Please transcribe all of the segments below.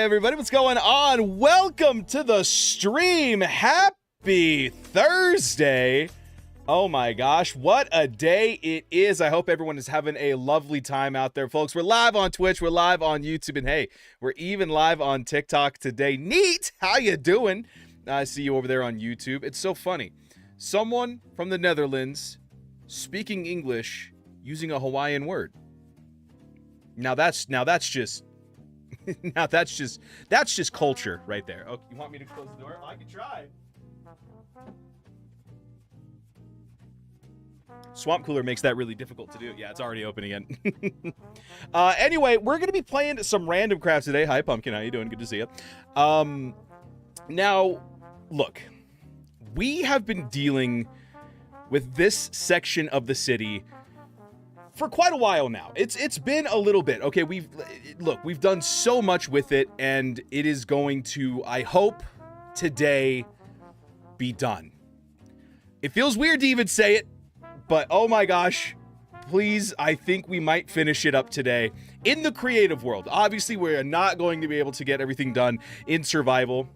everybody, what's going on? Welcome to the stream. Happy Thursday. Oh my gosh, what a day it is. I hope everyone is having a lovely time out there, folks. We're live on Twitch, we're live on YouTube, and hey, we're even live on TikTok today. Neat, how you doing? I see you over there on YouTube. It's so funny. Someone from the Netherlands speaking English using a Hawaiian word. Now that's just that's just culture right there. Oh, you want me to close the door? I can try. Swamp Cooler makes that really difficult to do. Yeah, it's already open again. Anyway, we're going to be playing some Randomcraft today. Hi, Pumpkin. How you doing? Good to see you. Now, look. We have been dealing with this section of the city for quite a while now. It's been a little bit. Okay, we've done so much with it, and it is going to, I hope, today be done. It feels weird to even say it, but oh my gosh, please, I think we might finish it up today in the creative world. Obviously, we're not going to be able to get everything done in survival,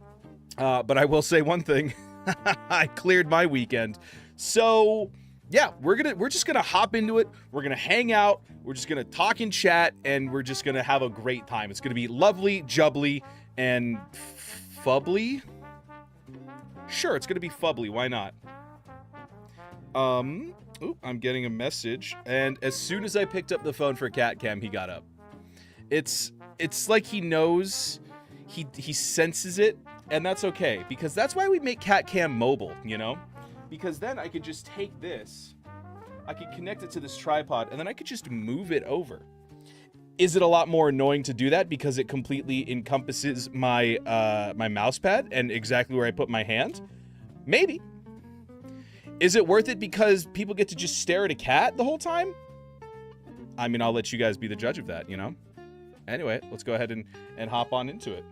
but I will say one thing. I cleared my weekend. So, yeah, we're just gonna hop into it. We're gonna hang out. We're just gonna talk and chat, and we're just gonna have a great time. It's gonna be lovely, jubbly, and fubbly. Sure, it's gonna be fubbly. Why not? Ooh, I'm getting a message, and as soon as I picked up the phone for Cat Cam, he got up. It's like he knows, he senses it, and that's okay, because that's why we make Cat Cam mobile, you know? Because then I could just take this, I could connect it to this tripod, and then I could just move it over. Is it a lot more annoying to do that because it completely encompasses my my mouse pad and exactly where I put my hand? Maybe. Is it worth it because people get to just stare at a cat the whole time? I mean, I'll let you guys be the judge of that, you know? Anyway, let's go ahead and hop on into it.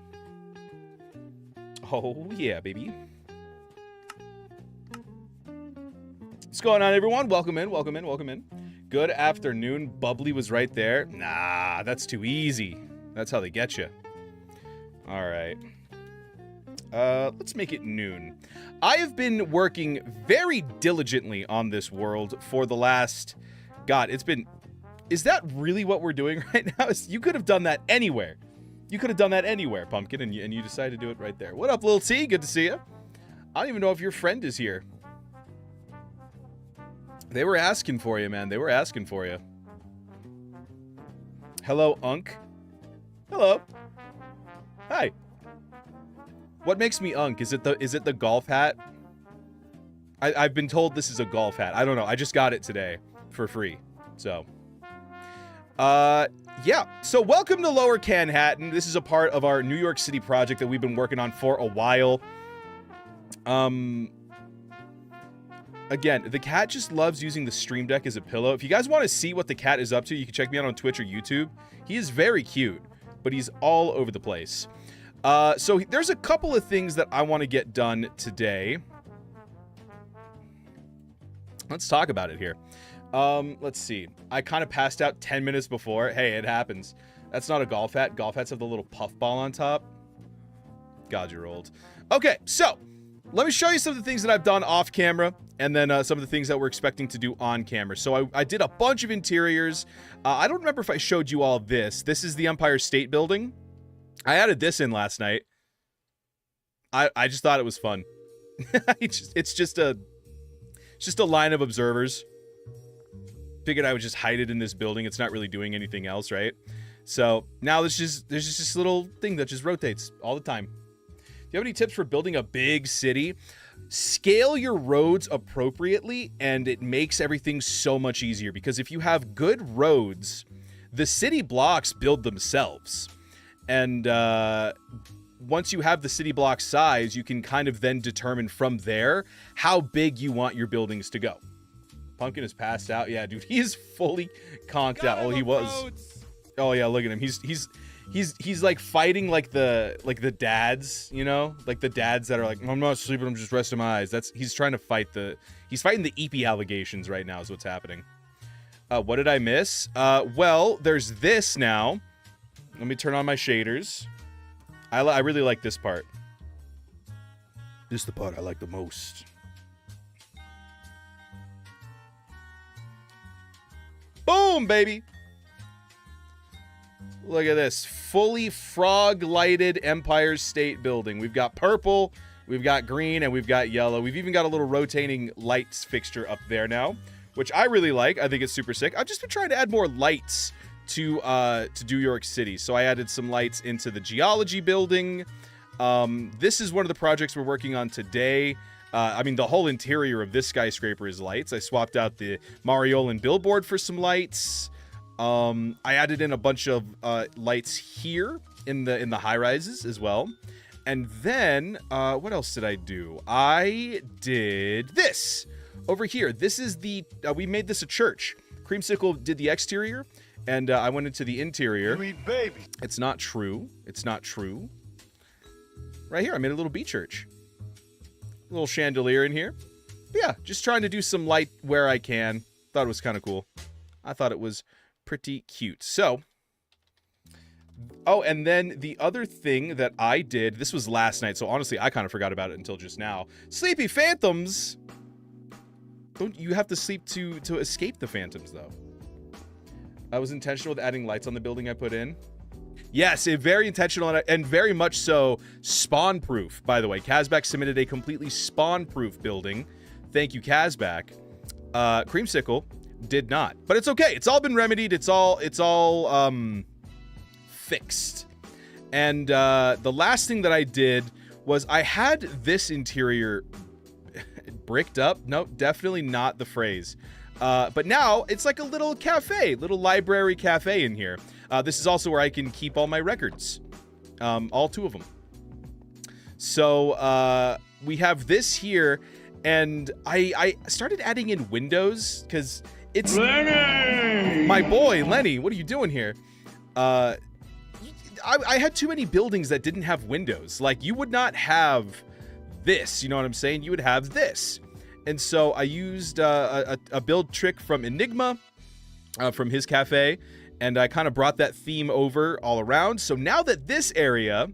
Oh, yeah, baby. What's going on, everyone? Welcome in, welcome in, welcome in. Good afternoon. Bubbly was right there. Nah, that's too easy. That's how they get you. All right. Let's make it noon. I have been working very diligently on this world for the last... God, it's been... Is that really what we're doing right now? You could have done that anywhere. You could have done that anywhere, Pumpkin, and you decided to do it right there. What up, Lil T? Good to see you. I don't even know if your friend is here. They were asking for you, man. They were asking for you. Hello, Unk. Hello. Hi. What makes me Unk? Is it the golf hat? I've been told this is a golf hat. I don't know. I just got it today for free. So, yeah. So welcome to Lower Canhattan. This is a part of our New York City project that we've been working on for a while. Again, the cat just loves using the stream deck as a pillow. If you guys want to see what the cat is up to, you can check me out on Twitch or YouTube. He is very cute, but he's all over the place. So there's a couple of things that I want to get done today. Let's talk about it here. Let's see. I kind of passed out 10 minutes before. Hey, it happens. That's not a golf hat. Golf hats have the little puff ball on top. God, you're old. Okay, so let me show you some of the things that I've done off camera, and then some of the things that we're expecting to do on camera. So I did a bunch of interiors. I don't remember if I showed you all this. This is the Empire State Building. I added this in last night. I just thought it was fun. It's just a line of observers. Figured I would just hide it in this building. It's not really doing anything else, right? So now there's just this little thing that just rotates all the time. Do you have any tips for building a big city? Scale your roads appropriately, and it makes everything so much easier, because if you have good roads, the city blocks build themselves. And once you have the city block size, you can kind of then determine from there how big you want your buildings to go. Pumpkin is passed out. Yeah, dude, he is fully conked out. Well, he was. Oh yeah, look at him. He's like fighting like the dads, you know, like the dads that are like, I'm not sleeping, I'm just resting my eyes. He's trying to fight he's fighting the EP allegations right now is what's happening. What did I miss? Well, there's this now. Let me turn on my shaders. I really like this part. This is the part I like the most. Boom, baby. Look at this. Fully frog-lighted Empire State Building. We've got purple, we've got green, and we've got yellow. We've even got a little rotating lights fixture up there now, which I really like. I think it's super sick. I've just been trying to add more lights to New York City. So I added some lights into the geology building. This is one of the projects we're working on today. I mean, the whole interior of this skyscraper is lights. I swapped out the Mariolan billboard for some lights. I added in a bunch of lights here in the high rises as well. And then what else did I do? I did this over here. This is the we made this a church. Creamsicle did the exterior, and I went into the interior. You eat baby. It's not true. It's not true. Right here, I made a little bee church. A little chandelier in here. But yeah, just trying to do some light where I can. Thought it was kind of cool. I thought it was pretty cute. So, oh, and then the other thing that I did, this was last night, so honestly, I kind of forgot about it until just now. Sleepy Phantoms! Don't you have to sleep to escape the phantoms, though? I was intentional with adding lights on the building I put in. Yes, very intentional and very much so spawn-proof, by the way. Kazbak submitted a completely spawn-proof building. Thank you, Kazbak. Creamsicle did not. But it's okay. It's all been remedied. It's all fixed. And the last thing that I did was I had this interior bricked up. Nope, definitely not the phrase. But now it's like a little cafe, little library cafe in here. This is also where I can keep all my records, all 2 of them. So we have this here, and I started adding in windows because it's Lenny! My boy Lenny. What are you doing here? I had too many buildings that didn't have windows. Like, you would not have this. You know what I'm saying? You would have this. And so I used a build trick from Enigma, from his cafe, and I kind of brought that theme over all around. So now that this area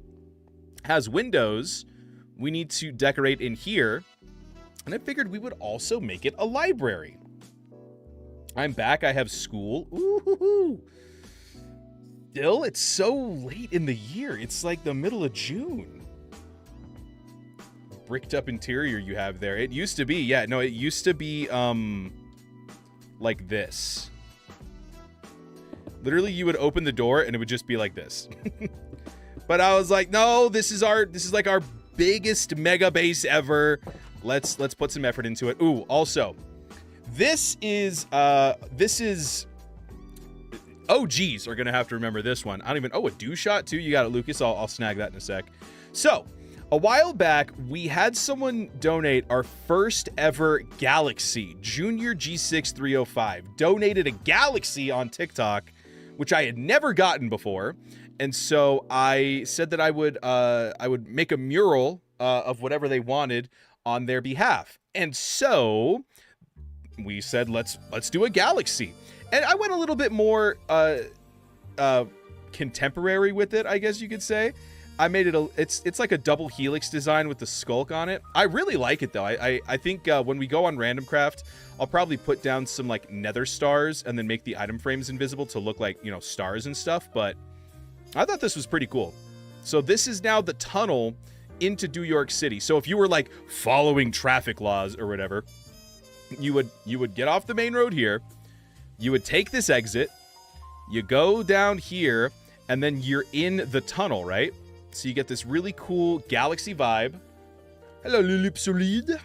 has windows, we need to decorate in here. And I figured we would also make it a library. I'm back. I have school. Ooh. Still, it's so late in the year. It's like the middle of June. Bricked up interior you have there. It used to be, yeah, no, it used to be like this. Literally, you would open the door and it would just be like this. But I was like, no, this is like our biggest mega base ever. Let's put some effort into it. Ooh, also, this is OGs are gonna have to remember this one. I don't even, a do shot too. You got it, Lucas. I'll snag that in a sec. So, a while back, we had someone donate our first ever Galaxy, Junior G6 305. Donated a Galaxy on TikTok, which I had never gotten before. And so I said that I would make a mural of whatever they wanted on their behalf. And so we said, let's do a Galaxy. And I went a little bit more contemporary with it, I guess you could say. I made it it's like a double helix design with the skulk on it. I really like it though. I think when we go on Randomcraft, I'll probably put down some like nether stars and then make the item frames invisible to look like, you know, stars and stuff. But I thought this was pretty cool. So this is now the tunnel into New York City. So if you were like following traffic laws or whatever, you would get off the main road here. You would take this exit. You go down here and then you're in the tunnel, right? So you get this really cool galaxy vibe. Hello, Lilipsolide.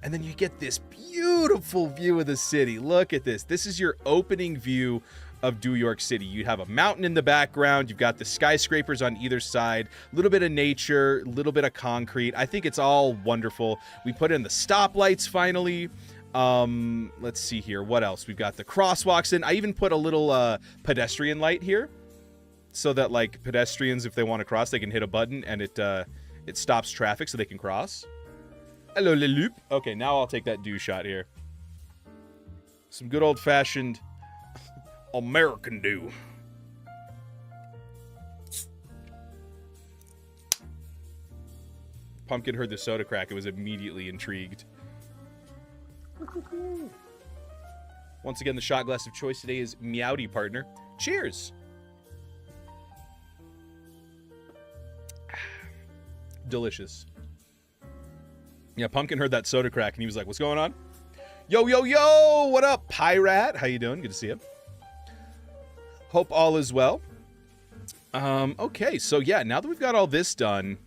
And then you get this beautiful view of the city. Look at this. This is your opening view of New York City. You have a mountain in the background. You've got the skyscrapers on either side. A little bit of nature, a little bit of concrete. I think it's all wonderful. We put in the stoplights finally. Let's see here. What else? We've got the crosswalks in. I even put a little pedestrian light here, so that like pedestrians, if they want to cross, they can hit a button and it stops traffic so they can cross. Hello, Leloop. Okay, now I'll take that do shot here. Some good old-fashioned American do. Pumpkin heard the soda crack and was immediately intrigued. Once again, the shot glass of choice today is Meowdy Partner. Cheers! Delicious. Yeah, Pumpkin heard that soda crack and he was like, what's going on? Yo, yo, yo! What up, Pyrat? How you doing? Good to see you. Hope all is well. Okay, so yeah, now that we've got all this done,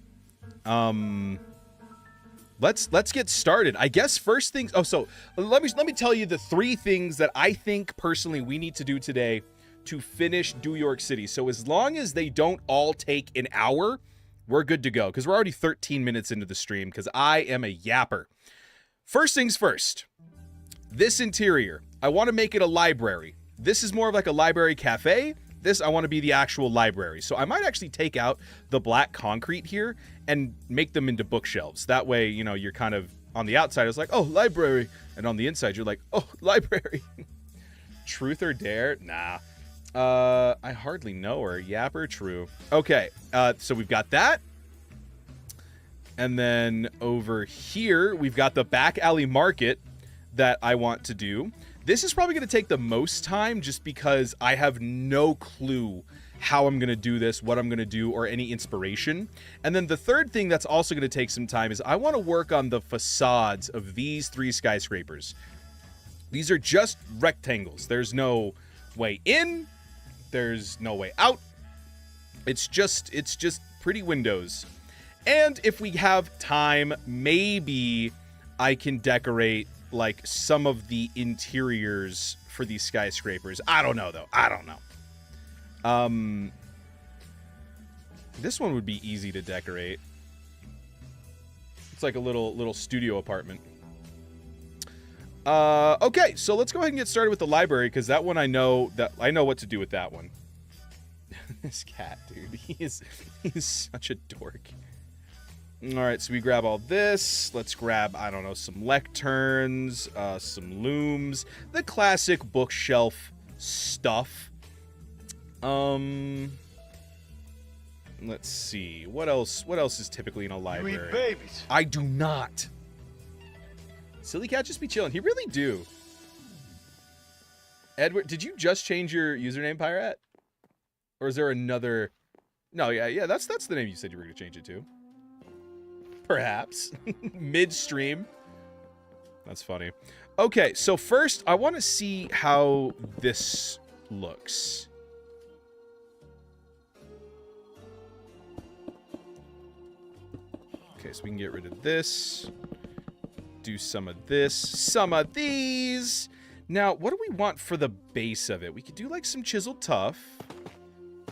let's get started. I guess first things. Oh, so let me tell you the 3 things that I think personally we need to do today to finish New York City. So as long as they don't all take an hour, we're good to go, because we're already 13 minutes into the stream, because I am a yapper. First things first, this interior, I want to make it a library. This is more of like a library cafe. This, I want to be the actual library. So I might actually take out the black concrete here and make them into bookshelves. That way, you know, you're kind of on the outside, it's like, oh, library. And on the inside, you're like, oh, library. Truth or dare? Nah. I hardly know her. Yapper, true. Okay, so we've got that. And then over here, we've got the back alley market that I want to do. This is probably going to take the most time just because I have no clue how I'm going to do this, what I'm going to do, or any inspiration. And then the third thing that's also going to take some time is I want to work on the facades of these 3 skyscrapers. These are just rectangles. There's no way in. There's no way out. It's just pretty windows. And if we have time, maybe I can decorate like some of the interiors for these skyscrapers. I don't know though. I don't know. This one would be easy to decorate. It's like a little studio apartment. Okay, so let's go ahead and get started with the library, because that one I know what to do with that one. This cat, dude, he's such a dork. All right, so we grab all this. Let's grab, I don't know, some lecterns, some looms, the classic bookshelf stuff. Let's see, what else is typically in a library? You eat babies. I do not. Silly cat just be chilling. He really do. Edward, did you just change your username, Pirate? Or is there another? No, yeah, that's the name you said you were going to change it to. Perhaps. Midstream. That's funny. Okay, so first, I want to see how this looks. Okay, so we can get rid of this. Do some of this. Some of these. Now, what do we want for the base of it? We could do like some chiseled tuff.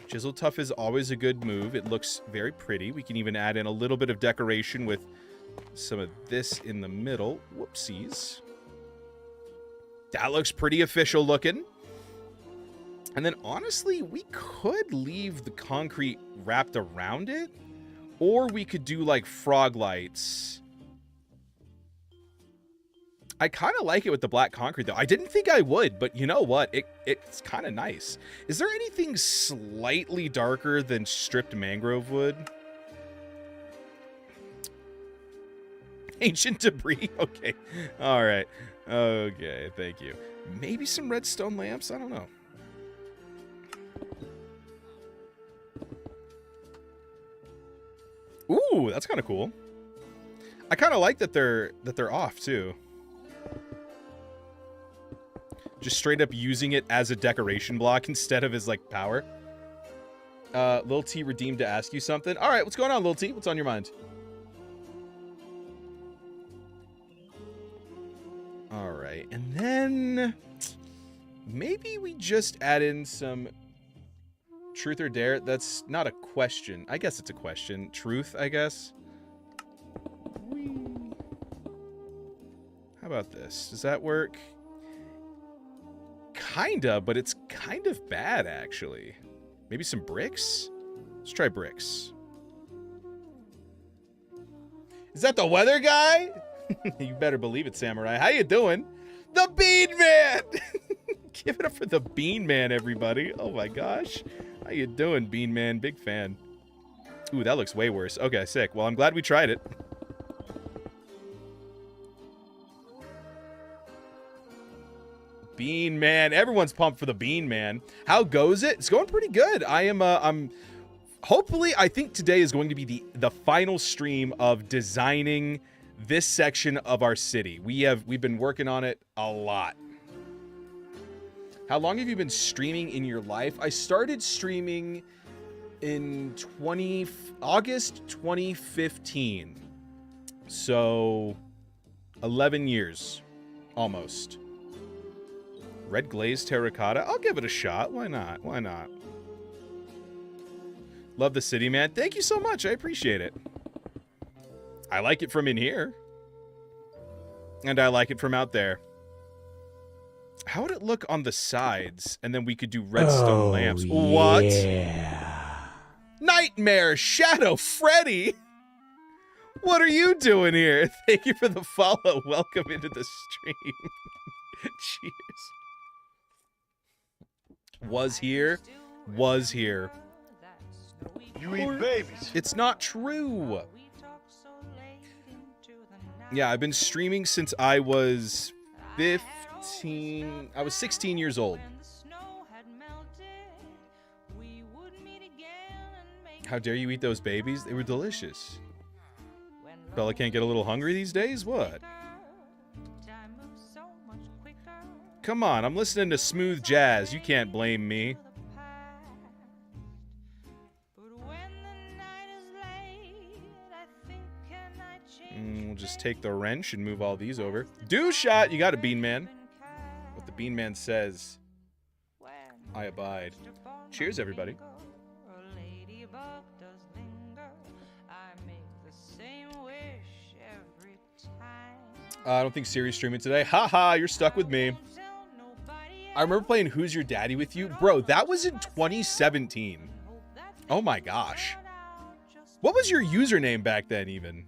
Chiseled tuff is always a good move. It looks very pretty. We can even add in a little bit of decoration with some of this in the middle. Whoopsies. That looks pretty official looking. And then honestly, we could leave the concrete wrapped around it, or we could do like frog lights. I kind of like it with the black concrete, though. I didn't think I would, but you know what? It's kind of nice. Is there anything slightly darker than stripped mangrove wood? Ancient debris? Okay. All right. Okay, thank you. Maybe some redstone lamps? I don't know. Ooh, that's kind of cool. I kind of like that they're off, too. Just straight up using it as a decoration block instead of as, like, power. Lil T redeemed to ask you something. All right, what's going on, Lil T? What's on your mind? All right, and then maybe we just add in some truth or dare. That's not a question. I guess it's a question. Truth, I guess. How about this? Does that work? Kinda, but it's kind of bad, actually. Maybe some bricks? Let's try bricks. Is that the weather guy? You better believe it, Samurai. How you doing? The Bean Man! Give it up for the Bean Man, everybody. Oh my gosh. How you doing, Bean Man? Big fan. Ooh, that looks way worse. Okay, sick. Well, I'm glad we tried it. Bean Man. Everyone's pumped for the Bean Man. How goes it? It's going pretty good. I'm hopefully, I think today is going to be the final stream of designing this section of our city. We've been working on it a lot. How long have you been streaming in your life? I started streaming in August 2015. So 11 years almost. Red glazed terracotta. I'll give it a shot. Why not? Why not? Love the city, man. Thank you so much. I appreciate it. I like it from in here. And I like it from out there. How would it look on the sides? And then we could do redstone lamps. What? Yeah. Nightmare Shadow Freddy. What are you doing here? Thank you for the follow. Welcome into the stream. Cheers. Was here. You eat babies. It's not true. Yeah, I've been streaming since I was 15. I was 16 years old. How dare you eat those babies? They were delicious. Bella can't get a little hungry these days? What? Come on, I'm listening to smooth jazz. You can't blame me. We'll just take the wrench and move all these over. Do shot! You got a Bean Man. What the Bean Man says, I abide. Cheers, everybody. I don't think Siri's streaming today. Haha, you're stuck with me. I remember playing Who's Your Daddy with you. Bro, that was in 2017. Oh my gosh. What was your username back then even?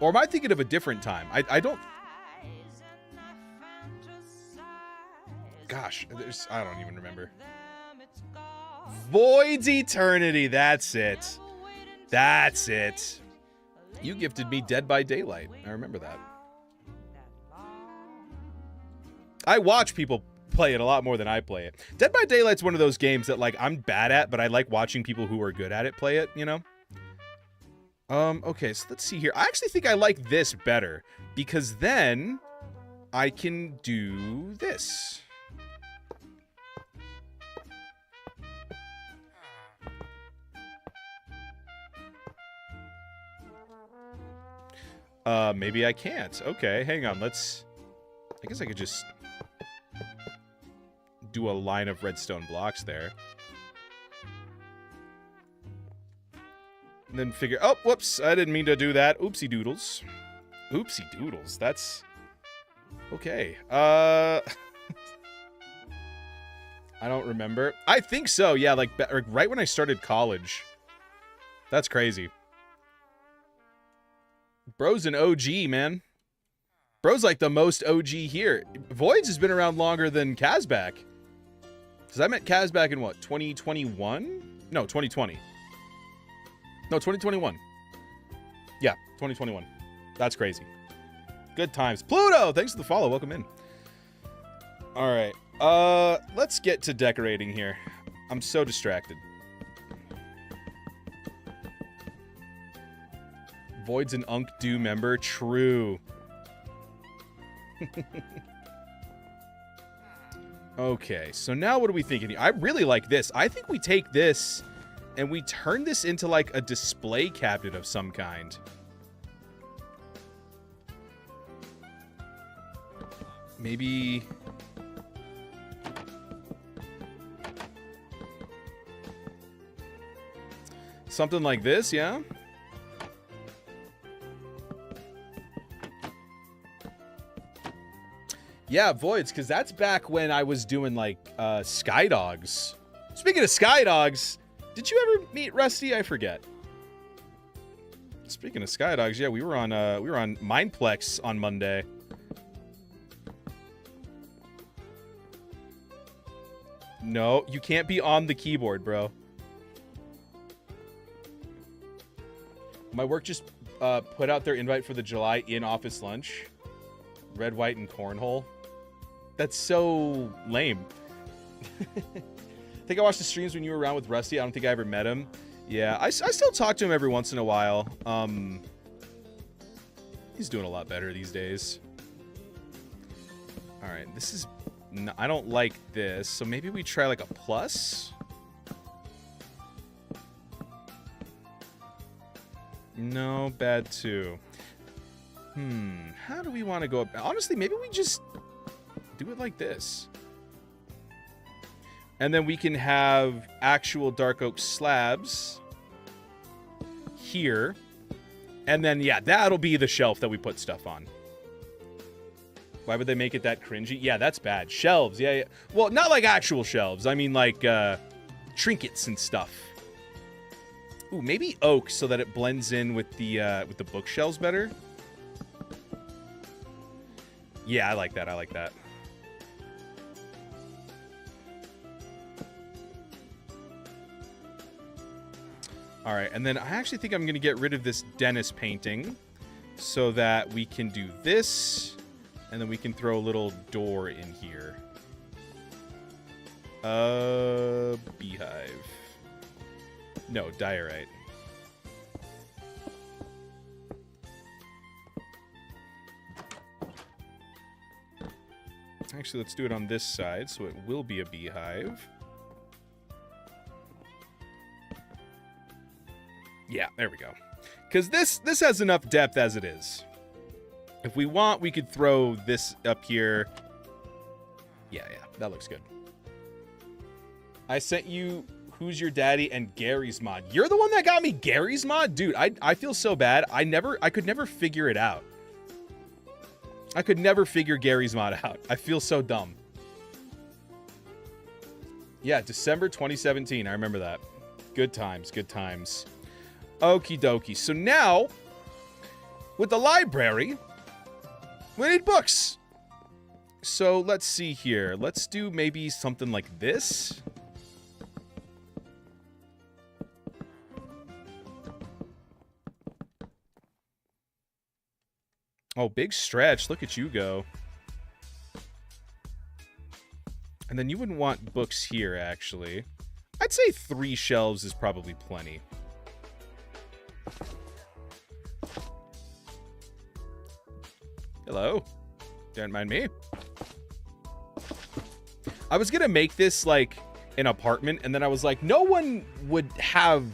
Or am I thinking of a different time? I don't... Gosh, I don't even remember. Void's Eternity, that's it. That's it. You gifted me Dead by Daylight. I remember that. I watch people play it a lot more than I play it. Dead by Daylight's one of those games that, like, I'm bad at, but I like watching people who are good at it play it, you know? Okay, so let's see here. I actually think I like this better, because then I can do this. Maybe I can't. Okay, hang on, let's... I guess I could just do a line of redstone blocks there. And then figure... Oh, whoops, I didn't mean to do that. Oopsie doodles. Oopsie doodles, that's... Okay, I don't remember. I think so, yeah, like, right when I started college. That's crazy. Bro's an OG, man. Bro's like the most OG here. Voids has been around longer than Kazbak. Because I met Kazbak in what, 2021? No, 2020. No, 2021. Yeah, 2021. That's crazy. Good times. Pluto, thanks for the follow. Welcome in. All right. Let's get to decorating here. I'm so distracted. Void's an Unk Do member. True. Okay, so now what are we thinking? I really like this. I think we take this and we turn this into like a display cabinet of some kind. Maybe... something like this, yeah? Yeah, Voids, because that's back when I was doing, like, Sky Dogs. Speaking of Sky Dogs, did you ever meet Rusty? I forget. Speaking of Sky Dogs, yeah, we were on Mindplex on Monday. No, you can't be on the keyboard, bro. My work just put out their invite for the July in-office lunch. Red, white, and cornhole. That's so lame. I think I watched the streams when you were around with Rusty. I don't think I ever met him. Yeah, I still talk to him every once in a while. He's doing a lot better these days. All right, this is... I don't like this, so maybe we try like a plus? No, bad too. How do we want to go up? Honestly, maybe we just do it like this. And then we can have actual dark oak slabs here. And then, yeah, that'll be the shelf that we put stuff on. Why would they make it that cringy? Yeah, that's bad. Shelves, yeah. Well, not like actual shelves. I mean, like, trinkets and stuff. Ooh, maybe oak so that it blends in with the bookshelves better. Yeah, I like that. I like that. All right, and then I actually think I'm going to get rid of this Dennis painting so that we can do this, and then we can throw a little door in here. Beehive. No, diorite. Actually, let's do it on this side, so it will be a beehive. Yeah, there we go. Because this has enough depth as it is. If we want, we could throw this up here. Yeah, that looks good. I sent you Who's Your Daddy and Gary's mod. You're the one that got me Gary's mod? Dude, I feel so bad. I could never figure it out. I could never figure Gary's mod out. I feel so dumb. Yeah, December 2017. I remember that. Good times, good times. Okie dokie. So now, with the library, we need books. So let's see here. Let's do maybe something like this. Oh, big stretch. Look at you go. And then you wouldn't want books here, actually. I'd say 3 shelves is probably plenty. Hello. Don't mind me. I was gonna make this like an apartment, and then I was like, no one would have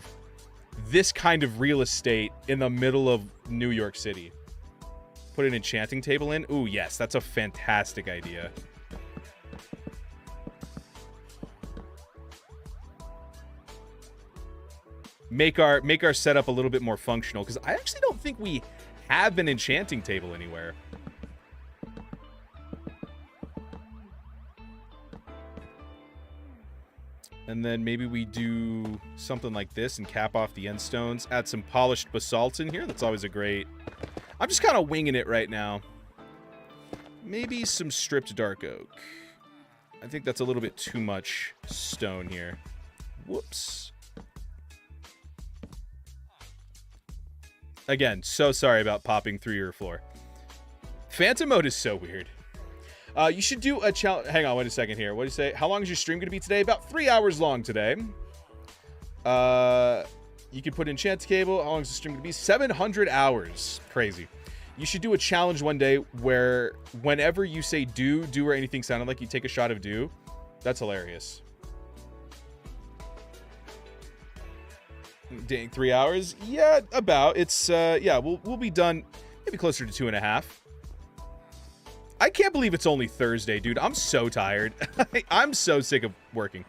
this kind of real estate in the middle of New York City. Put an enchanting table in. Ooh, yes, that's a fantastic idea. Make our setup a little bit more functional, because I actually don't think we have an enchanting table anywhere. And then maybe we do something like this and cap off the end stones. Add some polished basalt in here. That's always a great... I'm just kind of winging it right now. Maybe some stripped dark oak. I think that's a little bit too much stone here. Whoops. Again, so sorry about popping through your floor. Phantom mode is so weird. You should do a challenge. Hang on, wait a second here. What do you say? How long is your stream going to be today? About 3 hours long today. You can put enchant cable. How long is the stream going to be? 700 hours. Crazy. You should do a challenge one day where whenever you say do or anything sounded like you take a shot of do. That's hilarious. Dang, 3 hours? Yeah, about. It's, yeah, we'll be done maybe closer to 2.5. I can't believe it's only Thursday, dude. I'm so tired. I'm so sick of working.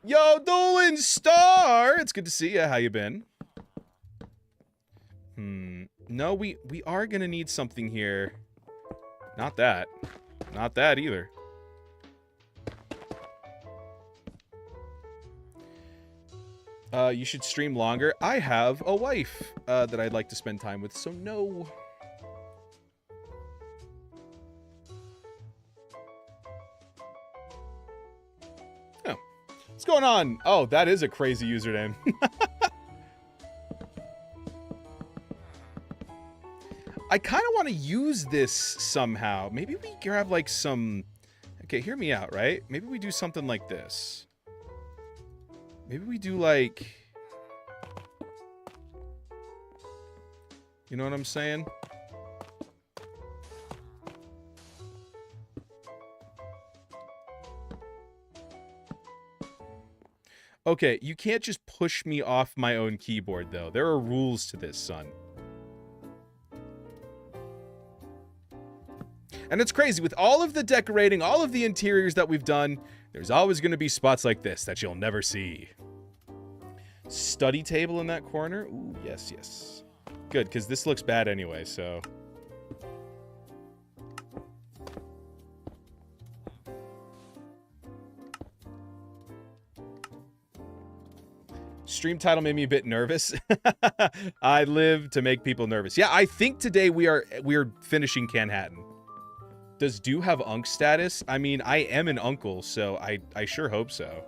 Yo, Dewlan Star! It's good to see you. How you been? No, we are gonna need something here. Not that. Not that either. You should stream longer. I have a wife that I'd like to spend time with, so no. Oh. What's going on? Oh, that is a crazy username. I kind of want to use this somehow. Maybe we grab like some... Okay, hear me out, right? Maybe we do something like this. Maybe we do like... You know what I'm saying? Okay, you can't just push me off my own keyboard, though. There are rules to this, son. And it's crazy. With all of the decorating, all of the interiors that we've done, there's always going to be spots like this that you'll never see. Study table in that corner? Ooh, yes, yes. Good, because this looks bad anyway, so... Stream title made me a bit nervous. I live to make people nervous. Yeah, I think today we're finishing Canhattan. Does Dew have Unk status? I mean, I am an uncle, so I sure hope so.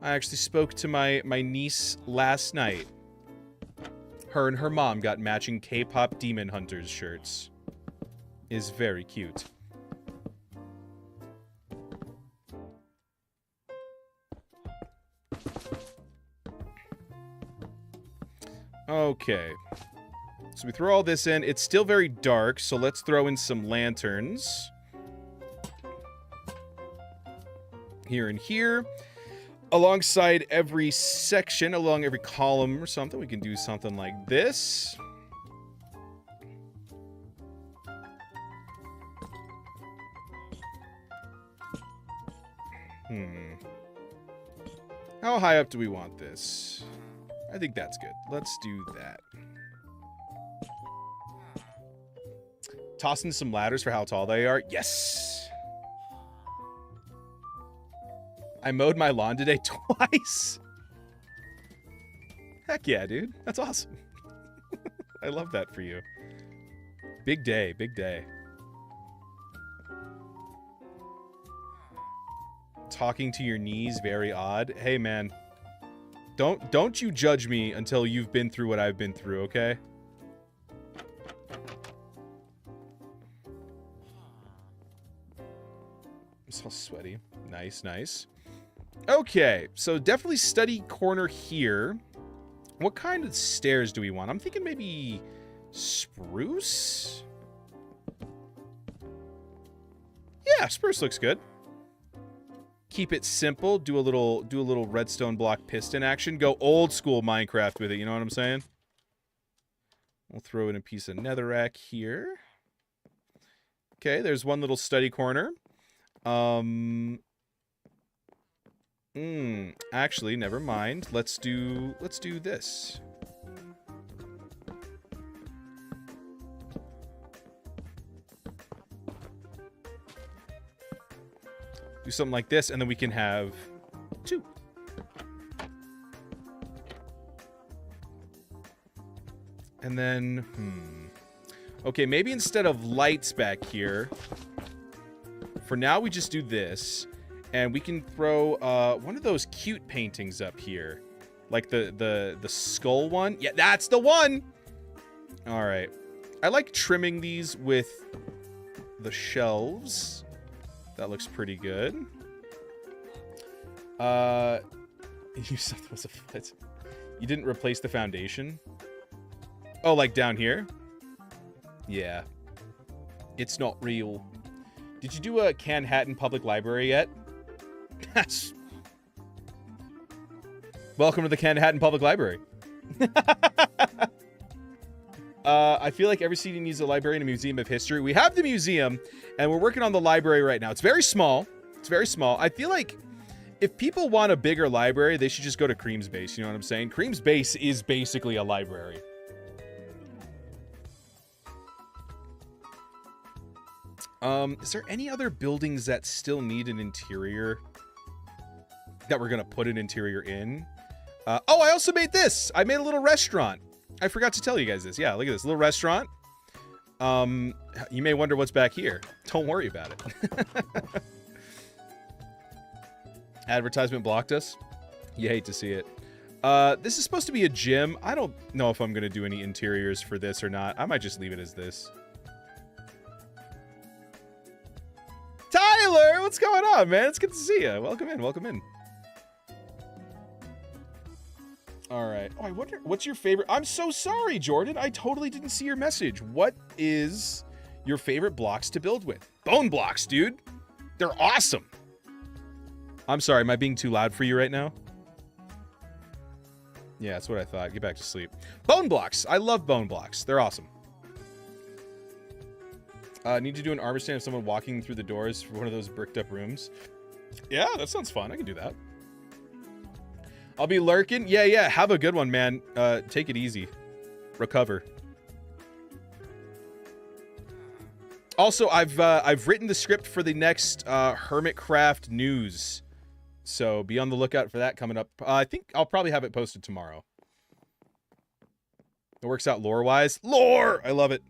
I actually spoke to my niece last night. Her and her mom got matching K-pop Demon Hunters shirts. Is very cute. Okay. So we throw all this in. It's still very dark, so let's throw in some lanterns. Here and here. Alongside every section, along every column or something, we can do something like this. How high up do we want this? I think that's good. Let's do that. Toss in some ladders for how tall they are. Yes! I mowed my lawn today twice. Heck yeah, dude. That's awesome. I love that for you. Big day, big day. Talking to your knees, very odd. Hey, man. Don't you judge me until you've been through what I've been through, okay? I'm so sweaty. Nice, nice. Okay, so definitely study corner here. What kind of stairs do we want? I'm thinking maybe spruce? Yeah, spruce looks good. Keep it simple. Do a little redstone block piston action. Go old school Minecraft with it. You know what I'm saying? We'll throw in a piece of netherrack here. Okay, there's one little study corner. Actually, never mind. Let's do this. Do something like this, and then we can have 2. And then, okay, maybe instead of lights back here, for now we just do this, and we can throw one of those cute paintings up here, like the skull one. Yeah, that's the one. All right, I like trimming these with the shelves. That looks pretty good. You said there was a foot. You didn't replace the foundation? Oh, like down here? Yeah. It's not real. Did you do a Canhattan Public Library yet? Yes. Welcome to the Canhattan Public Library. I feel like every city needs a library and a museum of history. We have the museum, and we're working on the library right now. It's very small. It's very small. I feel like if people want a bigger library, they should just go to Cream's Base. You know what I'm saying? Cream's Base is basically a library. Is there any other buildings that still need an interior that we're going to put an interior in? Oh, I also made this. I made a little restaurant. I forgot to tell you guys this. Yeah, look at this little restaurant. You may wonder what's back here. Don't worry about it. Advertisement blocked us. You hate to see it. This is supposed to be a gym. I don't know if I'm going to do any interiors for this or not. I might just leave it as this. Tyler, what's going on, man? It's good to see you. Welcome in, welcome in. All right. Oh, I wonder, what's your favorite? I'm so sorry, Jordan. I totally didn't see your message. What is your favorite blocks to build with? Bone blocks, dude. They're awesome. I'm sorry, am I being too loud for you right now? Yeah, that's what I thought. Get back to sleep. Bone blocks. I love bone blocks. They're awesome. Need to do an armor stand of someone walking through the doors for one of those bricked up rooms. Yeah, that sounds fun. I can do that. I'll be lurking. Yeah. Have a good one, man. Take it easy. Recover. Also, I've written the script for the next Hermitcraft news. So be on the lookout for that coming up. I think I'll probably have it posted tomorrow. It works out lore-wise. Lore! I love it.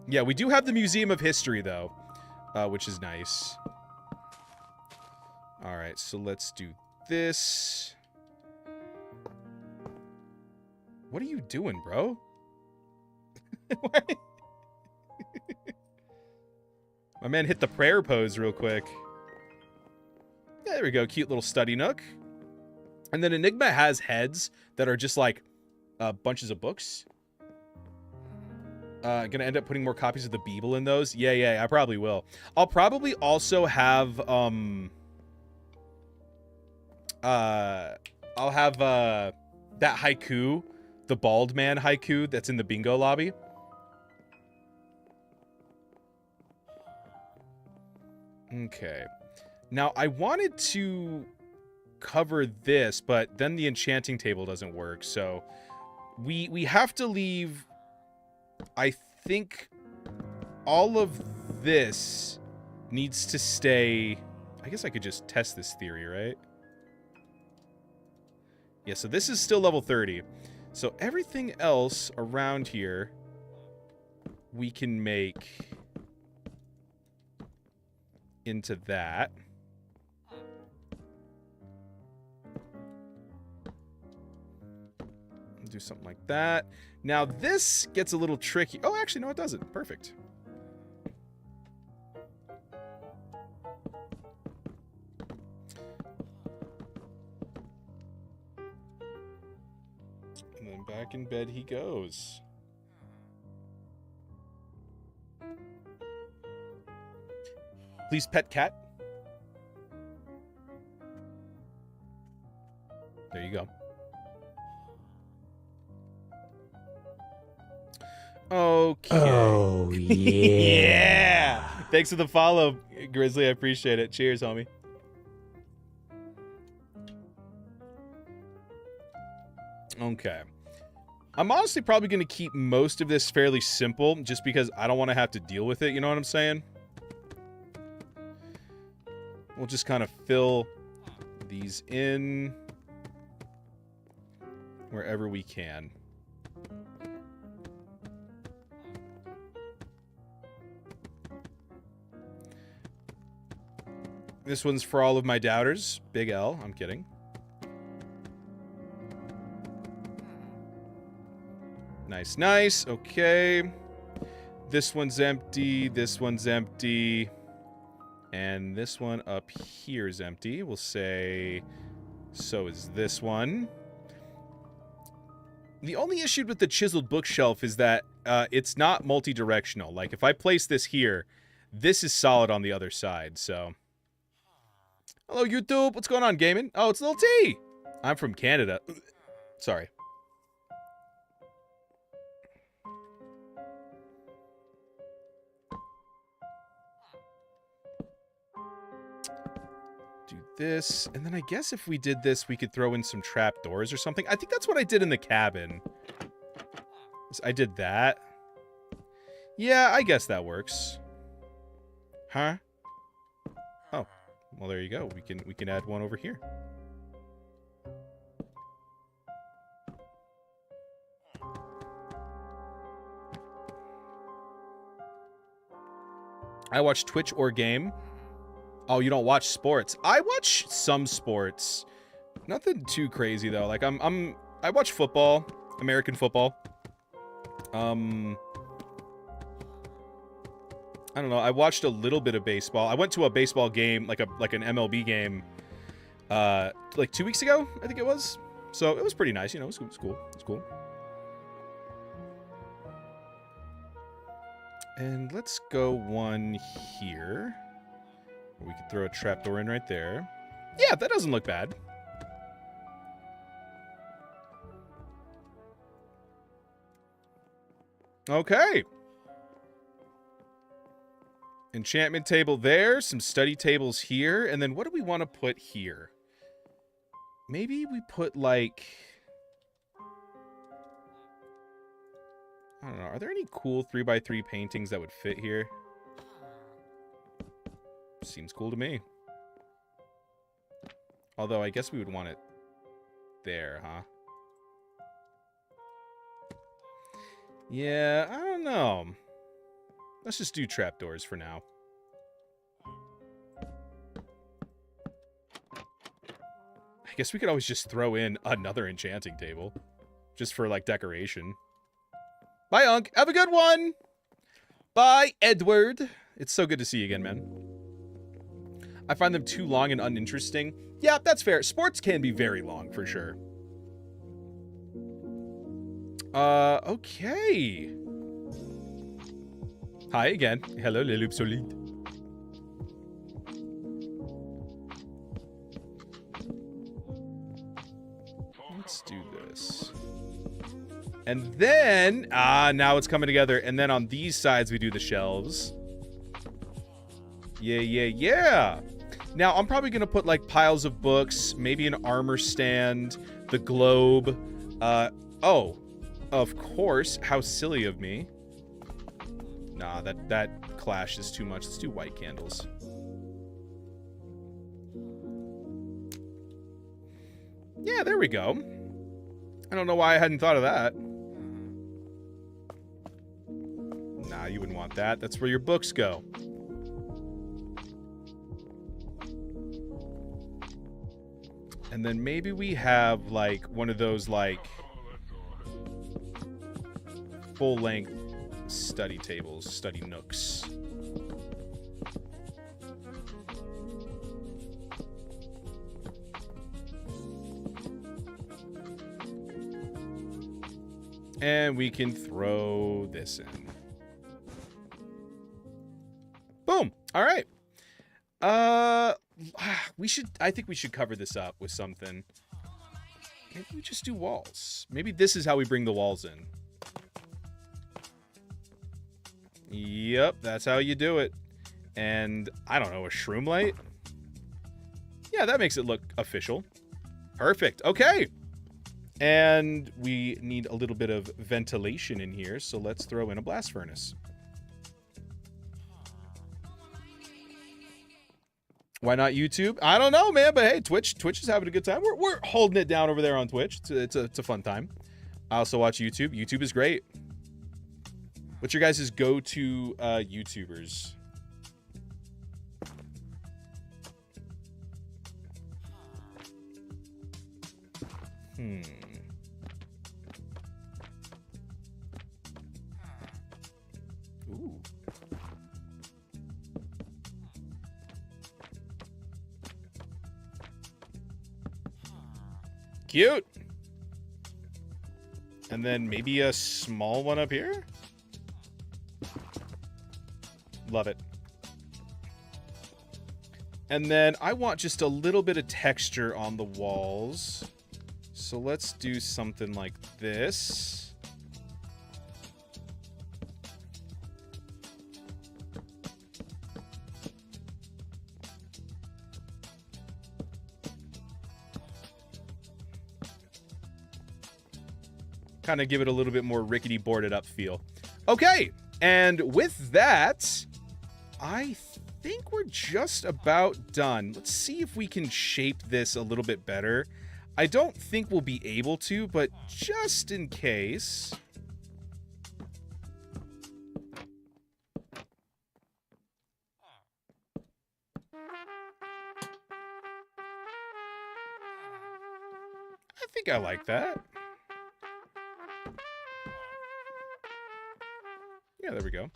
Yeah, we do have the Museum of History, though, which is nice. All right, so let's do this. What are you doing, bro? My man hit the prayer pose real quick. Yeah, there we go. Cute little study nook. And then Enigma has heads that are just like bunches of books. Gonna end up putting more copies of the Bible in those. Yeah, I probably will. I'll probably also have I'll have that haiku, the bald man haiku that's in the bingo lobby. Okay. Now I wanted to cover this, but then the enchanting table doesn't work, so we have to leave. I think all of this needs to stay. I guess I could just test this theory, right? Yeah, so this is still level 30. So everything else around here we can make into that. Do something like that. Now this gets a little tricky. Oh, actually, no, it doesn't. Perfect. And then back in bed he goes. Please pet cat. There you go. Okay. Oh, yeah. Yeah. Thanks for the follow, Grizzly. I appreciate it. Cheers, homie. Okay. I'm honestly probably going to keep most of this fairly simple just because I don't want to have to deal with it. You know what I'm saying? We'll just kind of fill these in wherever we can. This one's for all of my doubters. Big L. I'm kidding. Nice, nice. Okay. This one's empty. This one's empty. And this one up here is empty. We'll say, so is this one. The only issue with the chiseled bookshelf is that it's not multi-directional. Like, if I place this here, this is solid on the other side, so... Hello, YouTube. What's going on, gaming? Oh, it's Lil T. I'm from Canada. Sorry. Do this. And then I guess if we did this, we could throw in some trap doors or something. I think that's what I did in the cabin. I did that. Yeah, I guess that works. Huh? Oh. Well, there you go. We can add one over here. I watch Twitch or game. Oh, you don't watch sports? I watch some sports. Nothing too crazy though. Like I watch football, American football. I don't know. I watched a little bit of baseball. I went to a baseball game, like an MLB game, like 2 weeks ago, I think it was. So it was pretty nice. You know, it was cool. It's cool. And let's go one here. We could throw a trapdoor in right there. Yeah, that doesn't look bad. Okay. Enchantment table there, some study tables here, and then what do we want to put here? Maybe we put, like... I don't know. Are there any cool 3x3 paintings that would fit here? Seems cool to me. Although, I guess we would want it there, huh? Yeah, I don't know. Let's just do trapdoors for now. I guess we could always just throw in another enchanting table. Just for, like, decoration. Bye, Unc. Have a good one! Bye, Edward. It's so good to see you again, man. I find them too long and uninteresting. Yeah, that's fair. Sports can be very long, for sure. Okay. Hi again. Hello, le loup solide. Let's do this. And then, now it's coming together. And then on these sides, we do the shelves. Yeah. Now, I'm probably going to put, like, piles of books, maybe an armor stand, the globe. Oh, of course. How silly of me. Nah, that clashes too much. Let's do white candles. Yeah, there we go. I don't know why I hadn't thought of that. Nah, you wouldn't want that. That's where your books go. And then maybe we have, like, one of those, like, full-length study tables, study nooks. And we can throw this in. Boom. All right. I think we should cover this up with something. Maybe we just do walls. Maybe this is how we bring the walls in. Yep, that's how you do it. And, I don't know, a shroom light? Yeah, that makes it look official. Perfect. Okay. And we need a little bit of ventilation in here, so let's throw in a blast furnace. Why not YouTube? I don't know, man, but hey, Twitch is having a good time. We're holding it down over there on Twitch. It's a fun time. I also watch YouTube. YouTube is great. What's your guys' go-to YouTubers? Ooh. Cute. And then maybe a small one up here? Love it. And then I want just a little bit of texture on the walls. So let's do something like this. Kind of give it a little bit more rickety boarded up feel. Okay, and with that, I think we're just about done. Let's see if we can shape this a little bit better. I don't think we'll be able to, but just in case. think I like that. Yeah, there we go.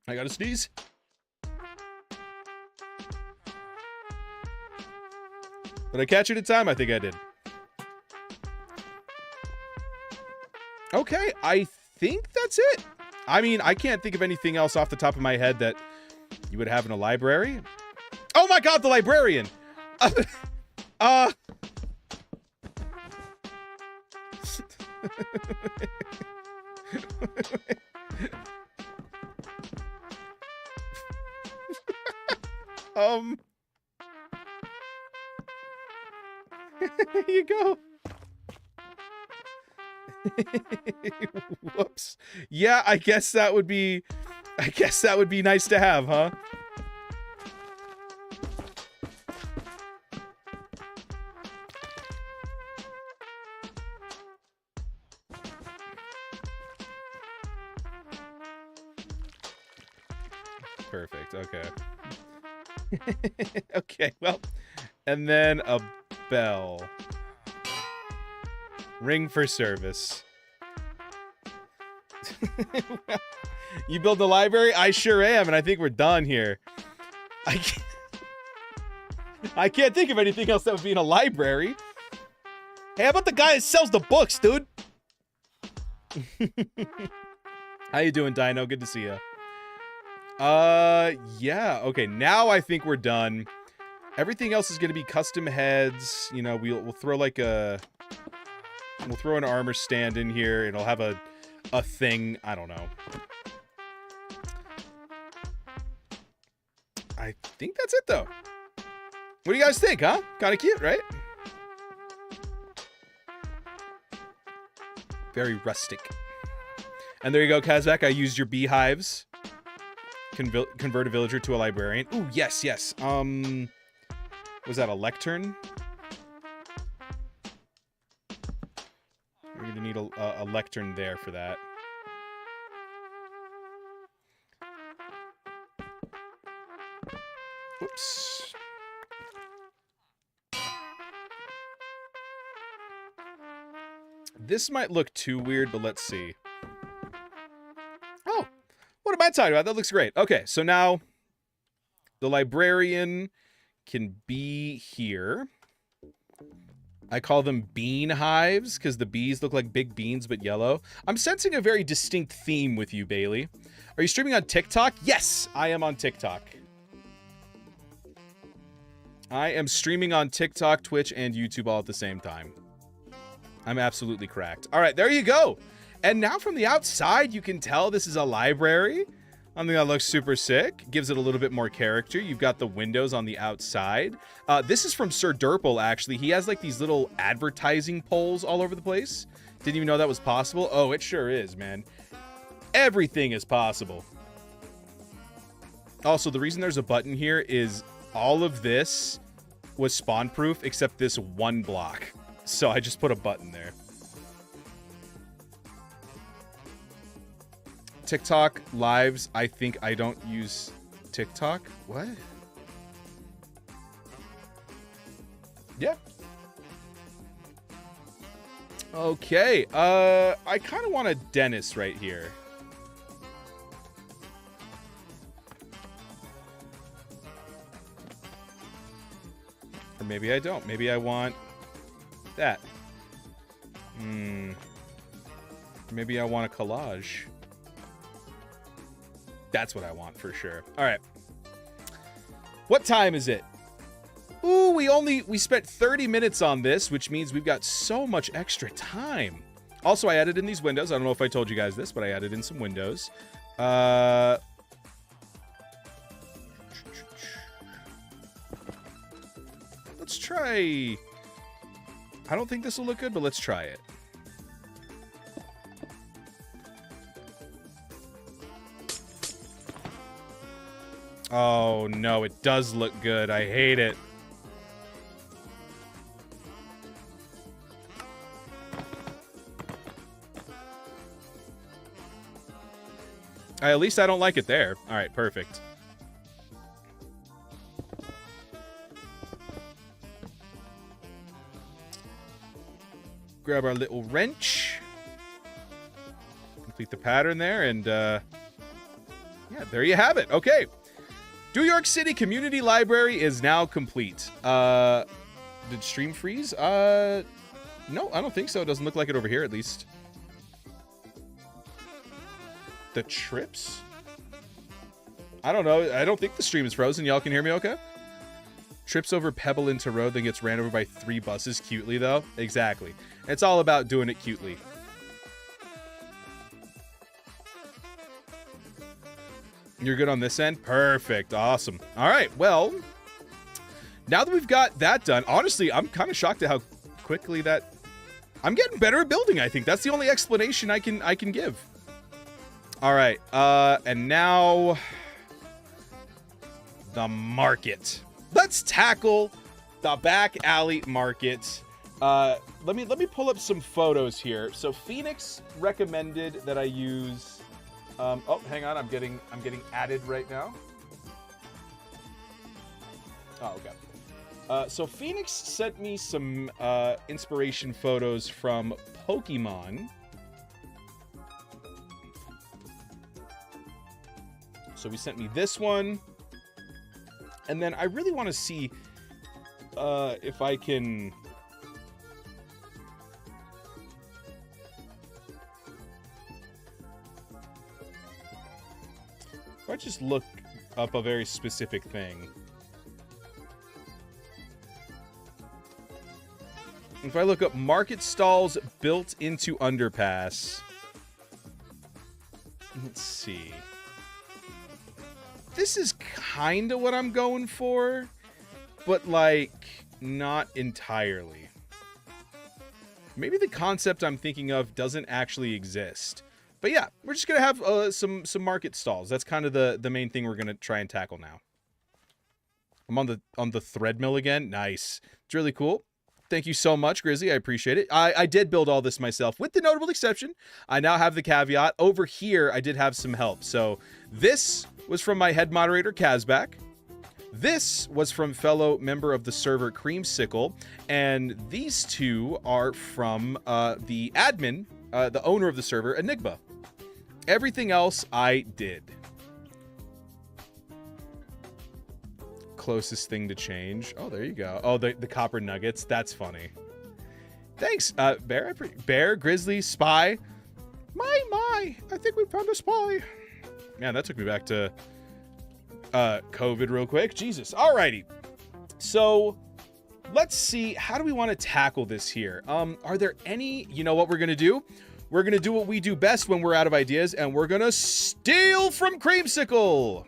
I gotta sneeze. Did I catch it in time? I think I did. Okay, I think that's it. I mean, I can't think of anything else off the top of my head that you would have in a library. Oh my god, the librarian! Here you go. Whoops. Yeah, I guess that would be nice to have, huh? Perfect. Okay. Okay, well, and then a bell. Ring for service. Well, you build the library? I sure am, and I think we're done here. I can't think of anything else that would be in a library. Hey, how about the guy that sells the books, dude? How you doing, Dino? Good to see you. Yeah. Okay, now I think we're done. Everything else is going to be custom heads. You know, we'll throw like a... We'll throw an armor stand in here. It'll have a thing. I don't know. I think that's it, though. What do you guys think, huh? Kind of cute, right? Very rustic. And there you go, Kazak. I used your beehives. Convert a villager to a librarian. Ooh, yes, yes. Was that a lectern? We're gonna need a lectern there for that. Whoops. This might look too weird, but let's see. Oh, what am I talking about? That looks great. Okay, so now the librarian can be here. I call them bean hives because the bees look like big beans but yellow. I'm sensing a very distinct theme with you, Bailey. Are you streaming on TikTok? Yes, I am on TikTok. I am streaming on TikTok, Twitch, and YouTube all at the same time. I'm absolutely cracked. All right, there you go. And now from the outside, you can tell this is a library. Something that looks super sick. Gives it a little bit more character. You've got the windows on the outside. This is from Sir Durple, actually. He has like these little advertising poles all over the place. Didn't even know that was possible. Oh, it sure is, man. Everything is possible. Also, the reason there's a button here is all of this was spawn-proof except this one block. So I just put a button there. TikTok lives, I think I don't use TikTok. What? Yeah. Okay. I kind of want a dentist right here. Or maybe I don't. Maybe I want that. Maybe I want a collage. That's what I want for sure. All right. What time is it? Ooh, we spent 30 minutes on this, which means we've got so much extra time. Also, I added in these windows. I don't know if I told you guys this, but I added in some windows. Let's try... I don't think this will look good, but let's try it. Oh, no, it does look good. I hate it. At least I don't like it there. All right, perfect. Grab our little wrench. Complete the pattern there, and yeah, there you have it. Okay. New York City Community Library is now complete. Did stream freeze? No, I don't think so. It doesn't look like it over here, at least. The trips? I don't know. I don't think the stream is frozen. Y'all can hear me okay? Trips over Pebble into road, then gets ran over by 3 buses cutely, though. Exactly. It's all about doing it cutely. You're good on this end? Perfect. Awesome. All right. Well, now that we've got that done, honestly, I'm kind of shocked at how quickly that... I'm getting better at building, I think. That's the only explanation I can give. All right. And now... the market. Let's tackle the back alley market. Let me pull up some photos here. So Phoenix recommended that I use... oh, hang on. I'm getting added right now. Oh, okay. So Phoenix sent me some inspiration photos from Pokemon. So he sent me this one. And then I really want to see if I can... If I just look up a very specific thing. If I look up market stalls built into underpass. Let's see. This is kind of what I'm going for, but like not entirely. Maybe the concept I'm thinking of doesn't actually exist. But yeah, we're just going to have some market stalls. That's kind of the main thing we're going to try and tackle now. I'm on the thread mill again. Nice. It's really cool. Thank you so much, Grizzly. I appreciate it. I did build all this myself, with the notable exception. I now have the caveat. Over here, I did have some help. So this was from my head moderator, Kazbak. This was from fellow member of the server, Creamsicle. And these two are from the admin, the owner of the server, Enigma. Everything else I did. Closest thing to change. Oh, there you go. Oh, the copper nuggets. That's funny. Thanks, Bear. Bear, Grizzly, Spy. My. I think we found a spy. Man, that took me back to COVID real quick. Jesus. Alrighty. So let's see. How do we want to tackle this here? Are there any... You know what we're going to do? We're going to do what we do best when we're out of ideas, and we're going to steal from Creamsicle.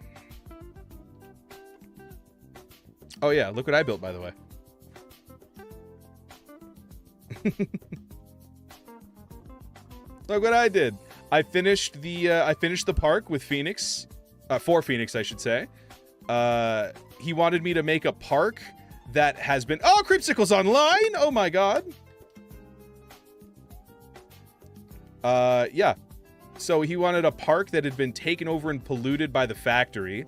Oh, yeah. Look what I built, by the way. Look what I did. I finished the park with Phoenix. For Phoenix, I should say. He wanted me to make a park that has been... Oh, Creamsicle's online! Oh, my God. Yeah. So he wanted a park that had been taken over and polluted by the factory.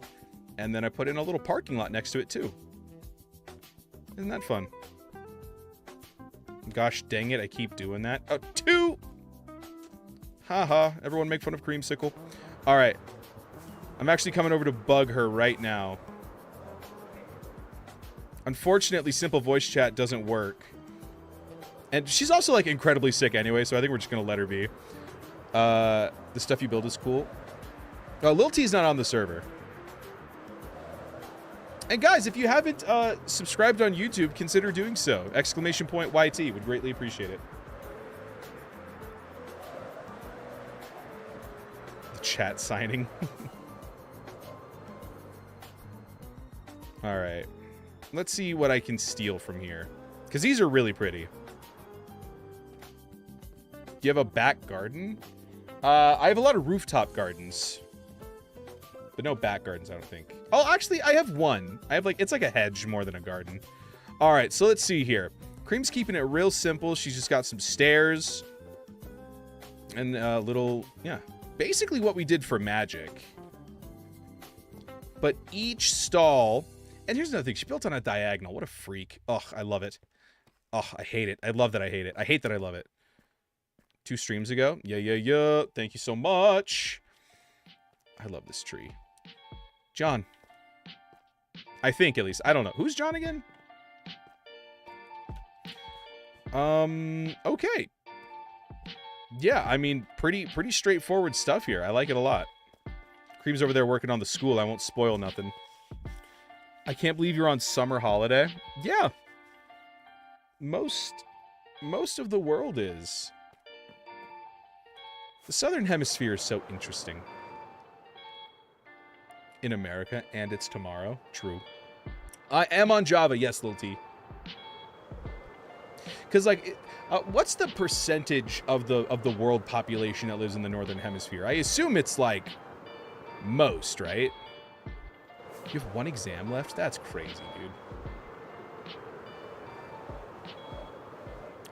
And then I put in a little parking lot next to it, too. Isn't that fun? Gosh dang it, I keep doing that. Oh, 2! Haha, everyone make fun of Creamsicle. Alright. I'm actually coming over to bug her right now. Unfortunately, simple voice chat doesn't work. And she's also, like, incredibly sick anyway, so I think we're just gonna let her be. The stuff you build is cool. Oh, Lil T's not on the server. And guys, if you haven't subscribed on YouTube, consider doing so. ! YT, would greatly appreciate it. The chat signing. Alright. Let's see what I can steal from here. Because these are really pretty. Do you have a back garden? I have a lot of rooftop gardens. But no back gardens, I don't think. Oh, actually, I have one. I have, like, it's like a hedge more than a garden. All right, so let's see here. Cream's keeping it real simple. She's just got some stairs. And a little, yeah, basically what we did for magic. But each stall... And here's another thing. She built on a diagonal. What a freak. Oh, I love it. Oh, I hate it. I love that I hate it. I hate that I love it. 2 streams ago. Yeah. Thank you so much. I love this tree. John. I think, at least. I don't know. Who's John again? Okay. Yeah, I mean, pretty straightforward stuff here. I like it a lot. Cream's over there working on the school. I won't spoil nothing. I can't believe you're on summer holiday. Yeah. Most of the world is. The Southern Hemisphere is so interesting. In America, and it's tomorrow. True. I am on Java. Yes, Lil T. Because, like, what's the percentage of the world population that lives in the Northern Hemisphere? I assume it's, like, most, right? You have 1 exam left? That's crazy, dude.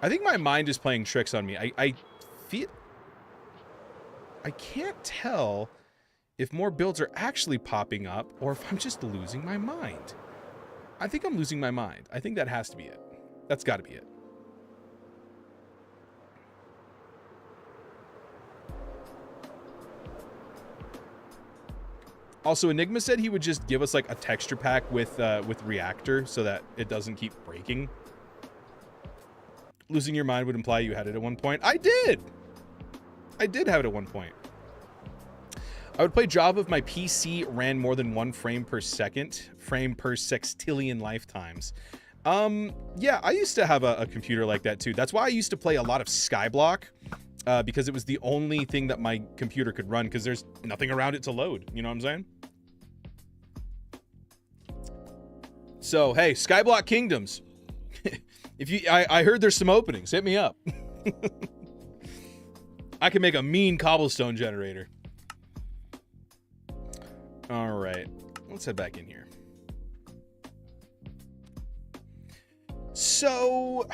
I think my mind is playing tricks on me. I feel... I can't tell if more builds are actually popping up or if I'm just losing my mind. I think I'm losing my mind. I think that has to be it. That's got to be it. Also, Enigma said he would just give us like a texture pack with Reactor so that it doesn't keep breaking. Losing your mind would imply you had it at one point. I did! I did have it at one point. I would play Java if my PC ran more than 1 frame per second, frame per sextillion lifetimes. Yeah, I used to have a computer like that too. That's why I used to play a lot of Skyblock, because it was the only thing that my computer could run because there's nothing around it to load. You know what I'm saying? So, hey, Skyblock Kingdoms. If you, I heard there's some openings. Hit me up. I can make a mean cobblestone generator. All right, let's head back in here. So,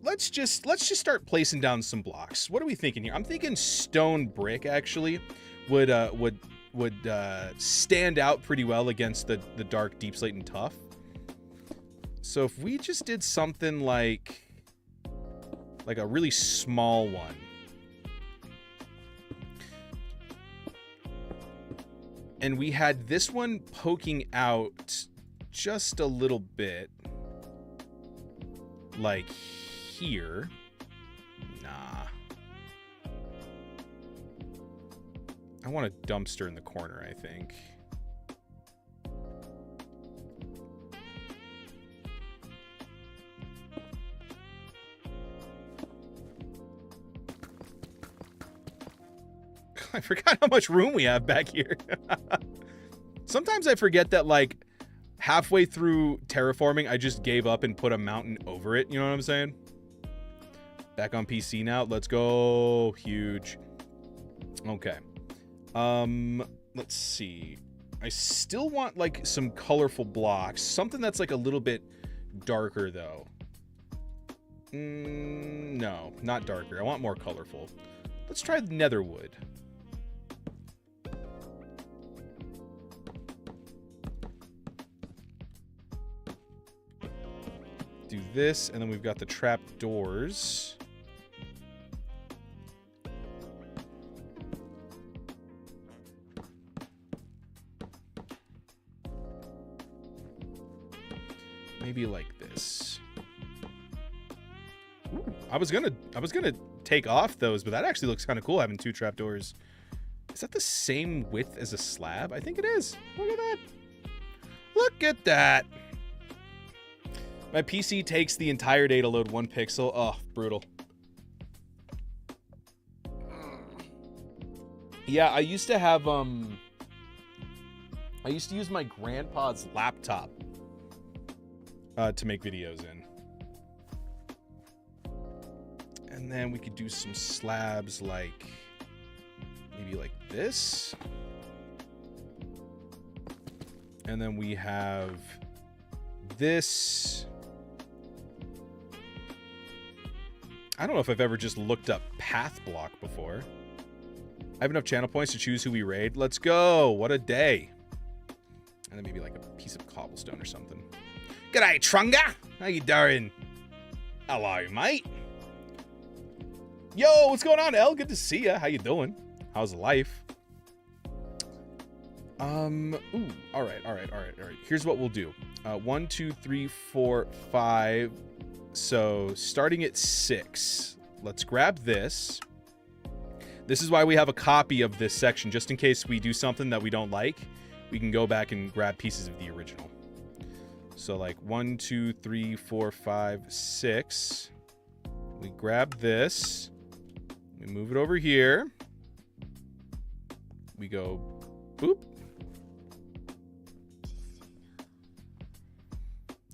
let's just start placing down some blocks. What are we thinking here? I'm thinking stone brick actually would stand out pretty well against the dark deep slate and tough. So if we just did something like a really small one. And we had this one poking out just a little bit. Like here. Nah. I want a dumpster in the corner, I think. I forgot how much room we have back here. Sometimes I forget that, like, halfway through terraforming, I just gave up and put a mountain over it. You know what I'm saying? Back on PC now. Let's go. Huge. Okay. Let's see. I still want, like, some colorful blocks. Something that's, like, a little bit darker, though. No, not darker. I want more colorful. Let's try netherwood. Do this, and then we've got the trap doors. Maybe like this. Ooh, I was gonna take off those, but that actually looks kind of cool having 2 trapdoors. Is that the same width as a slab? I think it is. Look at that. Look at that. My PC takes the entire day to load 1 pixel. Oh, brutal. Yeah, I used to have, I used to use my grandpa's laptop to make videos in. And then we could do some slabs like, maybe like this. And then we have this. I don't know if I've ever just looked up path block before. I have enough channel points to choose who we raid. Let's go. What a day. And then maybe like a piece of cobblestone or something. G'day, Trunga. How you doing? Hello, mate. Yo, what's going on, El? Good to see ya. How you doing? How's life? Ooh, all right. Here's what we'll do. 1, 2, 3, 4, 5. So starting at 6, let's grab this. This is why we have a copy of this section, just in case we do something that we don't like. We can go back and grab pieces of the original. So like 1, 2, 3, 4, 5, 6. We grab this. We move it over here. We go boop.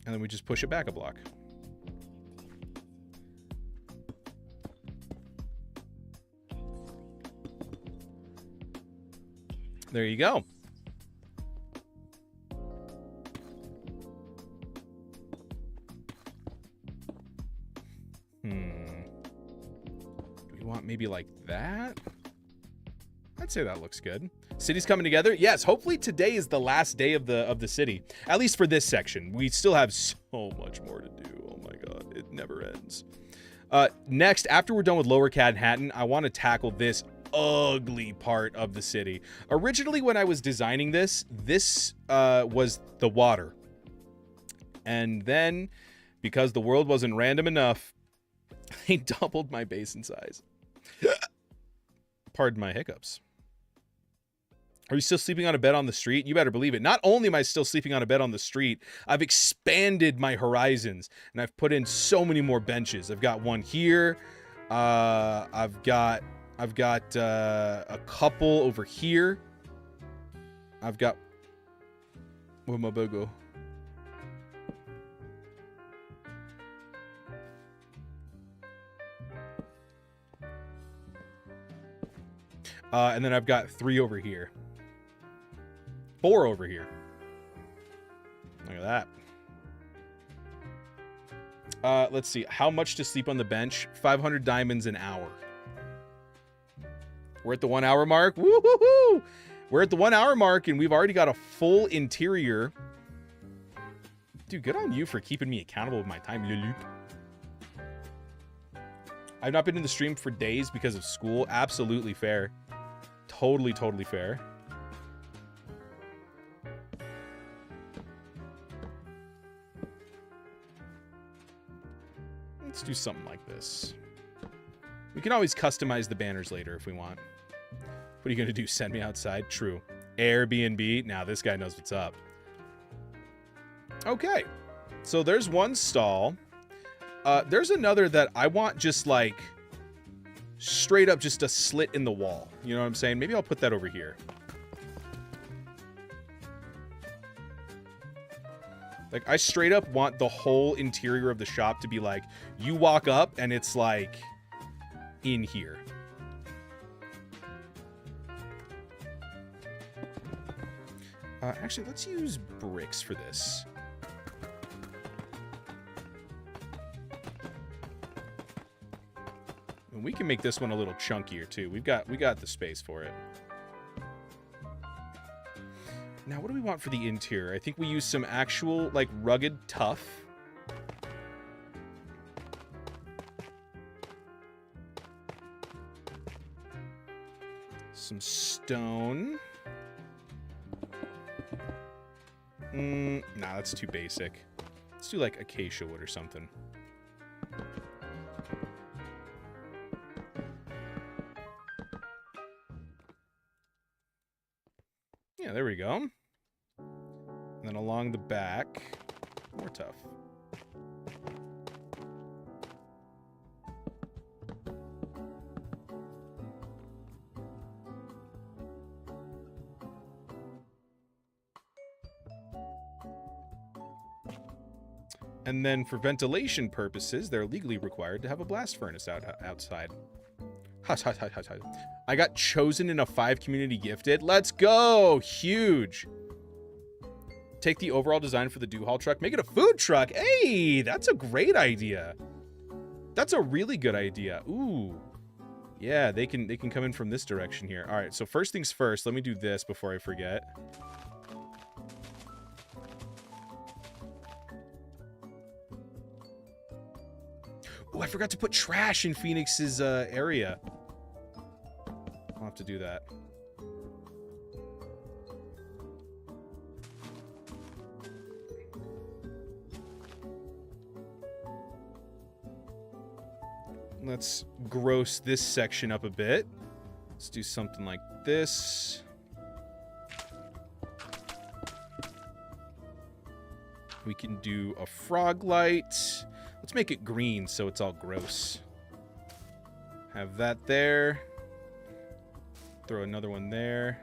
And then we just push it back a block. There you go. Do we want maybe like that? I'd say that looks good. City's coming together. Yes, hopefully today is the last day of the city. At least for this section. We still have so much more to do. Oh my god, it never ends. Next, after we're done with Lower Manhattan, I want to tackle this ugly part of the city. Originally, when I was designing this was the water. And then, because the world wasn't random enough, I doubled my basin size. Pardon my hiccups. Are you still sleeping on a bed on the street? You better believe it. Not only am I still sleeping on a bed on the street, I've expanded my horizons, and I've put in so many more benches. I've got one here. I've got a couple over here. I've got... Where'd my bed go? And then I've got 3 over here. 4 over here. Look at that. Let's see. How much to sleep on the bench? 500 diamonds an hour. We're at the 1 hour mark. Woo-hoo-hoo! We're at the 1 hour mark, and we've already got a full interior. Dude, good on you for keeping me accountable with my time, Lulu. I've not been in the stream for days because of school. Absolutely fair. Totally fair. Let's do something like this. We can always customize the banners later if we want. What are you going to do? Send me outside? True. Airbnb? Now this guy knows what's up. Okay. So there's one stall. There's another that I want just like straight up just a slit in the wall. You know what I'm saying? Maybe I'll put that over here. Like, I straight up want the whole interior of the shop to be like, you walk up and it's like in here. Actually, let's use bricks for this. And we can make this one a little chunkier too. We got the space for it. Now, what do we want for the interior? I think we use some actual, like, rugged tough. Some stone. Nah, that's too basic. Let's do, like, acacia wood or something. Yeah, there we go. And then along the back, more tough. And then for ventilation purposes, they're legally required to have a blast furnace outside. I got chosen in a 5 community gifted. Let's go! Huge! Take the overall design for the do-haul truck. Make it a food truck. Hey, that's a great idea. That's a really good idea. Ooh. Yeah, they can come in from this direction here. All right, so first things first, let me do this before I forget. Oh, I forgot to put trash in Phoenix's area. I'll have to do that. Let's gross this section up a bit. Let's do something like this. We can do a frog light. Let's make it green so it's all gross. Have that there. Throw another one there.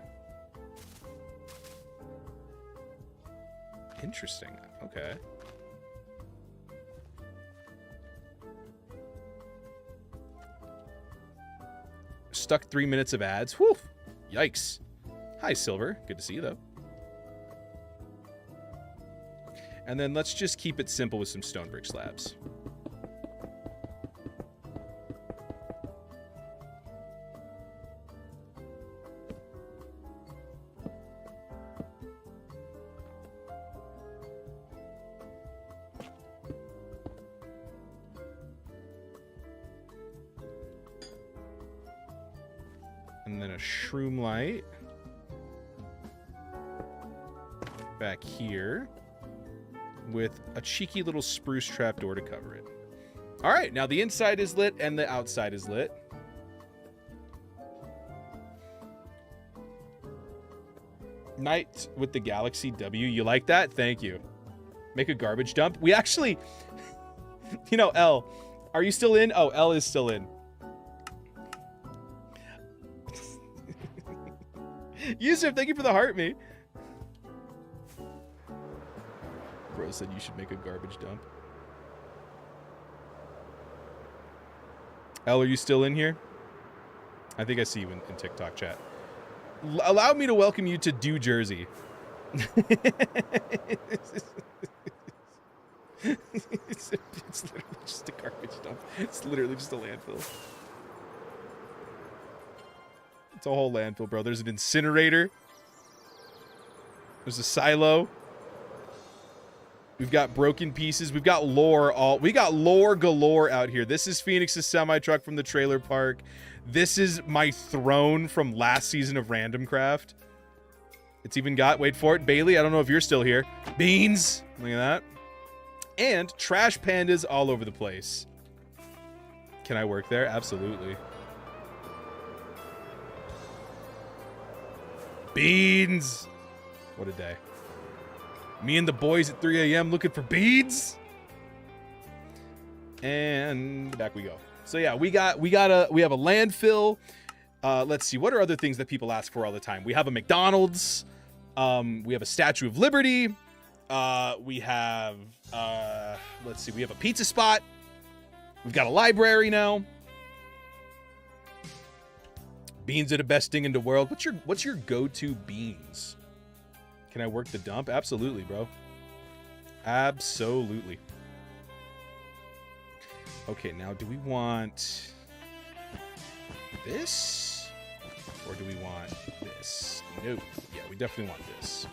Interesting. Okay. Stuck 3 minutes of ads. Whew. Yikes. Hi, Silver. Good to see you, though. And then let's just keep it simple with some stone brick slabs. And then a shroom light back here with a cheeky little spruce trapdoor to cover it. All right, now the inside is lit and the outside is lit. Night with the Galaxy W. You like that? Thank you. Make a garbage dump. We actually, you know, L, are you still in? Oh, L is still in. Yusuf, thank you for the heart, me. Bro said you should make a garbage dump. L, are you still in here? I think I see you in TikTok chat. Allow me to welcome you to New Jersey. It's literally just a garbage dump. It's literally just a landfill. It's a whole landfill, bro. There's an incinerator. There's a silo. We've got broken pieces. We've got lore. We got lore galore out here. This is Phoenix's semi-truck from the trailer park. This is my throne from last season of Randomcraft. It's even got, wait for it, Bailey. I don't know if you're still here. Beans. Look at that. And trash pandas all over the place. Can I work there? Absolutely. Beans. What a day. Me and the boys at 3 a.m. looking for beads. And back we go. So yeah, we have a landfill. Let's see, what are other things that people ask for all the time? We have a McDonald's. We have a Statue of Liberty. We have let's see, we have a pizza spot. We've got a library now. Beans are the best thing in the world. What's your go-to beans? Can I work the dump? Absolutely, bro. Absolutely. Okay, now do we want this? Or do we want this? Nope. Yeah, we definitely want this.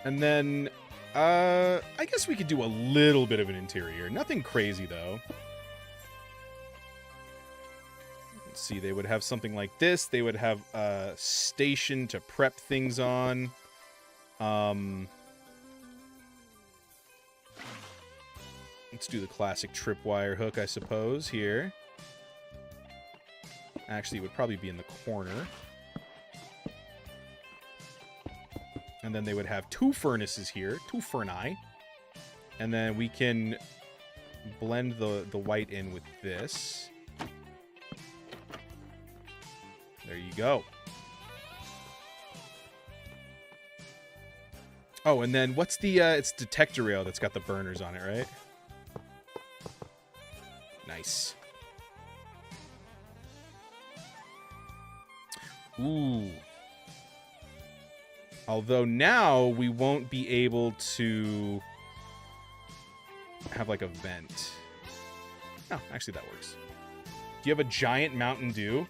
And then, I guess we could do a little bit of an interior. Nothing crazy, though. Let's see, they would have something like this. They would have a station to prep things on. Let's do the classic tripwire hook, I suppose, here. Actually, it would probably be in the corner. And then they would have two furnaces here, two furnae. And then we can blend the white in with this. There you go. Oh, and then what's the, it's detector rail that's got the burners on it, right? Nice. Ooh. Although now we won't be able to have like a vent. Oh, actually that works. Do you have a giant Mountain Dew?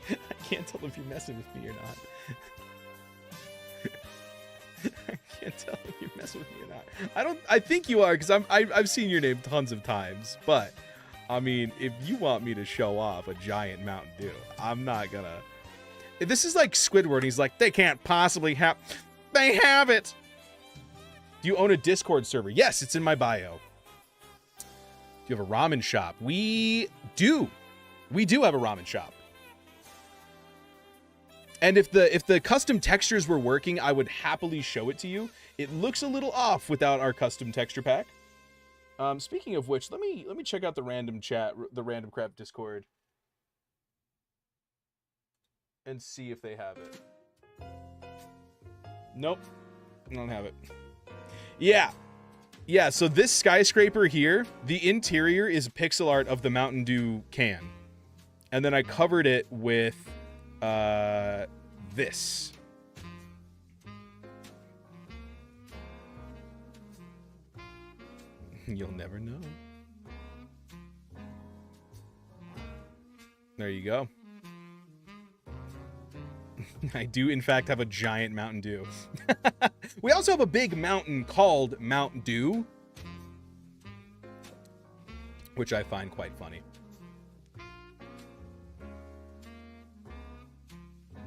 I can't tell if you're messing with me or not. I can't tell if you're messing with me or not. I think you are, because I've seen your name tons of times, but I mean, if you want me to show off a giant Mountain Dew, I'm not gonna. This is like Squidward, and he's like, they can't possibly have. They have it. Do you own a Discord server? Yes, it's in my bio. Do you have a ramen shop? We do. We do have a ramen shop. And if the custom textures were working, I would happily show it to you. It looks a little off without our custom texture pack. Speaking of which, let me check out the Randomcraft Discord, and see if they have it. Nope, I don't have it. Yeah. So this skyscraper here, the interior is pixel art of the Mountain Dew can, and then I covered it with this. You'll never know. There you go. I do, in fact, have a giant Mountain Dew. We also have a big mountain called Mount Dew, which I find quite funny.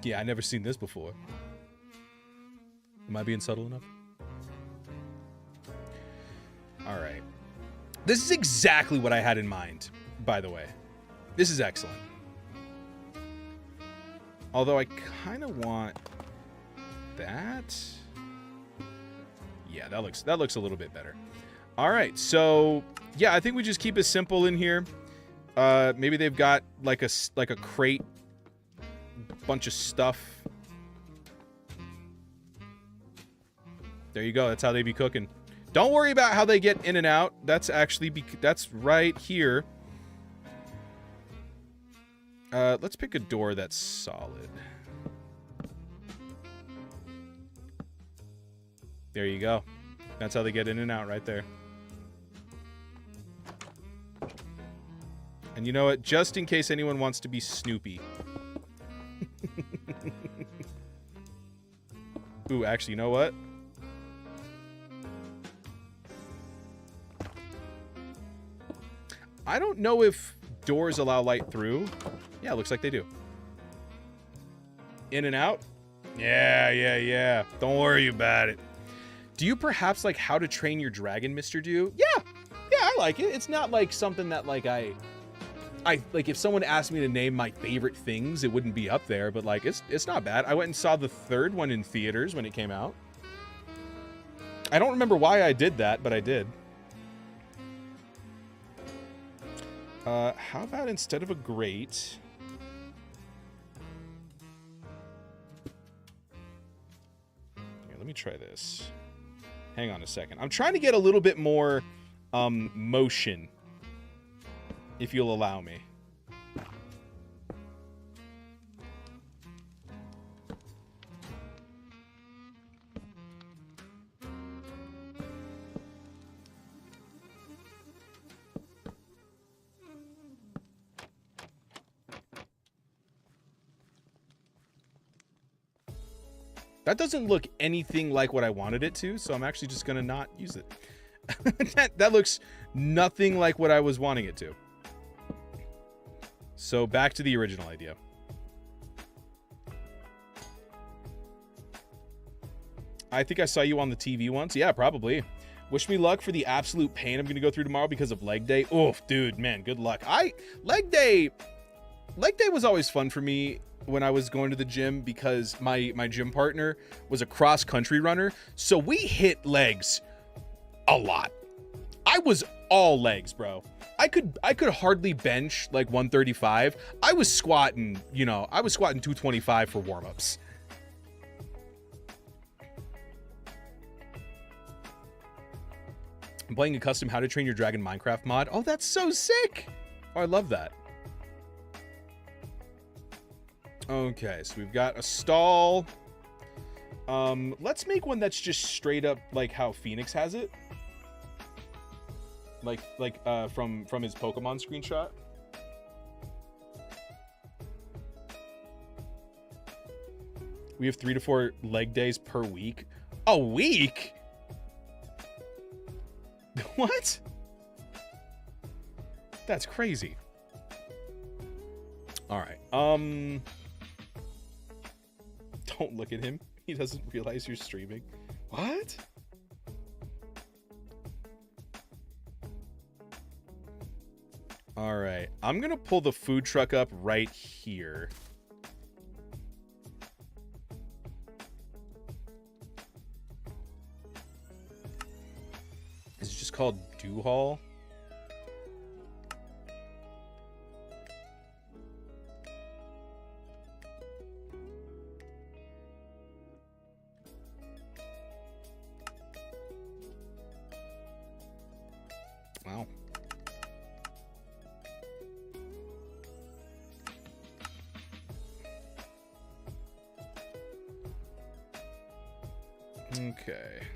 Yeah, I never seen this before. Am I being subtle enough? All right. This is exactly what I had in mind, by the way. This is excellent. Although I kind of want that. Yeah, that looks a little bit better. All right, so yeah, I think we just keep it simple in here. Maybe they've got like a crate, bunch of stuff. There you go. That's how they be cooking. Don't worry about how they get in and out. That's actually that's right here. Let's pick a door that's solid. There you go. That's how they get in and out right there. And you know what? Just in case anyone wants to be Snoopy. Ooh, actually, you know what? I don't know if doors allow light through. Yeah, looks like they do. In and out? Yeah. Don't worry about it. Do you perhaps like How to Train Your Dragon, Mr. Dew? Yeah, I like it. It's not like something that like I like if someone asked me to name my favorite things, it wouldn't be up there, but like it's not bad. I went and saw the third one in theaters when it came out. I don't remember why I did that, but I did. How about instead of a grate, here, let me try this. Hang on a second. I'm trying to get a little bit more motion, if you'll allow me. That doesn't look anything like what I wanted it to, so I'm actually just gonna not use it. that looks nothing like what I was wanting it to. So back to the original idea. I think I saw you on the TV once. Yeah, probably. Wish me luck for the absolute pain I'm gonna go through tomorrow because of leg day. Oof, dude, man, good luck. Leg day was always fun for me when I was going to the gym because my gym partner was a cross-country runner, so we hit legs a lot. I was all legs, bro. I could hardly bench like 135. I was squatting 225 for warm-ups. I'm playing a custom How to Train Your Dragon Minecraft mod. Oh, that's so sick. Oh, I love that. Okay, so we've got a stall. Let's make one that's just straight up like how Phoenix has it. From his Pokemon screenshot. We have 3 to 4 leg days per week. A week? What? That's crazy. All right. Don't look at him. He doesn't realize you're streaming. What? All right. I'm going to pull the food truck up right here. Is it just called Dewhall? Wow. Okay.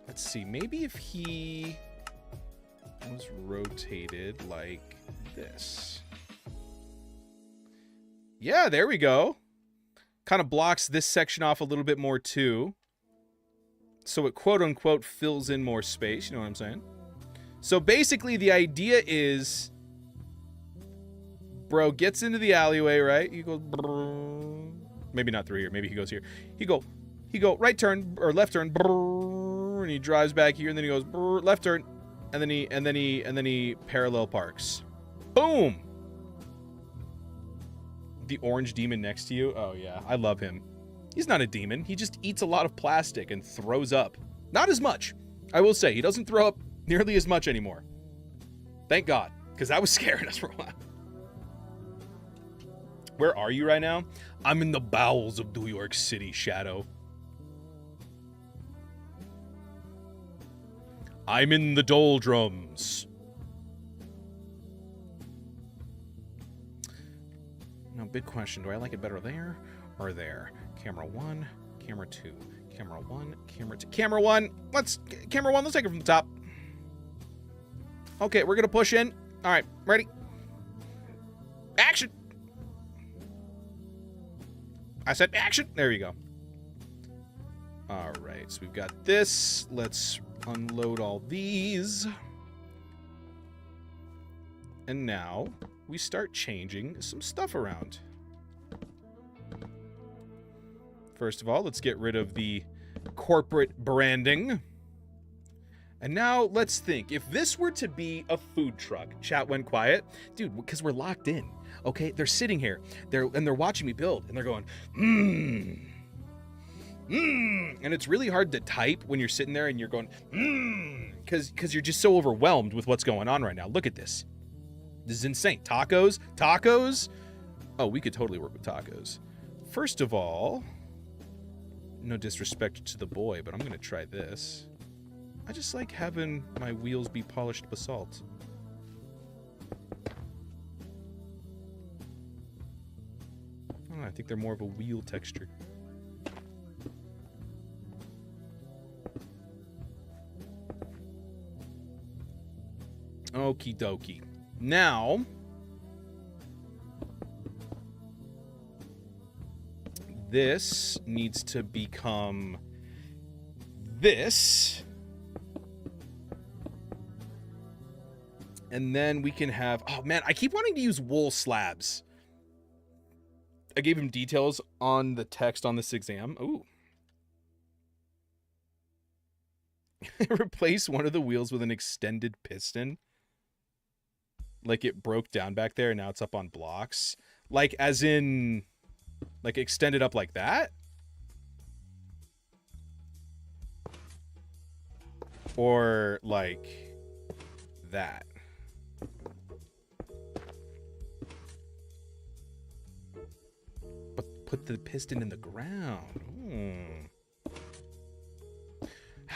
Let's see. Maybe if he was rotated like this. Yeah, there we go. Kind of blocks this section off a little bit more too. So it quote unquote fills in more space. You know what I'm saying? So basically the idea is, bro gets into the alleyway, right? He goes, maybe not through here. Maybe he goes here. He go right turn or left turn, and he drives back here, and then he goes left turn, and then he parallel parks. Boom. The orange demon next to you. Oh yeah, I love him. He's not a demon. He just eats a lot of plastic and throws up. Not as much. I will say, he doesn't throw up nearly as much anymore. Thank God, because that was scaring us for a while. Where are you right now? I'm in the bowels of New York City, Shadow. I'm in the doldrums. Now, big question. Do I like it better there or there? Camera 1, camera 2, camera 1, camera 2. Camera 1, let's take it from the top. Okay, we're going to push in. All right, ready? Action. I said action. There you go. All right, so we've got this. Let's unload all these. And now we start changing some stuff around. First of all, let's get rid of the corporate branding. And now let's think. If this were to be a food truck, chat went quiet. Dude, because we're locked in. Okay, they're sitting here. They're watching me build, and they're going, and it's really hard to type when you're sitting there and you're going, because you're just so overwhelmed with what's going on right now. Look at this. This is insane. Tacos. Oh, we could totally work with tacos. First of all, no disrespect to the boy, but I'm going to try this. I just like having my wheels be polished basalt. I don't know, I think they're more of a wheel texture. Okie dokie. Now, this needs to become this. And then we can have, oh man, I keep wanting to use wool slabs. I gave him details on the text on this exam. Ooh. Replace one of the wheels with an extended piston. Like it broke down back there and now it's up on blocks. Like as in, like extended up like that? Or like that? But put the piston in the ground.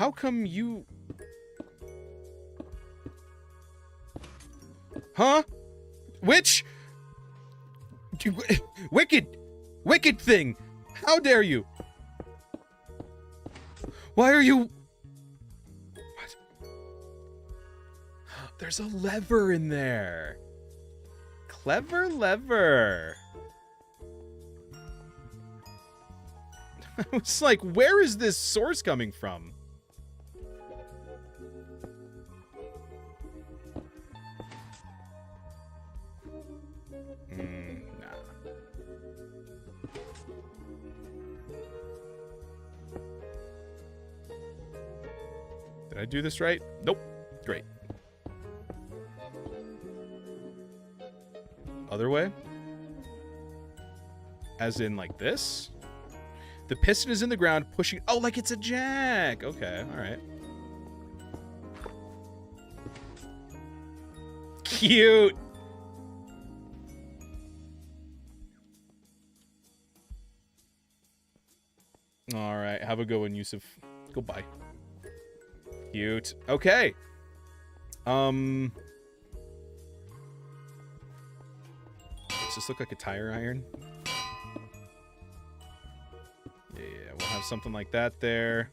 How come you... Huh? Witch? Wicked! Wicked thing! How dare you? Why are you... What? There's a lever in there. Clever lever. I was like, where is this source coming from? Nah. Did I do this right? Nope. Great. Other way? As in like this? The piston is in the ground pushing... Oh, like it's a jack! Okay, alright. Cute! Alright, have a good one, Yusuf. Goodbye. Cute. Okay. Does this look like a tire iron? Yeah, we'll have something like that there.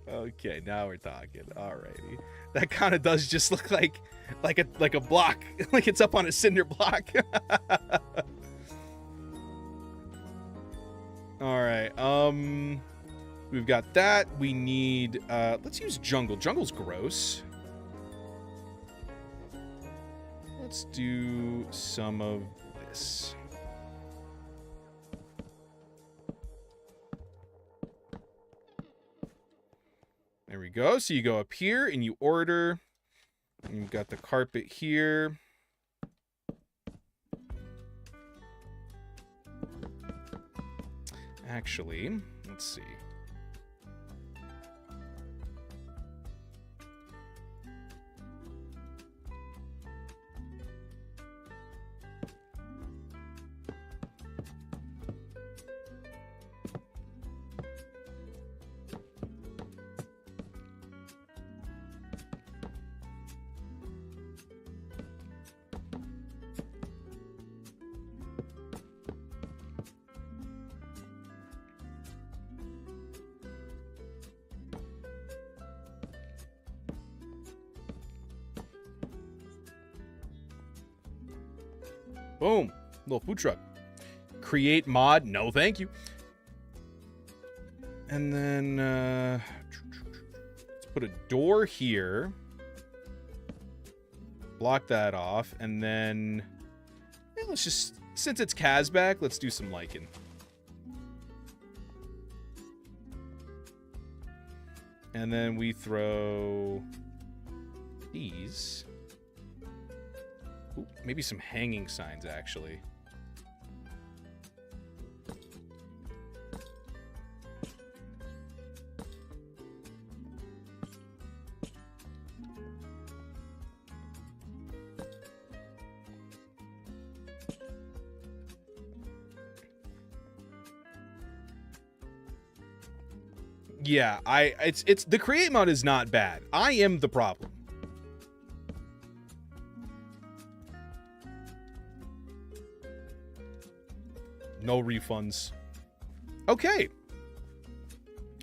Okay, now we're talking. Alrighty. That kind of does just look like a block. Like it's up on a cinder block. Alright, we've got that. We need, let's use jungle. Jungle's gross. Let's do some of this. There we go. So you go up here and you order. And you've got the carpet here. Actually, let's see. Boom. Little food truck. Create mod. No, thank you. And then let's put a door here. Block that off. And then let's just, since it's Kaz back, let's do some lichen. And then we throw these. Ooh, maybe some hanging signs, actually. Yeah, it's the create mod is not bad. I am the problem. No refunds. Okay.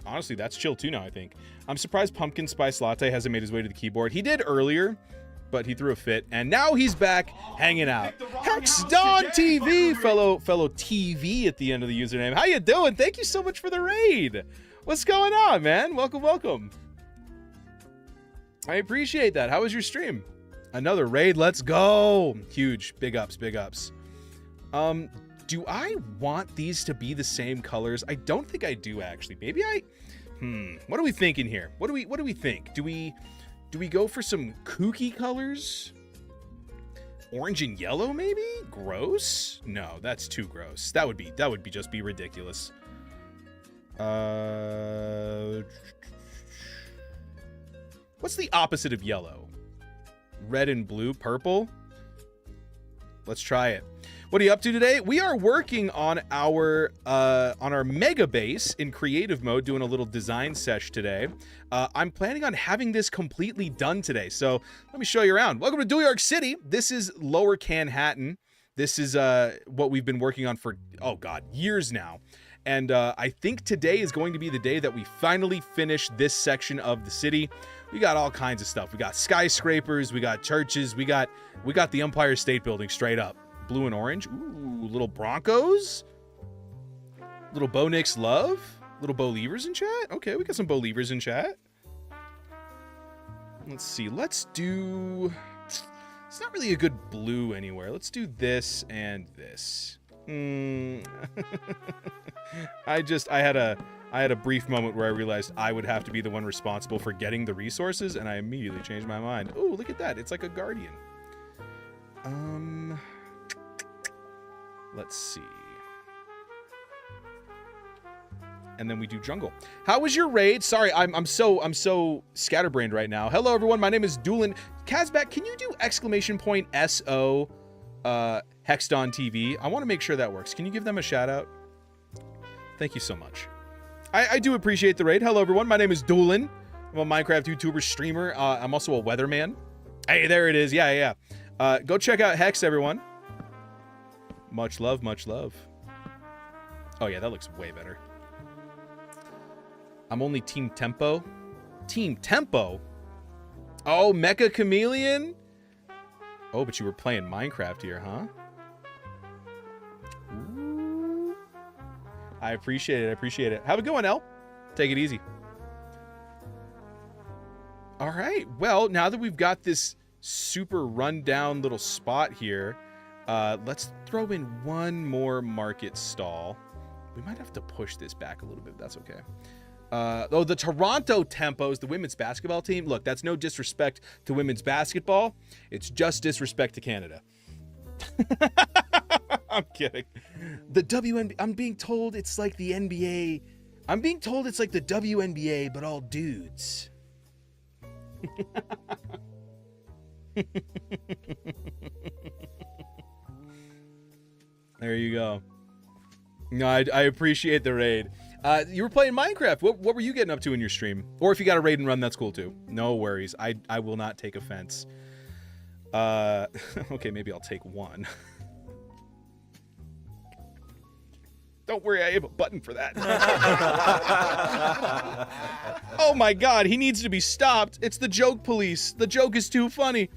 Honestly, that's chill too now, I think. I'm surprised Pumpkin Spice Latte hasn't made his way to the keyboard. He did earlier, but he threw a fit, and now he's back hanging out. Hexdon TV, fellow TV at the end of the username. How you doing? Thank you so much for the raid. What's going on, man? Welcome, welcome. I appreciate that. How was your stream? Another raid. Let's go. Huge. Big ups, big ups. Do I want these to be the same colors? I don't think I do, actually. Maybe I... What are we thinking here? What do we think? Do we go for some kooky colors? Orange and yellow, maybe? Gross? No, that's too gross. That would be just be ridiculous. What's the opposite of yellow? Red and blue, purple? Let's try it. What are you up to today? We are working on our mega base in creative mode, doing a little design sesh today. I'm planning on having this completely done today, so let me show you around. Welcome to New York City. This is Lower Canhattan. This is what we've been working on for, oh god, years now. And I think today is going to be the day that we finally finish this section of the city. We got all kinds of stuff. We got skyscrapers, we got churches, we got the Empire State Building straight up. Blue and orange. Ooh, little Broncos. Little Bo Nix love. Little Bo Leavers in chat. Okay, we got some Bo Leavers in chat. Let's see. Let's do... It's not really a good blue anywhere. Let's do this and this. I had a brief moment where I realized I would have to be the one responsible for getting the resources, and I immediately changed my mind. Ooh, look at that. It's like a guardian. Let's see. And then we do jungle. How was your raid? Sorry, I'm so scatterbrained right now. Hello everyone, my name is Dewlan. Kazbek, can you do !SO Hexdon TV? I want to make sure that works. Can you give them a shout out? Thank you so much. I do appreciate the raid. Hello everyone, my name is Dewlan. I'm a Minecraft YouTuber streamer. I'm also a weatherman. Hey, there it is. Yeah. Go check out Hex, everyone. Much love, much love. Oh yeah, that looks way better. I'm only Team Tempo. Team Tempo? Oh, Mecha Chameleon? Oh, but you were playing Minecraft here, huh? Ooh. I appreciate it. Have a good one, El. Take it easy. All right. Well, now that we've got this super rundown little spot here, let's throw in one more market stall. We might have to push this back a little bit, but that's okay. Oh, the Toronto Tempos, the women's basketball team. Look, that's no disrespect to women's basketball. It's just disrespect to Canada. I'm kidding. The WNBA, I'm being told it's like the NBA. I'm being told it's like the WNBA, but all dudes. There you go. No, I appreciate the raid. You were playing Minecraft. What were you getting up to in your stream? Or if you got a raid and run, that's cool too. No worries. I will not take offense. Okay, maybe I'll take one. Don't worry, I have a button for that. Oh my god, he needs to be stopped. It's the joke police. The joke is too funny.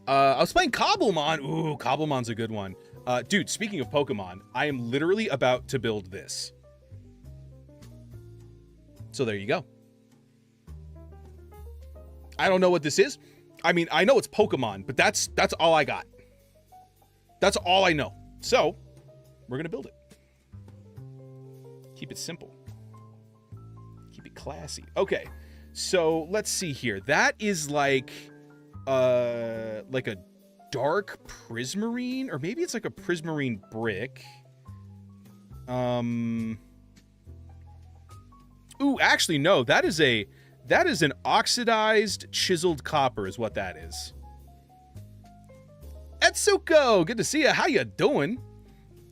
I was playing Cobblemon. Ooh, Cobblemon's a good one. Dude, speaking of Pokemon, I am literally about to build this. So there you go. I don't know what this is. I mean, I know it's Pokemon, but that's all I got. That's all I know. So, we're gonna build it. Keep it simple. Keep it classy. Okay, so let's see here. That is like a dark prismarine, or maybe it's like a prismarine brick. Ooh, actually, no. That is an oxidized chiseled copper is what that is. Etsuko, good to see you. How you doing?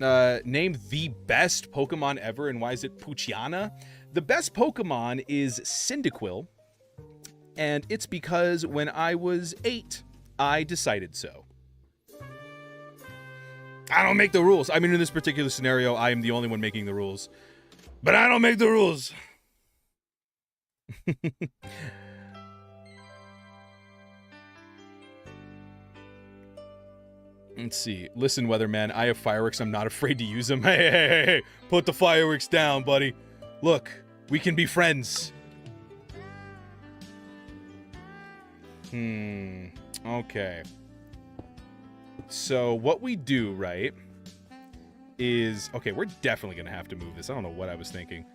Named the best Pokemon ever, and why is it Poochyena? The best Pokemon is Cyndaquil, and it's because when I was 8, I decided so. I don't make the rules. I mean, in this particular scenario, I am the only one making the rules. But I don't make the rules. Let's see. Listen, Weatherman, I have fireworks. I'm not afraid to use them. Hey. Put the fireworks down, buddy. Look, we can be friends. Okay. So what we do, right, is... Okay, we're definitely going to have to move this. I don't know what I was thinking.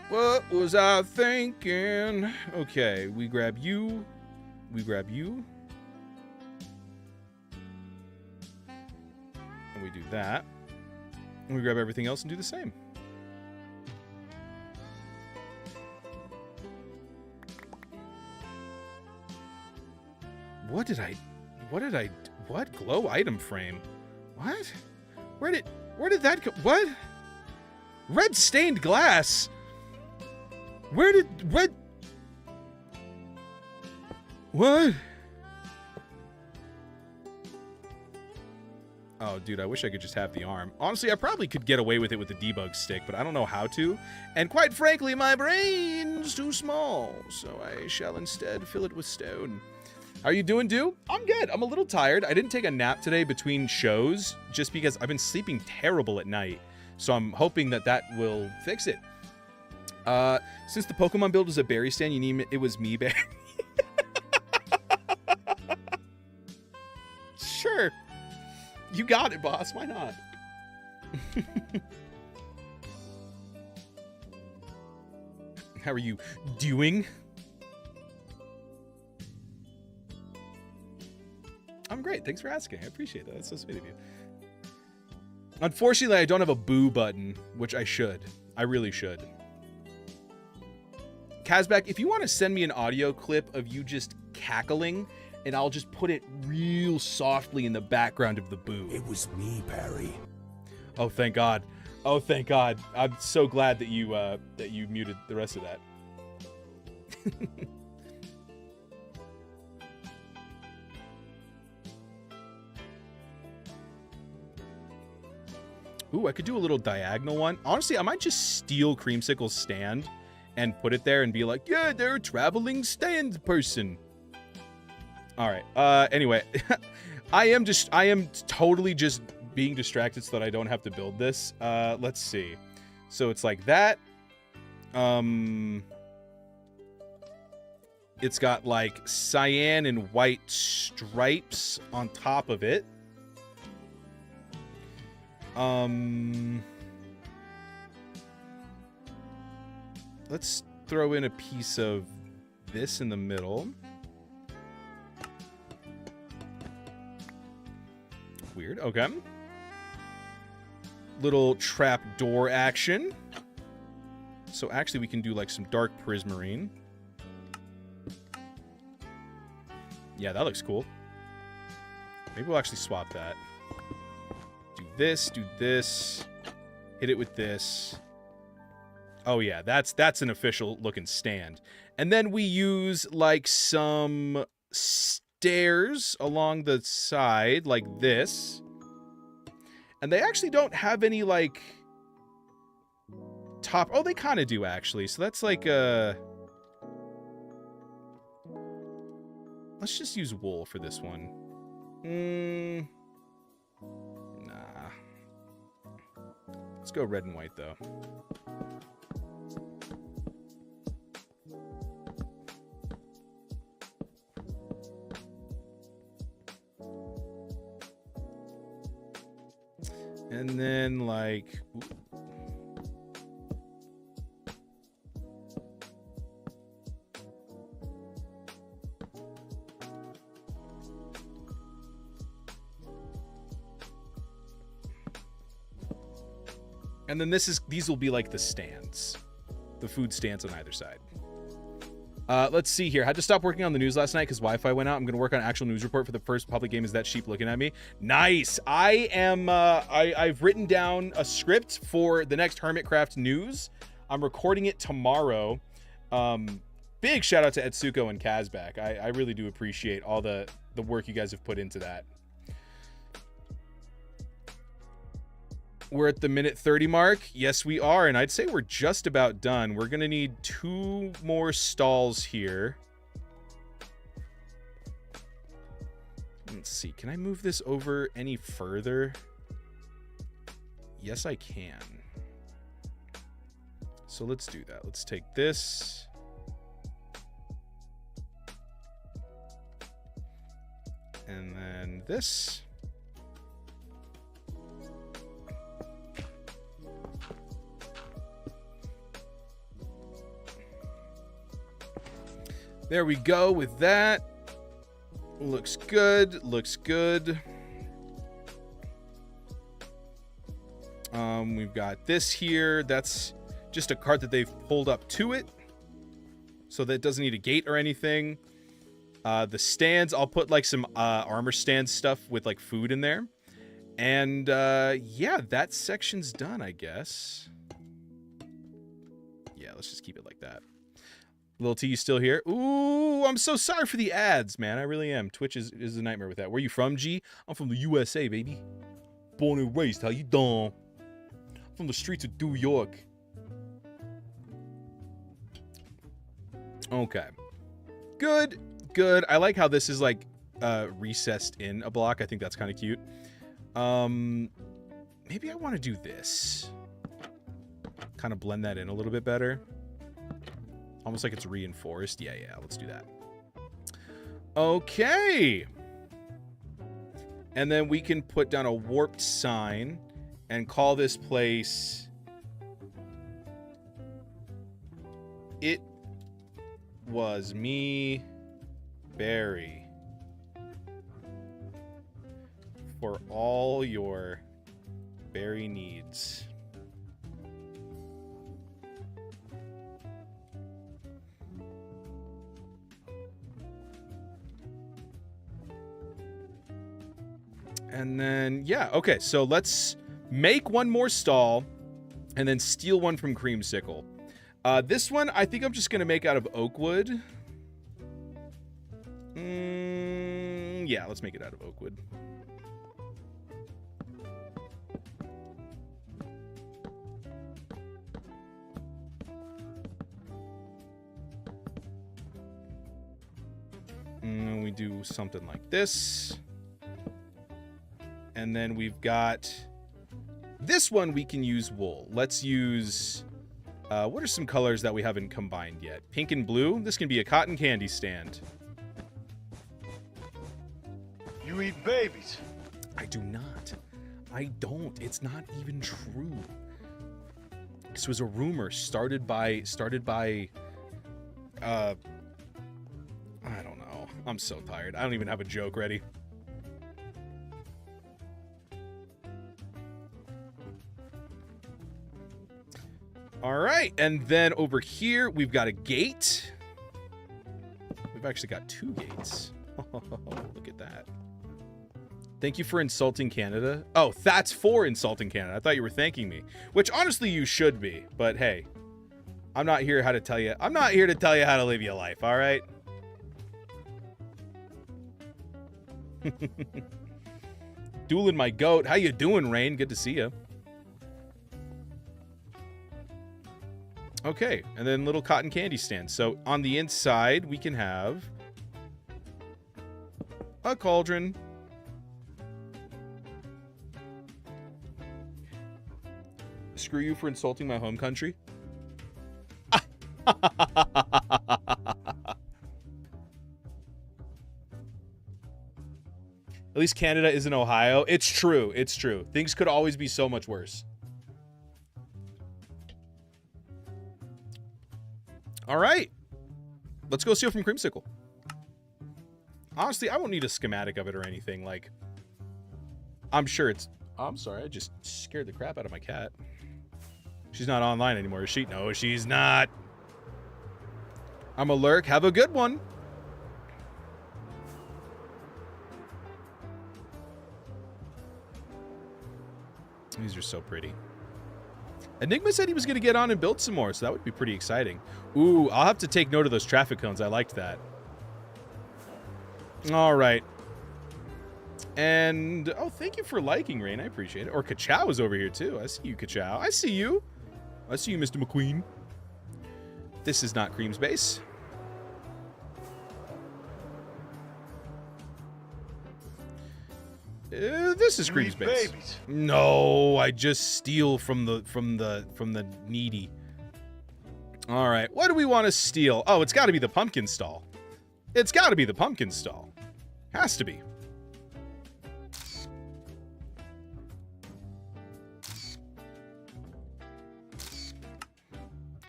What was I thinking? Okay, we grab you. We grab you. And we do that. And we grab everything else and do the same. What? Glow item frame? What? Where did that go? What? Red stained glass? What? Oh, dude, I wish I could just have the arm. Honestly, I probably could get away with it with the debug stick, but I don't know how to. And quite frankly, my brain's too small, so I shall instead fill it with stone. How are you doing, Dew? I'm good. I'm a little tired. I didn't take a nap today between shows just because I've been sleeping terrible at night. So I'm hoping that will fix it. Since the Pokemon build was a berry stand, you need it was me, Barry. Sure. You got it, boss. Why not? How are you doing? I'm great. Thanks for asking. I appreciate that. That's so sweet of you. Unfortunately, I don't have a boo button, which I should. I really should. Kazbak, if you want to send me an audio clip of you just cackling, and I'll just put it real softly in the background of the boo. It was me, Perry. Oh, thank God. Oh, thank God. I'm so glad that you muted the rest of that. Ooh, I could do a little diagonal one. Honestly, I might just steal Creamsicle's stand and put it there and be like, yeah, they're a traveling stand person. All right. Anyway, I am totally just being distracted so that I don't have to build this. Let's see. So it's like that. It's got like cyan and white stripes on top of it. Let's throw in a piece of this in the middle. Weird. Okay. Little trap door action. So actually we can do like some dark prismarine. Yeah, that looks cool. Maybe we'll actually swap that. Do this, hit it with this. Oh yeah, that's an official looking stand. And then we use like some stairs along the side like this. And they actually don't have any like top. Oh, they kind of do actually. So that's like a. Let's just use wool for this one. Nah. Let's go red and white though. And then like. And then these will be like the stands. The food stands on either side. Let's see here. I had to stop working on the news last night because Wi-Fi went out. I'm going to work on an actual news report for the first public game. Is that sheep looking at me? Nice. I've written down a script for the next Hermitcraft news. I'm recording it tomorrow. Big shout out to Etsuko and Kazbak. I really do appreciate all the work you guys have put into that. We're at the minute 30 mark. Yes, we are. And I'd say we're just about done. We're going to need 2 more stalls here. Let's see. Can I move this over any further? Yes, I can. So let's do that. Let's take this. And then this. There we go with that. Looks good. Looks good. We've got this here. That's just a cart that they've pulled up to it. So that it doesn't need a gate or anything. The stands, I'll put like some armor stand stuff with like food in there. And yeah, that section's done, I guess. Yeah, let's just keep it like that. Little T, you still here? Ooh, I'm so sorry for the ads, man. I really am. Twitch is a nightmare with that. Where you from, G? I'm from the USA, baby. Born and raised. How you doing? From the streets of New York. Okay. Good. Good. I like how this is like recessed in a block. I think that's kind of cute. Maybe I want to do this. Kind of blend that in a little bit better. Almost like it's reinforced. Yeah, let's do that. Okay. And then we can put down a warped sign and call this place It Was Me, Barry. For all your berry needs. And then, yeah, okay, so let's make one more stall and then steal one from Creamsicle. This one, I think I'm just going to make out of oak wood. Yeah, let's make it out of oak wood. And we do something like this. And then we've got this one. We can use wool. Let's use, what are some colors that we haven't combined yet? Pink and blue. This can be a cotton candy stand. You eat babies. I do not. I don't. It's not even true. This was a rumor started by, I don't know. I'm so tired. I don't even have a joke ready. All right, and then over here, we've got a gate. We've actually got 2 gates. Oh, look at that. Thank you for insulting Canada. Oh, that's for insulting Canada. I thought you were thanking me, which honestly you should be. But hey, I'm not here to tell you how to live your life, all right? Dewlan, my goat. How you doing, Rain? Good to see you. Okay, and then little cotton candy stand. So on the inside, we can have a cauldron. Screw you for insulting my home country. At least Canada isn't Ohio. It's true. It's true. Things could always be so much worse. All right. Let's go steal from Creamsicle. Honestly, I won't need a schematic of it or anything. Like, I'm sure it's... Oh, I'm sorry. I just scared the crap out of my cat. She's not online anymore, is she? No, she's not. I'm a lurk. Have a good one. These are so pretty. Enigma said he was going to get on and build some more, so that would be pretty exciting. Ooh, I'll have to take note of those traffic cones. I liked that. All right. And, oh, thank you for liking, Rain. I appreciate it. Or Kachow is over here, too. I see you, Kachow. I see you. I see you, Mr. McQueen. This is not Cream's base. This is Cream's base. Babies. No, I just steal from the needy. All right, what do we want to steal? Oh, it's got to be the pumpkin stall. It's got to be the pumpkin stall. Has to be.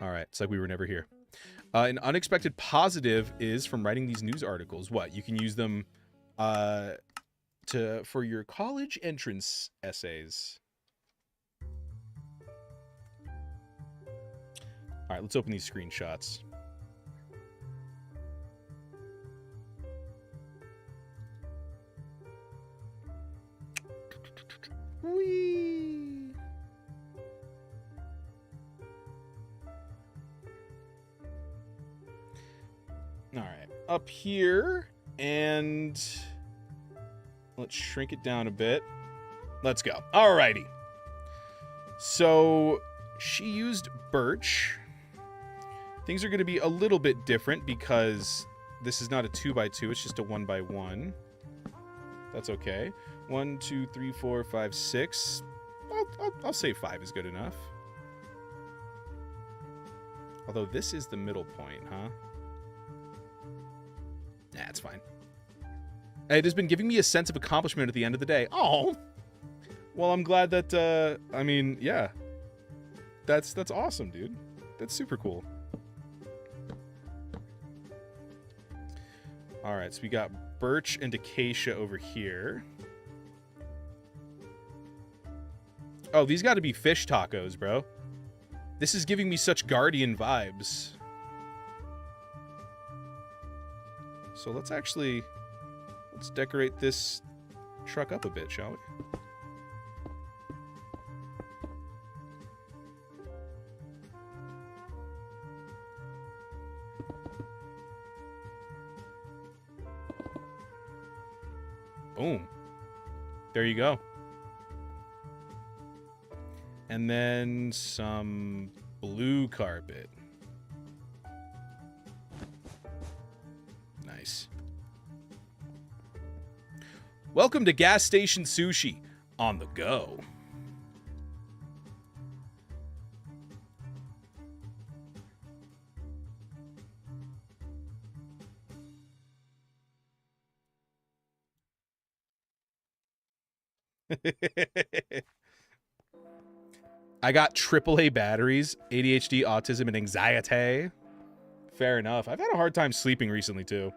All right, it's like we were never here. An unexpected positive is from writing these news articles. What? You can use them for your college entrance essays. All right, let's open these screenshots. Whee! All right, up here, and let's shrink it down a bit. Let's go. Alrighty. So she used birch. Things are going to be a little bit different because this is not a 2x2, it's just a 1x1. That's okay. 1, 2, 3, 4, 5, 6. I'll say 5 is good enough. Although this is the middle point, huh? Nah, it's fine. It has been giving me a sense of accomplishment at the end of the day. Oh, well, I'm glad that. I mean, yeah, that's awesome, dude. That's super cool. All right, so we got birch and acacia over here. Oh, these got to be fish tacos, bro. This is giving me such Guardian vibes. So let's decorate this truck up a bit, shall we? Boom. There you go. And then some blue carpet. Nice. Welcome to Gas Station Sushi on the go. I got AAA batteries, ADHD, autism, and anxiety. Fair enough. I've had a hard time sleeping recently, too.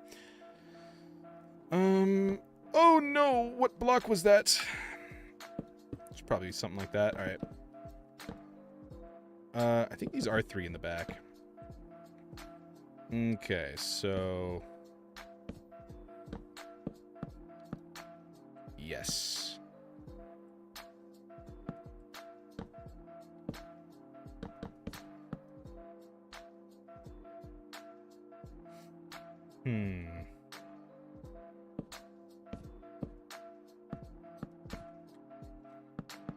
Oh no, what block was that? It's probably something like that. All right. I think these are 3 in the back. Okay, so... Yes.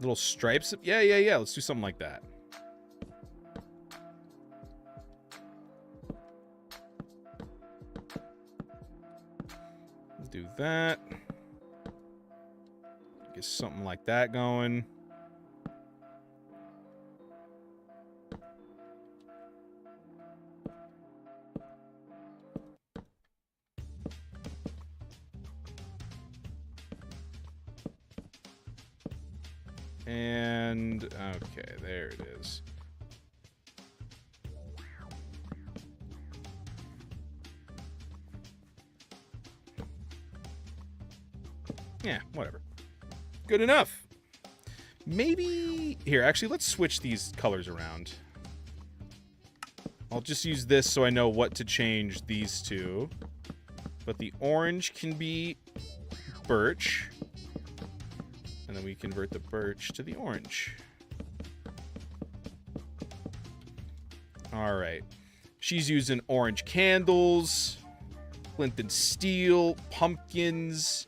Little stripes? Yeah. Let's do something like that. Do that. Get something like that going. And, okay, there it is. Yeah, whatever. Good enough. Maybe... Here, actually, let's switch these colors around. I'll just use this so I know what to change these to. But the orange can be birch. And then we convert the birch to the orange. All right. She's using orange candles, flint and steel, pumpkins,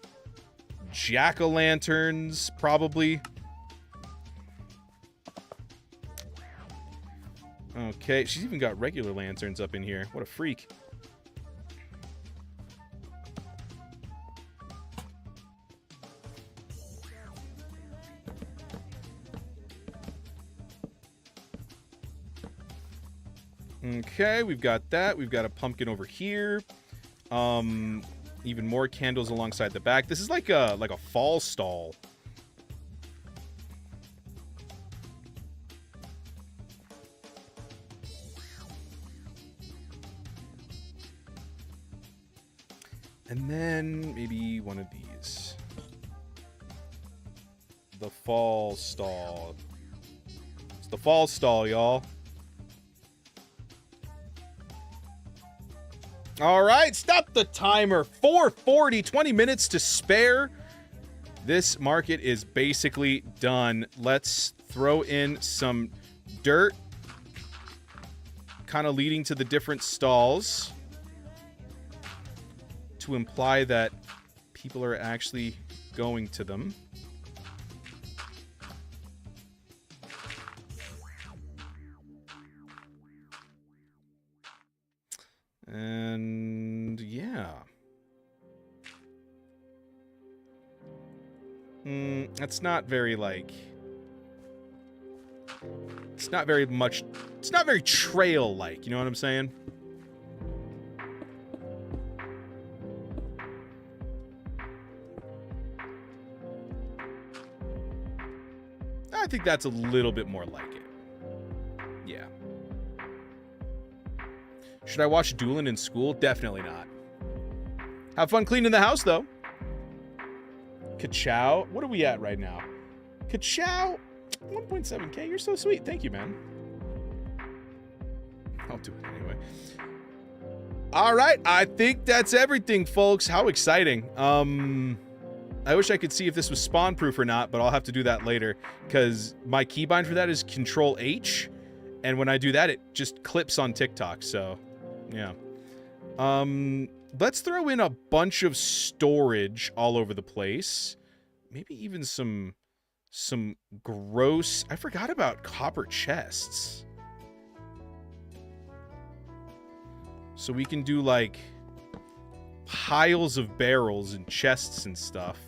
jack-o'-lanterns, probably. Okay, she's even got regular lanterns up in here. What a freak. Okay, we've got that. We've got a pumpkin over here. Even more candles alongside the back. This is like a fall stall. And then maybe one of these. The fall stall. It's the fall stall, y'all. All right, stop the timer. 4:40, 20 minutes to spare. This market is basically done. Let's throw in some dirt, kind of leading to the different stalls to imply that people are actually going to them. And yeah. That's not very, like... It's not very much... It's not very trail-like, you know what I'm saying? I think that's a little bit more like it. Yeah. Should I watch Dewlan in school? Definitely not. Have fun cleaning the house, though. Ka-chow. What are we at right now? Ka-chow. 1.7K. You're so sweet. Thank you, man. I'll do it anyway. All right. I think that's everything, folks. How exciting. I wish I could see if this was spawn-proof or not, but I'll have to do that later, because my keybind for that is Control-H, and when I do that, it just clips on TikTok, so, yeah. Let's throw in a bunch of storage all over the place. Maybe even some gross... I forgot about copper chests. So we can do, like, piles of barrels and chests and stuff.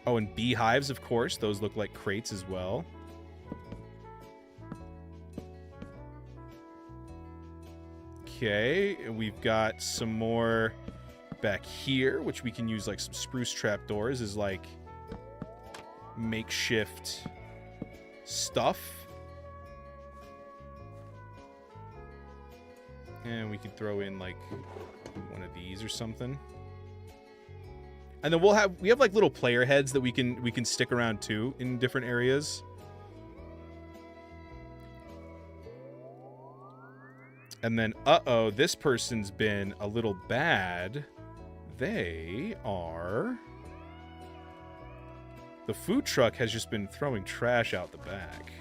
Oh, and beehives, of course. Those look like crates as well. Okay, and we've got some more back here, which we can use like some spruce trapdoors as like makeshift stuff. And we could throw in like one of these or something. And then we have like little player heads that we can stick around too in different areas. And then uh-oh, this person's been a little bad. They are... The food truck has just been throwing trash out the back.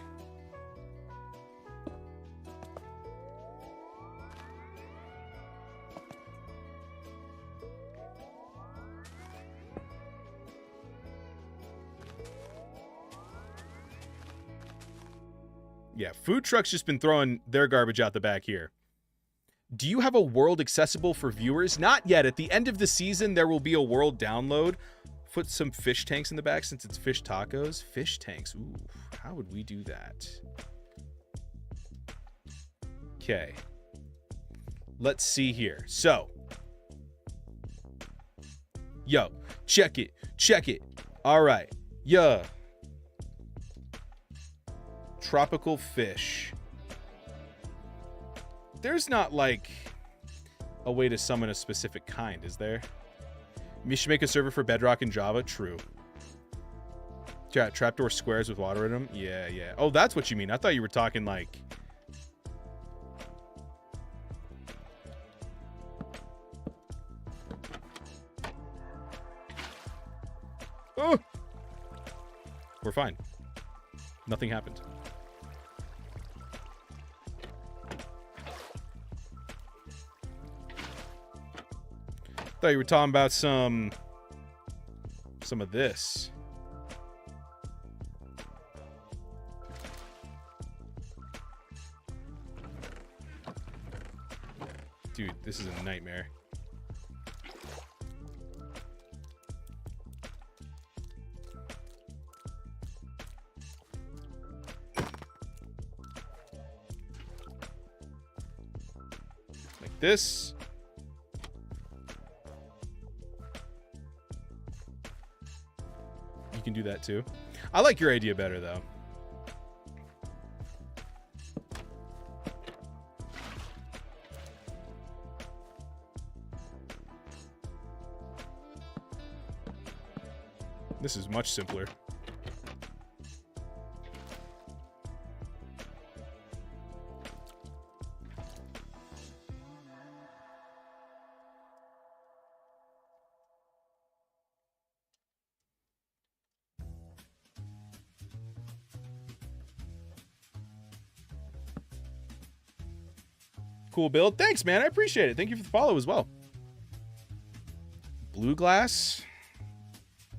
Yeah, food truck's just been throwing their garbage out the back here. Do you have a world accessible for viewers? Not yet. At the end of the season, there will be a world download. Put some fish tanks in the back since it's fish tacos. Fish tanks. Ooh, how would we do that? Okay. Let's see here. So. Yo, check it. Check it. All right. Yeah. Tropical fish. There's not like a way to summon a specific kind, is there? You should make a server for Bedrock and Java. True. Yeah, trapdoor squares with water in them. Yeah, yeah. Oh, that's what you mean. I thought you were talking like... Oh! We're fine. Nothing happened. Thought you were talking about some of this. Dude, this is a nightmare. Like this. You can do that too. I like your idea better though. This is much simpler. cool build. Thanks, man. I appreciate it. Thank you for the follow as well. Blue glass.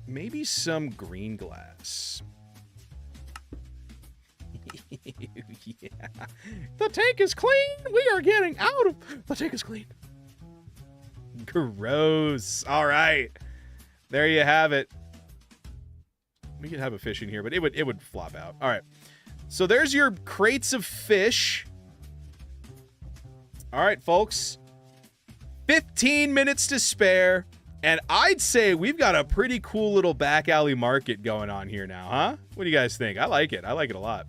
Maybe some green glass. Yeah. The tank is clean. We are getting out of... The tank is clean. Gross. All right. There you have it. We could have a fish in here, but it would flop out. All right. So there's your crates of fish. All right, folks. 15 minutes to spare. And I'd say we've got a pretty cool little back alley market going on here now, huh? What do you guys think? I like it. I like it a lot.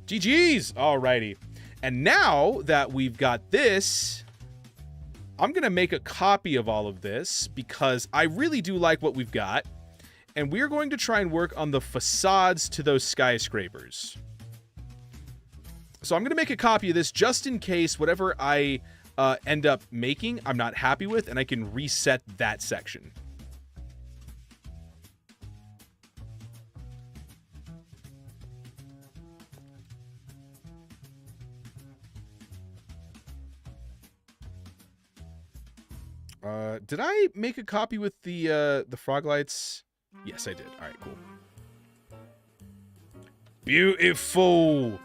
GG's. Alrighty. And now that we've got this, I'm going to make a copy of all of this because I really do like what we've got. And we're going to try and work on the facades to those skyscrapers. So I'm going to make a copy of this just in case whatever I end up making I'm not happy with, and I can reset that section. Did I make a copy with the frog lights? Yes, I did. All right, cool. Beautiful.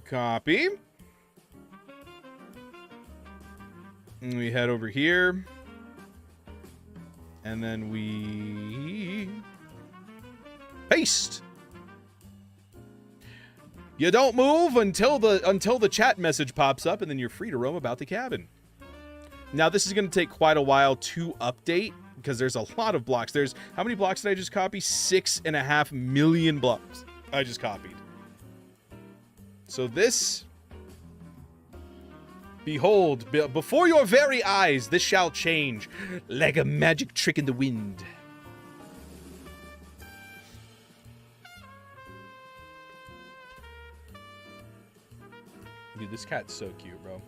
Copy. And we head over here. And then we paste. You don't move until the chat message pops up, and then you're free to roam about the cabin. Now, this is going to take quite a while to update because there's a lot of blocks. There's how many blocks did I just copy? 6.5 million blocks I just copied. So this, behold, before your very eyes, this shall change like a magic trick in the wind. Dude, this cat's so cute, bro.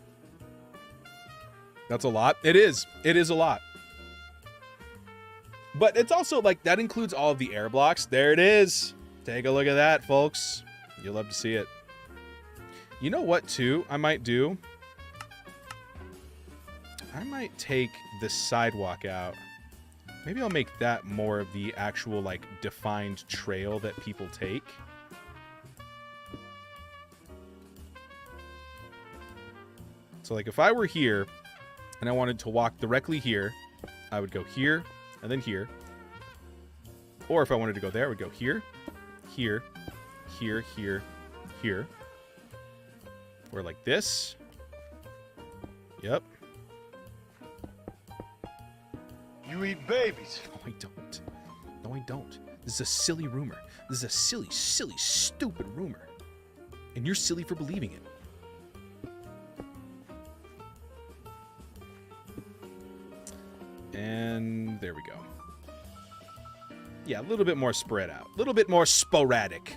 That's a lot. It is. It is a lot. But it's also like that includes all of the air blocks. There it is. Take a look at that, folks. You'll love to see it. You know what, too, I might do? I might take the sidewalk out. Maybe I'll make that more of the actual, like, defined trail that people take. So, like, if I were here and I wanted to walk directly here, I would go here and then here. Or if I wanted to go there, I would go here, here, here, here, here. Or like this. Yep. You eat babies. No, I don't. No, I don't. This is a silly rumor. This is a silly, silly, stupid rumor. And you're silly for believing it. And there we go. Yeah, a little bit more spread out. A little bit more sporadic,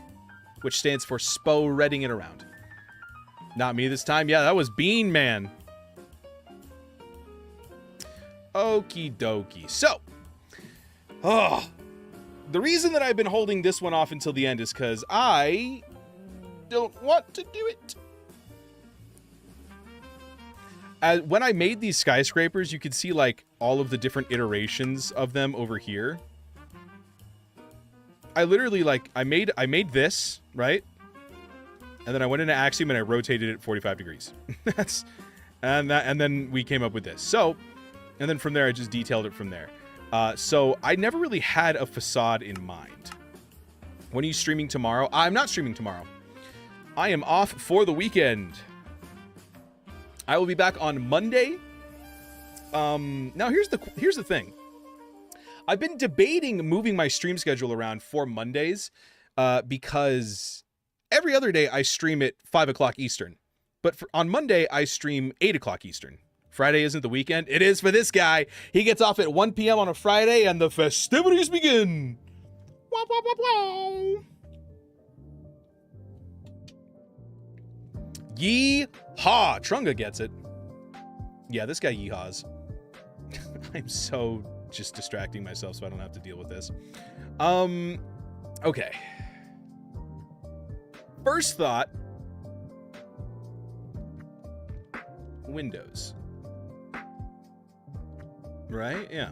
which stands for spreading it around. Not me this time. Yeah, that was Bean Man. Okie dokie. So, the reason that I've been holding this one off until the end is because I don't want to do it. When I made these skyscrapers, you could see like all of the different iterations of them over here. I literally like I made this, right? And then I went into Axiom and I rotated it 45 degrees. and then we came up with this. So, and then from there I just detailed it from there. So I never really had a facade in mind. When are you streaming tomorrow? I'm not streaming tomorrow. I am off for the weekend. I will be back on Monday. Now here's the thing. I've been debating moving my stream schedule around for Mondays because every other day I stream at 5 o'clock Eastern. But on Monday, I stream 8 o'clock Eastern. Friday isn't the weekend. It is for this guy. He gets off at 1 p.m. on a Friday and the festivities begin. Wah, wah, wah, wah. Yee-haw. Trunga gets it. Yeah, this guy yeehaws. I'm so just distracting myself so I don't have to deal with this. Okay. First thought. Windows. Right? Yeah.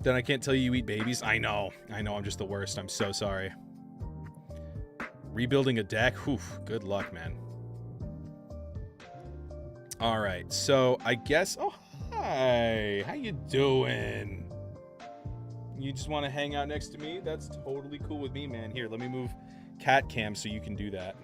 Then I can't tell you eat babies. I know. I'm just the worst. I'm so sorry. Rebuilding a deck. Whew. Good luck, man. All right. So I guess. Oh, hi. How you doing? You just want to hang out next to me? That's totally cool with me, man. Here, let me move cat cam so you can do that.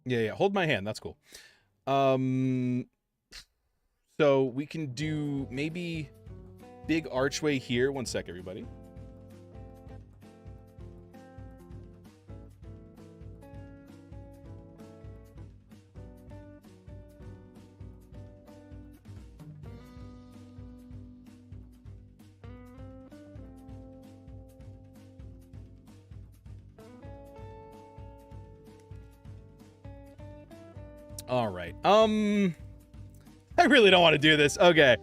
Yeah. Hold my hand. That's cool. So we can do maybe big archway here. One sec, everybody. All right. I really don't want to do this. Okay.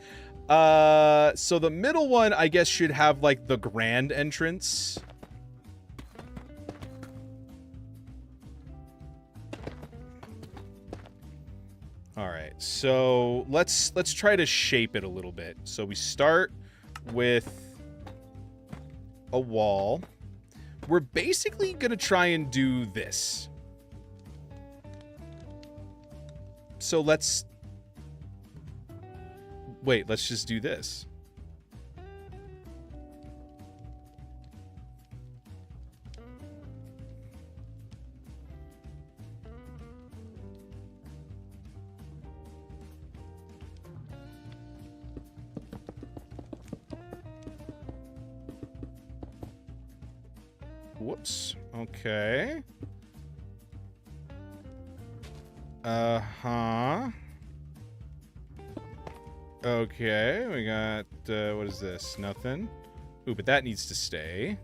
So the middle one, I guess, should have like the grand entrance. All right. So let's try to shape it a little bit. So we start with a wall. We're basically going to try and do this. So let's just do this. Whoops. Okay. Okay, we got, what is this? Nothing. Ooh, but that needs to stay.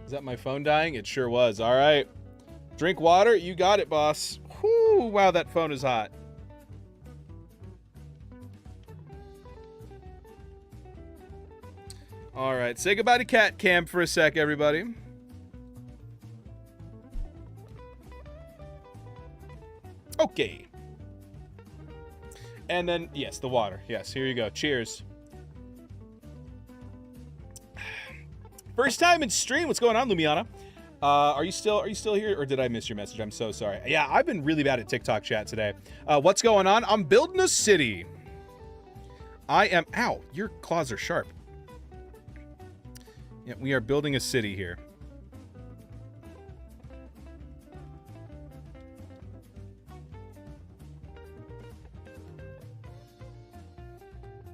Is that my phone dying? It sure was. All right. Drink water. You got it, boss. Whoo, wow, that phone is hot. All right, say goodbye to cat cam for a sec, everybody. Okay. And then, yes, the water. Yes, here you go. Cheers. First time in stream. What's going on, Lumiana? Are you still here, or did I miss your message? I'm so sorry. Yeah, I've been really bad at TikTok chat today. What's going on? I'm building a city. I am. Ow, your claws are sharp. Yeah, we are building a city here.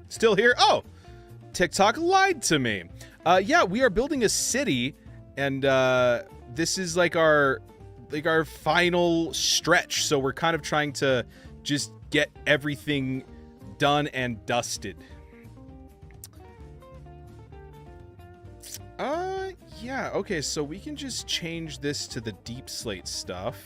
Still here? Oh, TikTok lied to me. Yeah, we are building a city, and this is like our final stretch. So we're kind of trying to just get everything done and dusted. Yeah, okay, so we can just change this to the deep slate stuff.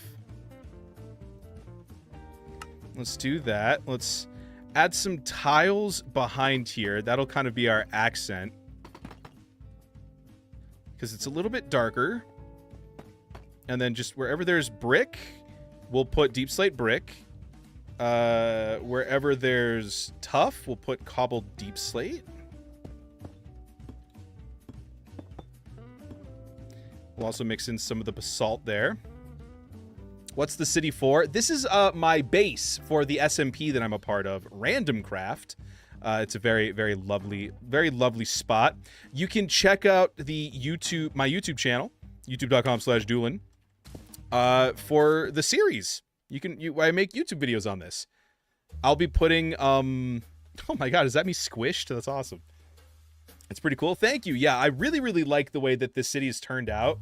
Let's do that. Let's add some tiles behind here. That'll kind of be our accent, because it's a little bit darker. And then just wherever there's brick, we'll put deep slate brick. Wherever there's tuff, we'll put cobbled deep slate. We'll also mix in some of the basalt there. What's the city for? This is my base for the SMP that I'm a part of, Randomcraft. It's a very, very lovely spot. You can check out my YouTube channel, youtube.com/Dewlan, for the series. I make YouTube videos on this. I'll be putting, oh my god, is that me squished? That's awesome. It's pretty cool. Thank you. Yeah, I really, really like the way that this city has turned out.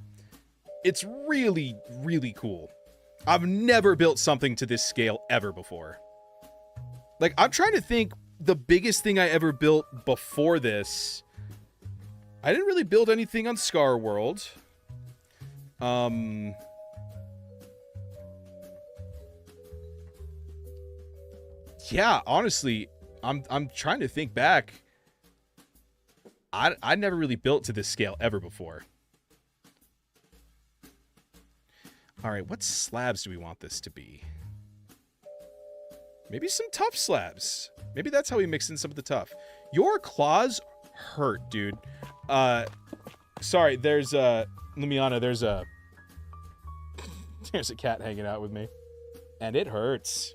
It's really, really cool. I've never built something to this scale ever before. Like, I'm trying to think the biggest thing I ever built before this. I didn't really build anything on Scar World. Yeah, honestly, I'm trying to think back. I never really built to this scale ever before. All right, what slabs do we want this to be? Maybe some tough slabs. Maybe that's how we mix in some of the tough. Your claws hurt, dude. Sorry, there's Lumiana, there's a cat hanging out with me. And it hurts.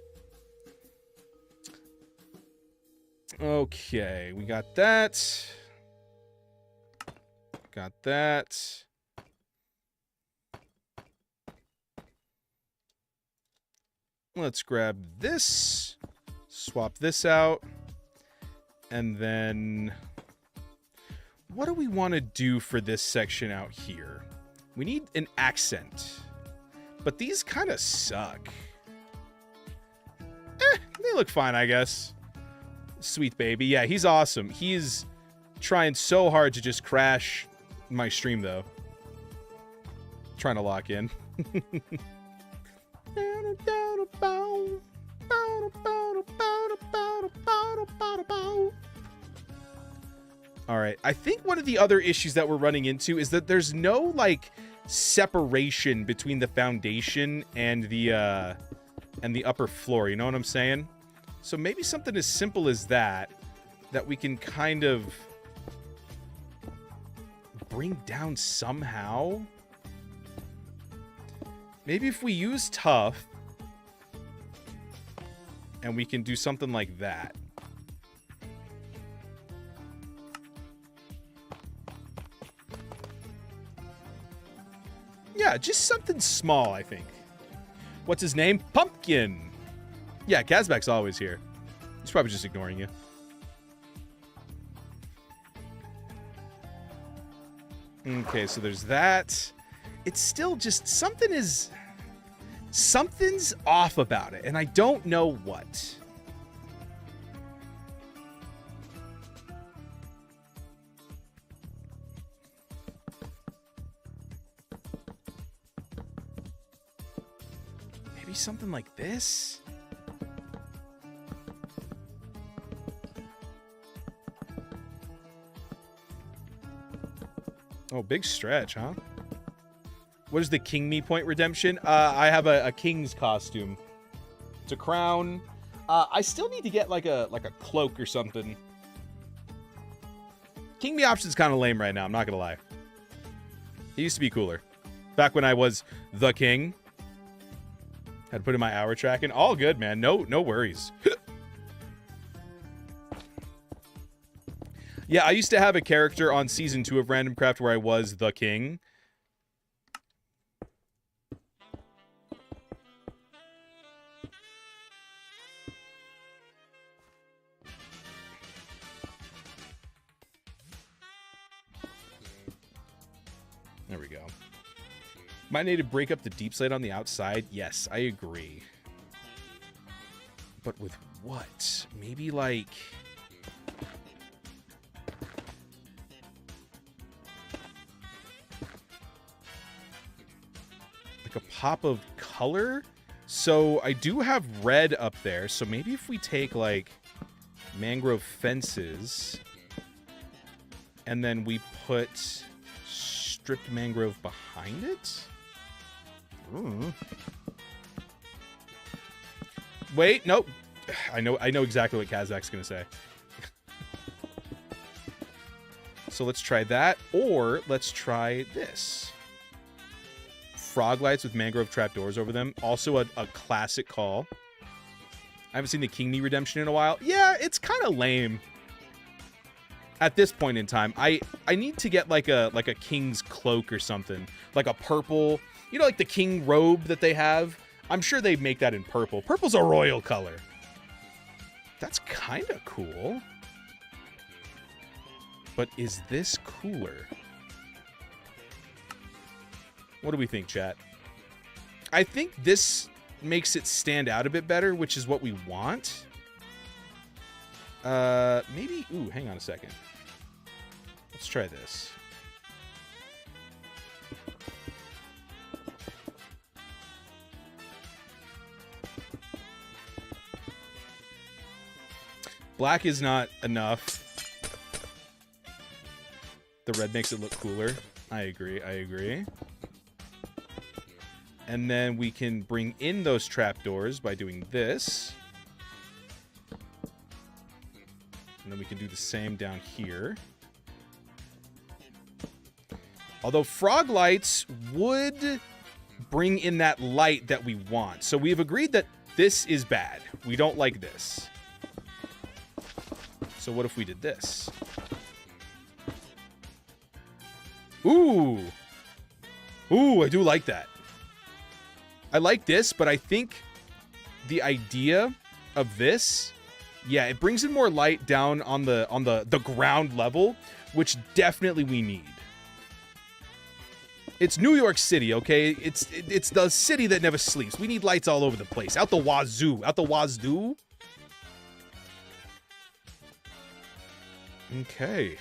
Okay, we got that. Got that. Let's grab this. Swap this out. And then what do we want to do for this section out here? We need an accent. But these kind of suck. They look fine, I guess. Sweet baby. Yeah, he's awesome. He's trying so hard to just crash my stream, though. Trying to lock in. All right. I think one of the other issues that we're running into is that there's no, like, separation between the foundation and the upper floor. You know what I'm saying? So maybe something as simple as that we can kind of bring down somehow. Maybe if we use tough and we can do something like that. Yeah, just something small, I think. What's his name? Pumpkin. Yeah, Kazbek's always here. He's probably just ignoring you. Okay, so there's that. It's still just something's off about it, and I don't know what. Maybe something like this? Oh, big stretch, huh? What is the King Me Point redemption? I have a king's costume. It's a crown. I still need to get like a cloak or something. King Me option's kind of lame right now, I'm not gonna lie. He used to be cooler. Back when I was the king. Had to put in my hour tracking. All good, man. No worries. Yeah, I used to have a character on season 2 of Randomcraft where I was the king. There we go. Might need to break up the deep slate on the outside. Yes, I agree. But with what? Maybe like... a pop of color. So I do have red up there. So maybe if we take like mangrove fences and then we put stripped mangrove behind it. Ooh. Wait, nope. I know exactly what Kazak's gonna say. So let's try that, or let's try this. Frog lights with mangrove trapdoors over them. Also a classic call. I haven't seen the King Me redemption in a while. Yeah, it's kind of lame. At this point in time, I need to get like a king's cloak or something. Like a purple, you know, like the king robe that they have. I'm sure they make that in purple. Purple's a royal color. That's kind of cool. But is this cooler? What do we think, chat? I think this makes it stand out a bit better, which is what we want. Maybe... Ooh, hang on a second. Let's try this. Black is not enough. The red makes it look cooler. I agree, I agree. And then we can bring in those trapdoors by doing this. And then we can do the same down here. Although frog lights would bring in that light that we want. So we've agreed that this is bad. We don't like this. So what if we did this? Ooh. Ooh, I do like that. I like this, but I think the idea of this, yeah, it brings in more light down on the ground level, which definitely we need. It's New York City, okay? It's the city that never sleeps. We need lights all over the place. Out the wazoo. Out the wazoo. Okay.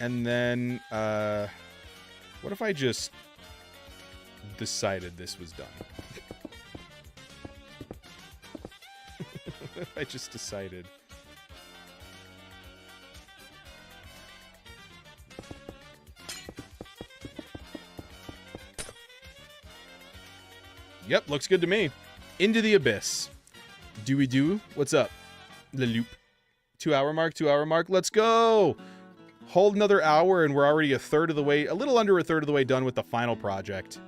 And then, what if I just decided this was done? What if I just decided? Yep, looks good to me. Into the abyss. Do we do? What's up? The loop. 2 hour mark, 2 hour mark. Let's go. Hold another hour and we're already a third of the way, a little under a third of the way done with the final project.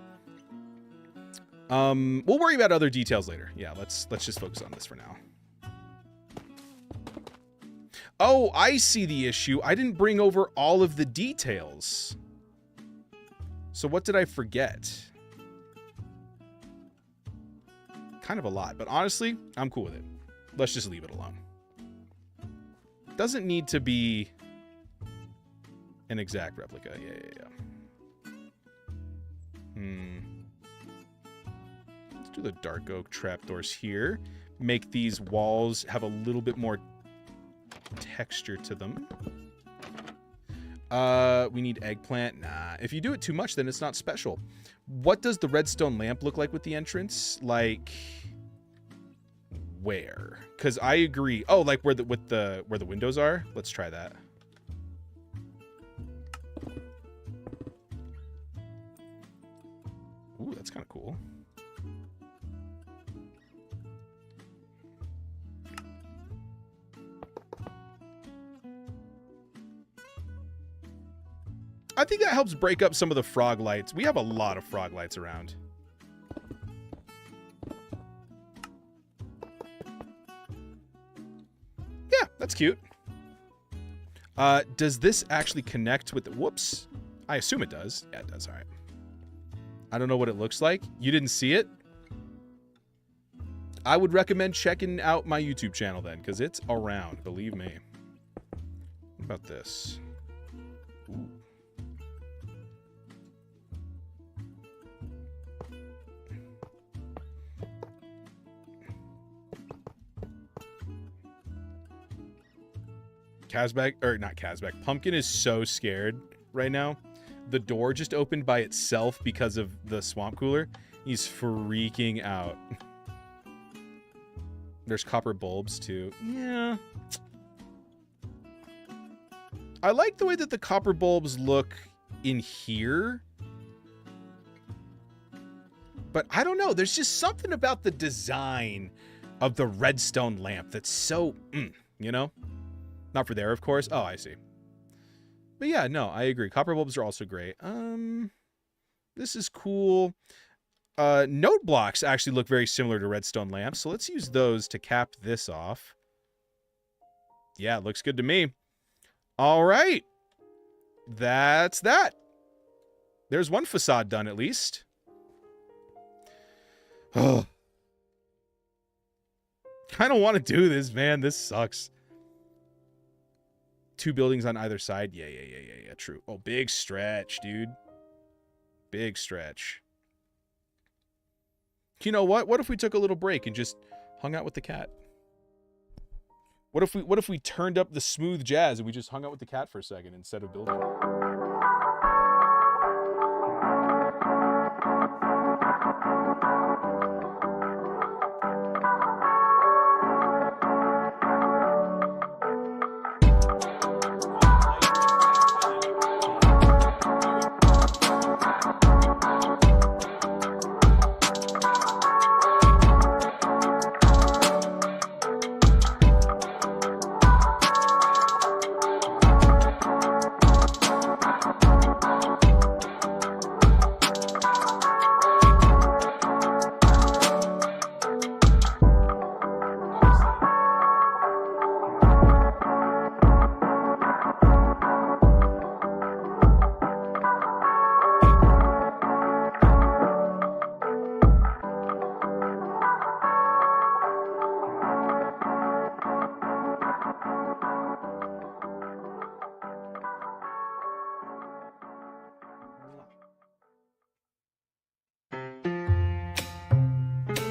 We'll worry about other details later. Yeah, let's just focus on this for now. Oh, I see the issue. I didn't bring over all of the details. So what did I forget? Kind of a lot, but honestly, I'm cool with it. Let's just leave it alone. Doesn't need to be an exact replica. Yeah. Let's do the dark oak trapdoors here. Make these walls have a little bit more texture to them. We need eggplant. Nah. If you do it too much, then it's not special. What does the redstone lamp look like with the entrance? Like, where? Because I agree. Oh, like where the windows are. Let's try that. Ooh, that's kind of cool. I think that helps break up some of the frog lights. We have a lot of frog lights around. Yeah, that's cute. Does this actually connect with the... Whoops. I assume it does. Yeah, it does. All right. I don't know what it looks like. You didn't see it? I would recommend checking out my YouTube channel then, because it's around. Believe me. What about this? Ooh. Kazbek, or not Kazbek, Pumpkin is so scared right now. The door just opened by itself because of the swamp cooler. He's freaking out. There's copper bulbs too. Yeah. I like the way that the copper bulbs look in here. But I don't know. There's just something about the design of the redstone lamp that's so, you know? Not for there, of course. Oh, I see. But yeah, no, I agree. Copper bulbs are also great. This is cool. Note blocks actually look very similar to redstone lamps, so let's use those to cap this off. Yeah, it looks good to me. All right. That's that. There's one facade done, at least. Oh. I don't want to do this, man. This sucks. 2 buildings on either side. Yeah. True. Oh, big stretch, dude. Big stretch. You know what? What if we took a little break and just hung out with the cat? What if we turned up the smooth jazz and we just hung out with the cat for a second instead of building?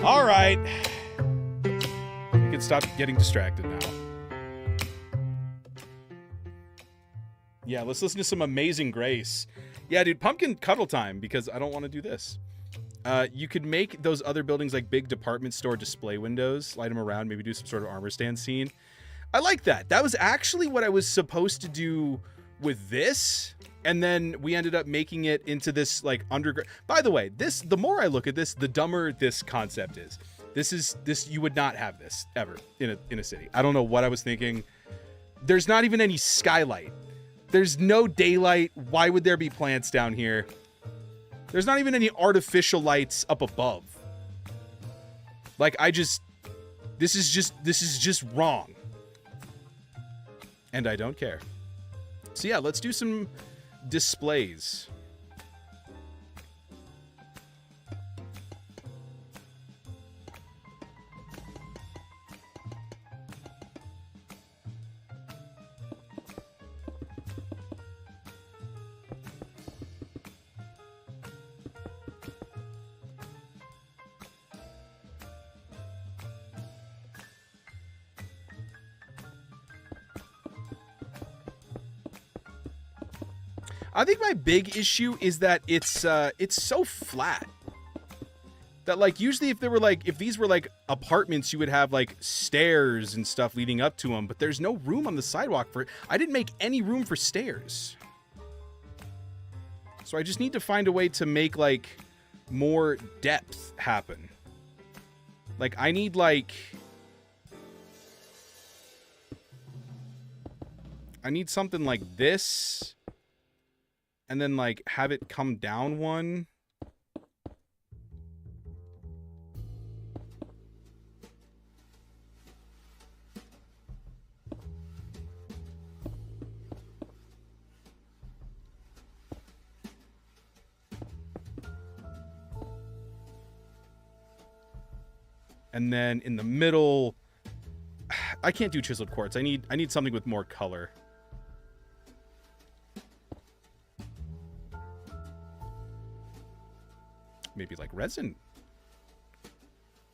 All right. You can stop getting distracted now. Yeah, let's listen to some Amazing Grace. Yeah, dude, pumpkin cuddle time, because I don't want to do this. You could make those other buildings like big department store display windows, light them around, maybe do some sort of armor stand scene. I like that. That was actually what I was supposed to do with this. And then we ended up making it into this like underground. By the way, the more I look at this, the dumber this concept is. This you would not have this ever in a city. I don't know what I was thinking. There's not even any skylight. There's no daylight. Why would there be plants down here? There's not even any artificial lights up above. Like this is just wrong. And I don't care. So yeah, let's do some displays. I think my big issue is that it's so flat. That like usually if these were like apartments, you would have like stairs and stuff leading up to them, but there's no room on the sidewalk for it. I didn't make any room for stairs. So I just need to find a way to make like more depth happen. Like I need something like this. And then, like, have it come down one. And then in the middle, I can't do chiseled quartz. I need something with more color. Maybe like resin.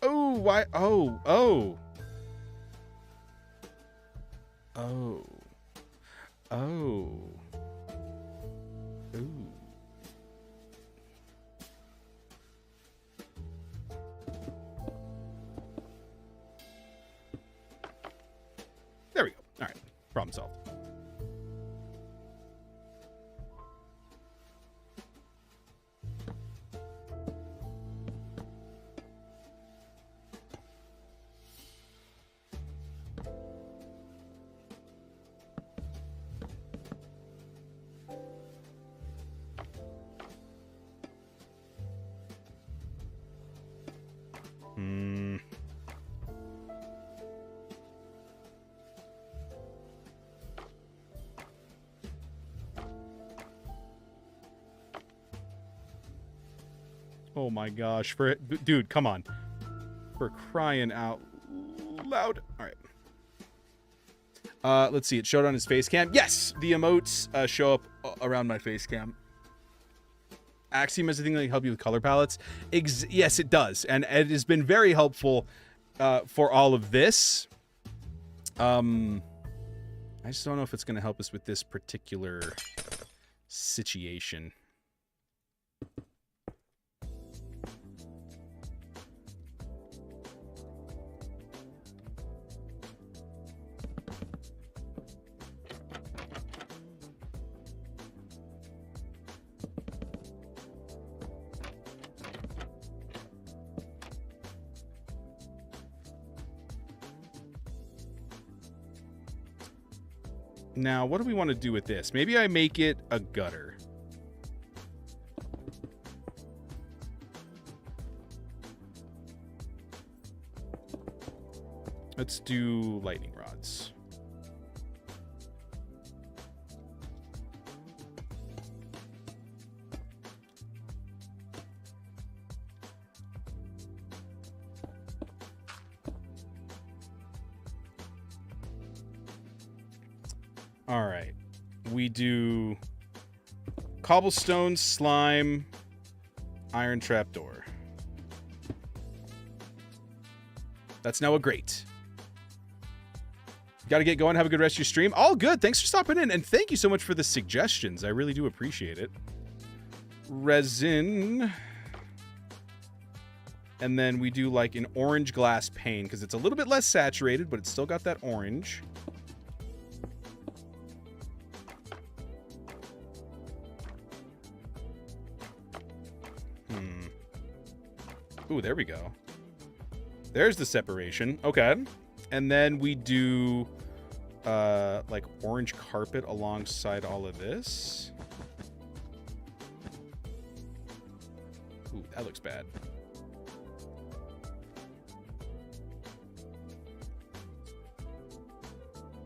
Oh, why? Oh. Ooh. There we go. All right. Problem solved. Oh my gosh, dude, come on. For crying out loud. All right. Let's see. It showed on his face cam. Yes, the emotes show up around my face cam. Axiom has a thing that can help you with color palettes. Yes, it does, and it has been very helpful for all of this. I just don't know if it's going to help us with this particular situation. Now, what do we want to do with this? Maybe I make it a gutter. Let's do lightning rods. All right. We do cobblestone, slime, iron trapdoor. That's now a grate. Got to get going. Have a good rest of your stream. All good. Thanks for stopping in. And thank you so much for the suggestions. I really do appreciate it. Resin. And then we do like an orange glass pane because it's a little bit less saturated, but it's still got that orange. Ooh, there we go. There's the separation. Okay. And then we do like orange carpet alongside all of this. Ooh, that looks bad.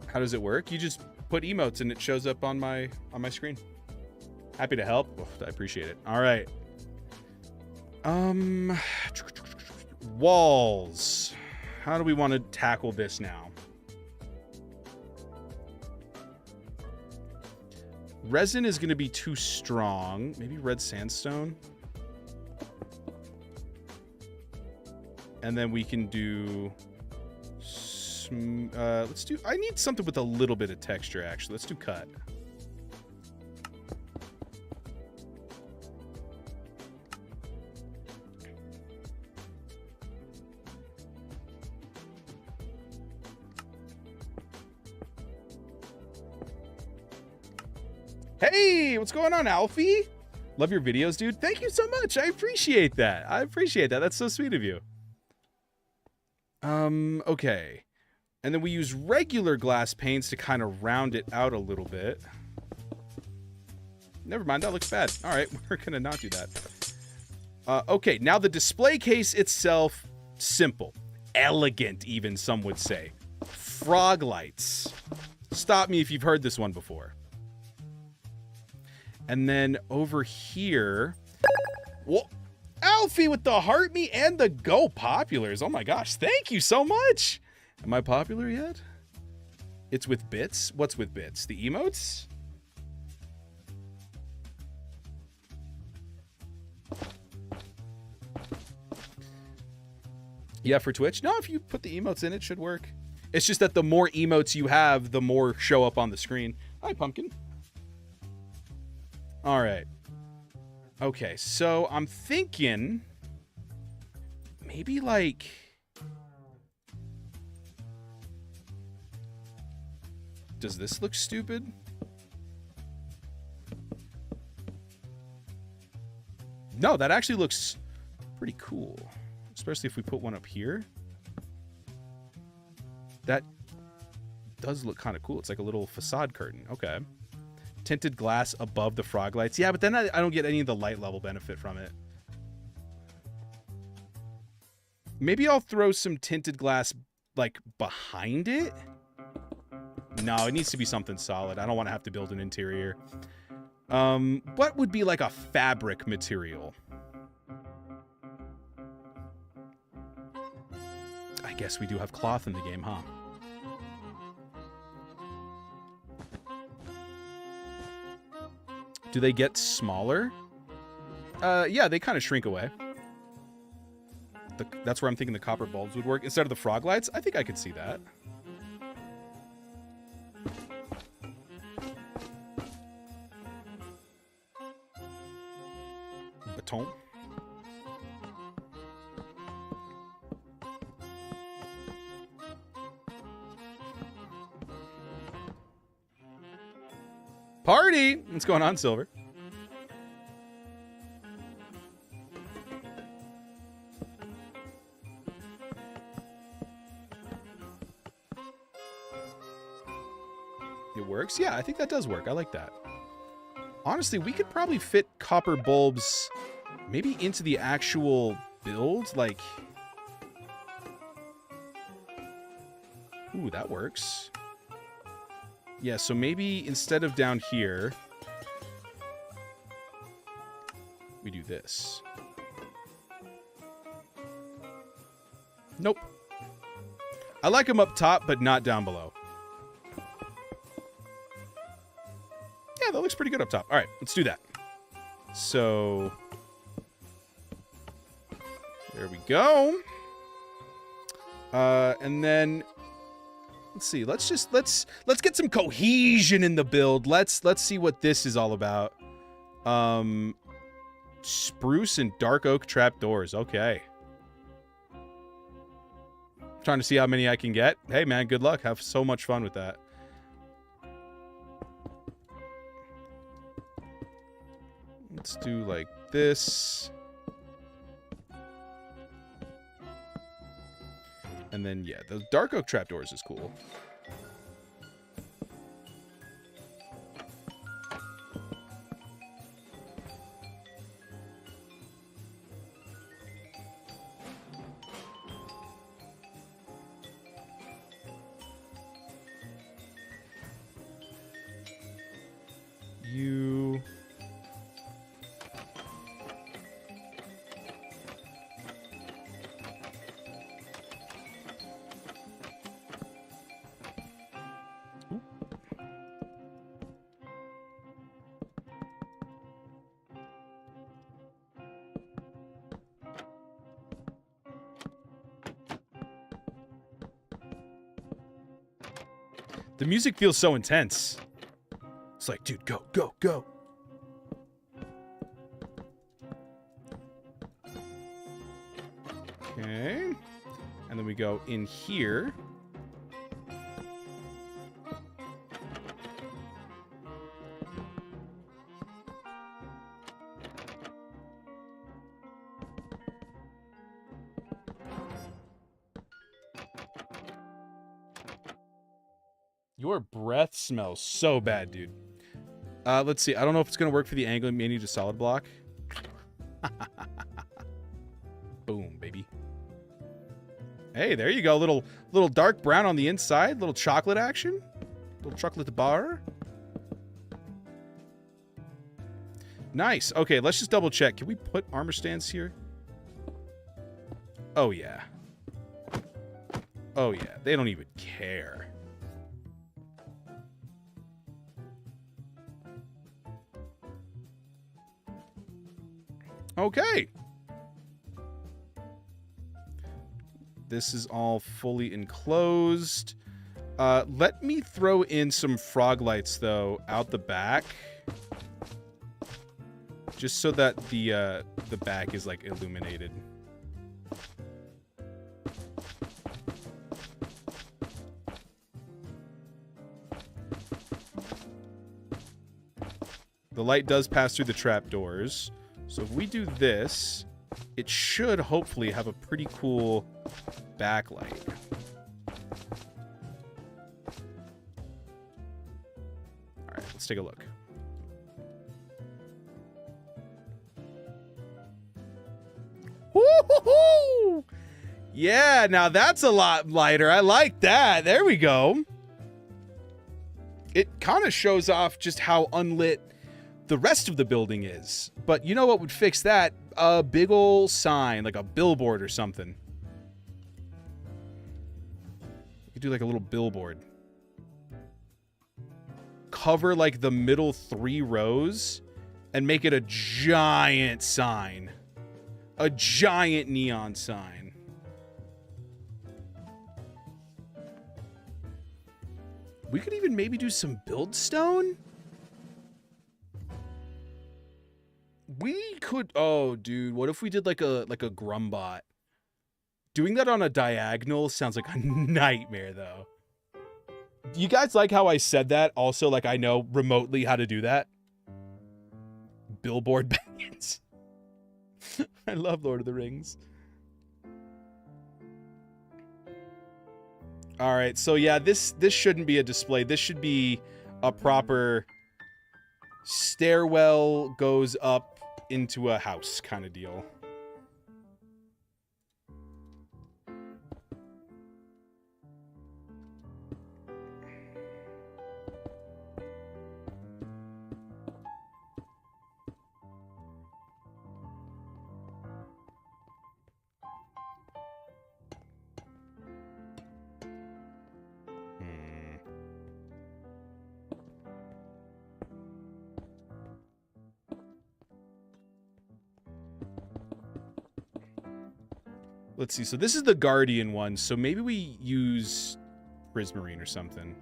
How does it work? You just put emotes and it shows up on my screen. Happy to help. Oh, I appreciate it. All right. Walls. How do we want to tackle this now? Resin is going to be too strong. Maybe red sandstone. And then we can do let's do, I need something with a little bit of texture actually. Let's do cut. Hey, what's going on, Alfie? Love your videos, dude. Thank you so much. I appreciate that. That's so sweet of you. Okay. And then we use regular glass panes to kind of round it out a little bit. Never mind, that looks bad. All right, we're gonna not do that. Okay, now the display case itself, simple. Elegant, even some would say. Frog lights. Stop me if you've heard this one before. And then over here, whoa, Alfie with the heart me and the go populars. Oh my gosh, thank you so much. Am I popular yet? It's with bits? What's with bits? The emotes? Yeah, for Twitch? No, if you put the emotes in, it should work. It's just that the more emotes you have, the more show up on the screen. Hi, Pumpkin. All right. Okay, so I'm thinking maybe like does this look stupid? No, that actually looks pretty cool, especially if we put one up here. That does look kind of cool. It's like a little facade curtain. Okay. Tinted glass above the frog lights. Yeah, but then I don't get any of the light level benefit from it. Maybe I'll throw some tinted glass like behind it. No, it needs to be something solid. I don't want to have to build an interior. What would be like a fabric material? I guess we do have cloth in the game, huh? Do they get smaller? Yeah, they kind of shrink away. That's where I'm thinking the copper bulbs would work. Instead of the frog lights, I think I could see that. Baton. Party! What's going on, Silver? It works? Yeah, I think that does work. I like that. Honestly, we could probably fit copper bulbs maybe into the actual build. Like, ooh, that works. Yeah, so maybe instead of down here, we do this. Nope. I like them up top, but not down below. Yeah, that looks pretty good up top. All right, let's do that. So there we go. And then let's see. Let's get some cohesion in the build. Let's see what this is all about. Spruce and dark oak trapdoors. Okay. Trying to see how many I can get. Hey man, good luck. Have so much fun with that. Let's do like this. And then, yeah, the dark oak trapdoors is cool. You... The music feels so intense. It's like, dude, go, go, go. Okay. And then we go in here. Your breath smells so bad, dude. Let's see. I don't know if it's going to work for the angle. Maybe need a solid block. Boom, baby. Hey, there you go. Little dark brown on the inside. Little chocolate action. Little chocolate bar. Nice. Okay, let's just double check. Can we put armor stands here? Oh, yeah. Oh, yeah. They don't even care. Okay. This is all fully enclosed. Let me throw in some frog lights, though, out the back. Just so that the back is, like, illuminated. The light does pass through the trapdoors. So if we do this, it should hopefully have a pretty cool backlight. All right, let's take a look. Woo-hoo-hoo! Yeah, now that's a lot lighter. I like that. There we go. It kind of shows off just how unlit the rest of the building is. But you know what would fix that? A big ol' sign, like a billboard or something. You could do like a little billboard. Cover like the middle 3 rows and make it a giant sign. A giant neon sign. We could even maybe do some build stone. We could. Oh, dude, what if we did like a Grumbot? Doing that on a diagonal sounds like a nightmare, though. You guys like how I said that? Also, like I know remotely how to do that. Billboard Baggins. I love Lord of the Rings. All right, so yeah, this shouldn't be a display. This should be a proper stairwell goes up into a house kind of deal. Let's see. So this is the Guardian one. So maybe we use Prismarine or something.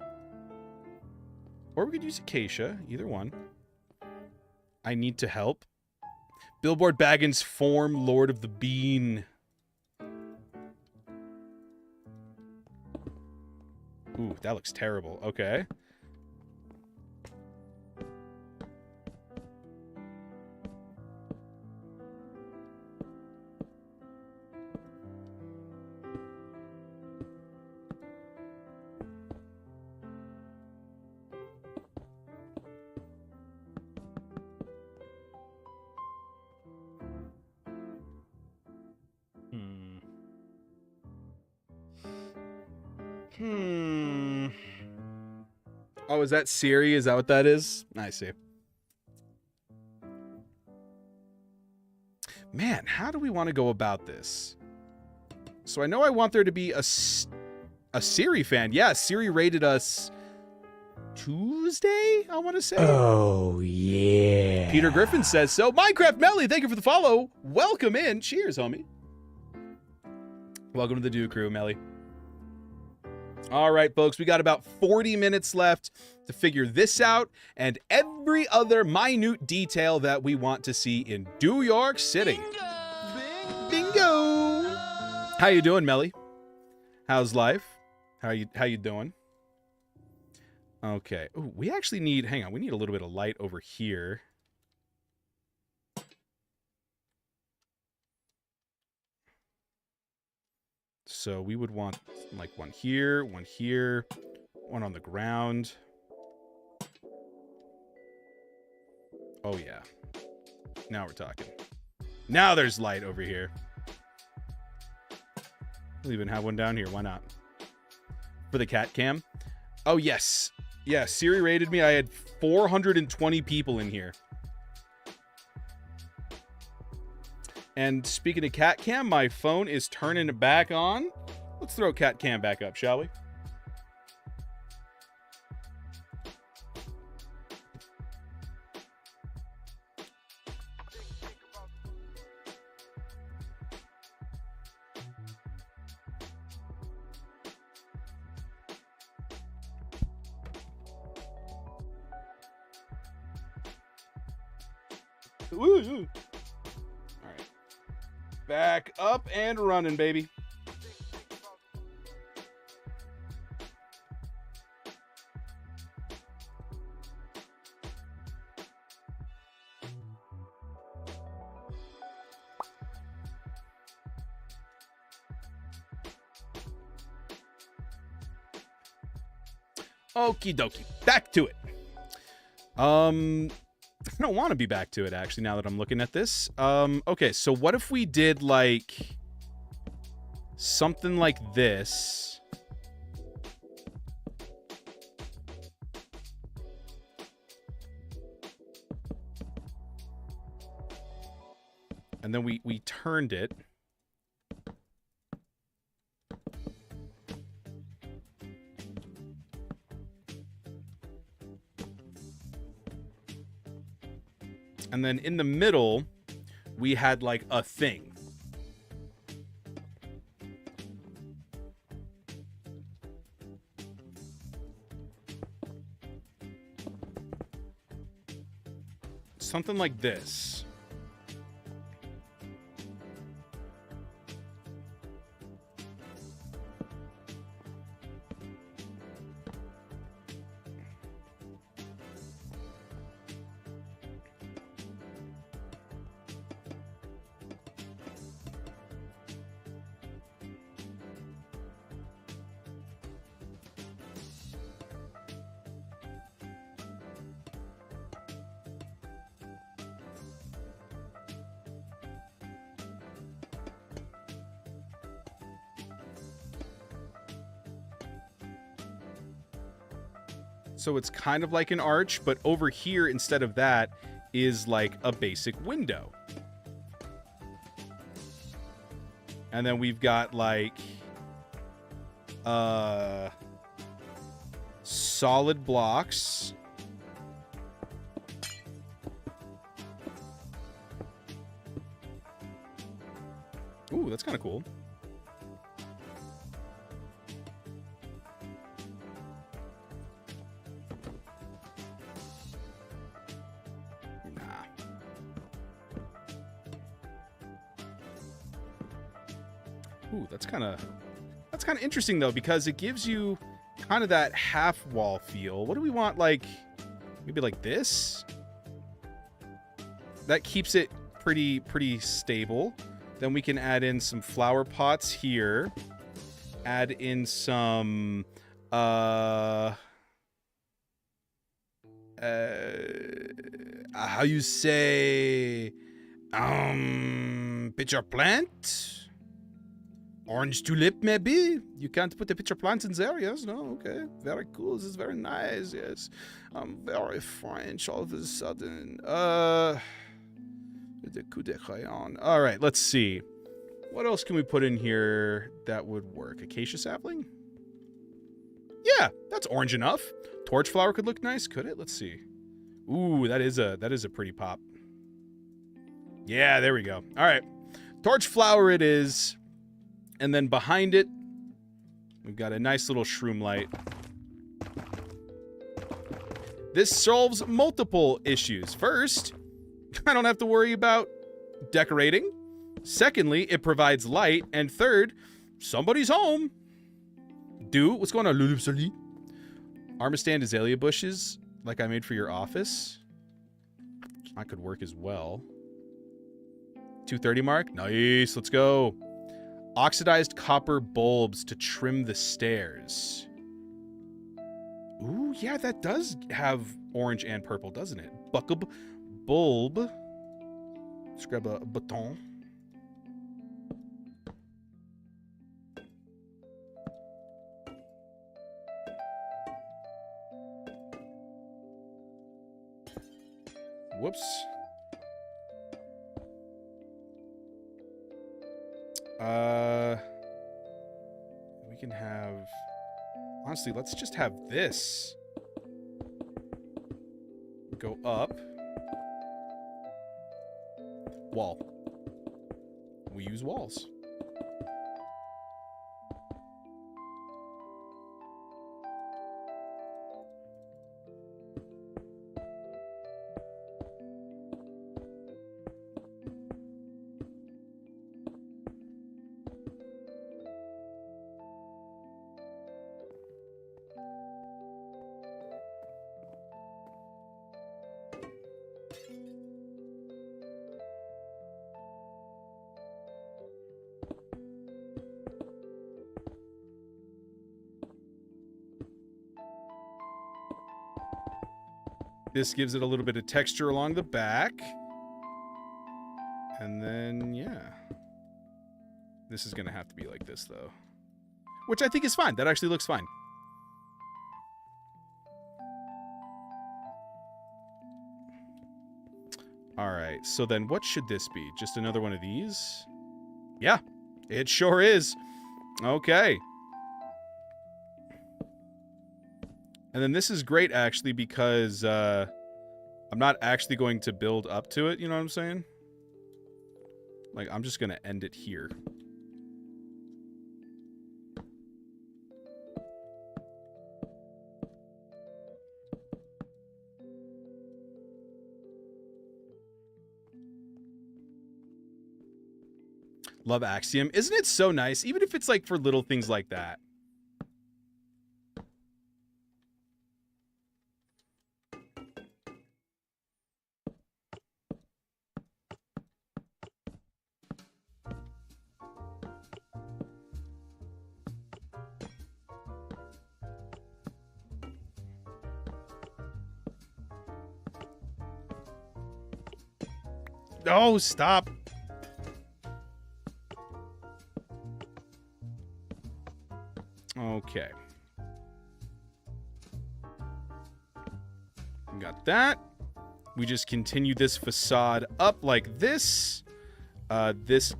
Or we could use Acacia. Either one. I need to help. Billboard Baggins form Lord of the Bean. Ooh, that looks terrible. Okay. Oh, is that Siri? Is that what that is? I see. Man, how do we want to go about this? So I know I want there to be a Siri fan. Yeah, Siri rated us Tuesday, I want to say. Oh, yeah. Peter Griffin says so. Minecraft Melly, thank you for the follow. Welcome in. Cheers, homie. Welcome to the Do Crew, Melly. All right, folks, we got about 40 minutes left to figure this out and every other minute detail that we want to see in New York City. Bingo! How you doing, Melly? How's life? How you doing? Okay. Ooh, we actually need, hang on, we need a little bit of light over here. So we would want like one here, one on the ground. Oh yeah. Now we're talking. Now there's light over here. We'll even have one down here. Why not? For the cat cam. Oh yes. Yeah, Siri rated me. I had 420 people in here. And speaking of cat cam, my phone is turning it back on. Let's throw cat cam back up, shall we? Woo! Back up and running, baby. Okie dokie. Back to it. I don't want to be back to it, actually, now that I'm looking at this. Okay, so what if we did, like, something like this? And then we turned it. And And then in the middle, we had like a thing. Something like this. So it's kind of like an arch, but over here, instead of that, is like a basic window. And then we've got like solid blocks. Ooh, that's kind of cool. Ooh, that's kind of interesting though, because it gives you kind of that half wall feel. What do we want? Like maybe like this? That keeps it pretty stable. Then we can add in some flower pots here. Add in some how you say pitcher plant? Orange tulip, maybe? You can't put a pitcher plant in there, yes? No? Okay. Very cool. This is very nice, yes. I'm very French all of a sudden. The coup de crayon. Alright, let's see. What else can we put in here that would work? Acacia sapling? Yeah, that's orange enough. Torch flower could look nice, could it? Let's see. Ooh, that is a pretty pop. Yeah, there we go. Alright. Torch flower it is. And then behind it, we've got a nice little shroom light. This solves multiple issues. First, I don't have to worry about decorating. Secondly, it provides light. And third, somebody's home. Dude, what's going on, Lulupsali? Armor stand azalea bushes, like I made for your office. That could work as well. 2:30 mark. Nice, let's go. Oxidized copper bulbs to trim the stairs. Ooh, yeah, that does have orange and purple, doesn't it? Buckle bulb. Let's grab a baton. Whoops. We can have... Honestly, let's just have this go up. Wall. We use walls. This gives it a little bit of texture along the back. And then, yeah. This is going to have to be like this, though. Which I think is fine. That actually looks fine. Alright, so then what should this be? Just another one of these? Yeah, it sure is. Okay. And then this is great, actually, because I'm not actually going to build up to it, you know what I'm saying? Like, I'm just going to end it here. Love Axiom. Isn't it so nice? Even if it's like for little things like that. Oh, stop. Okay. Got that. We just continue this facade up like this. This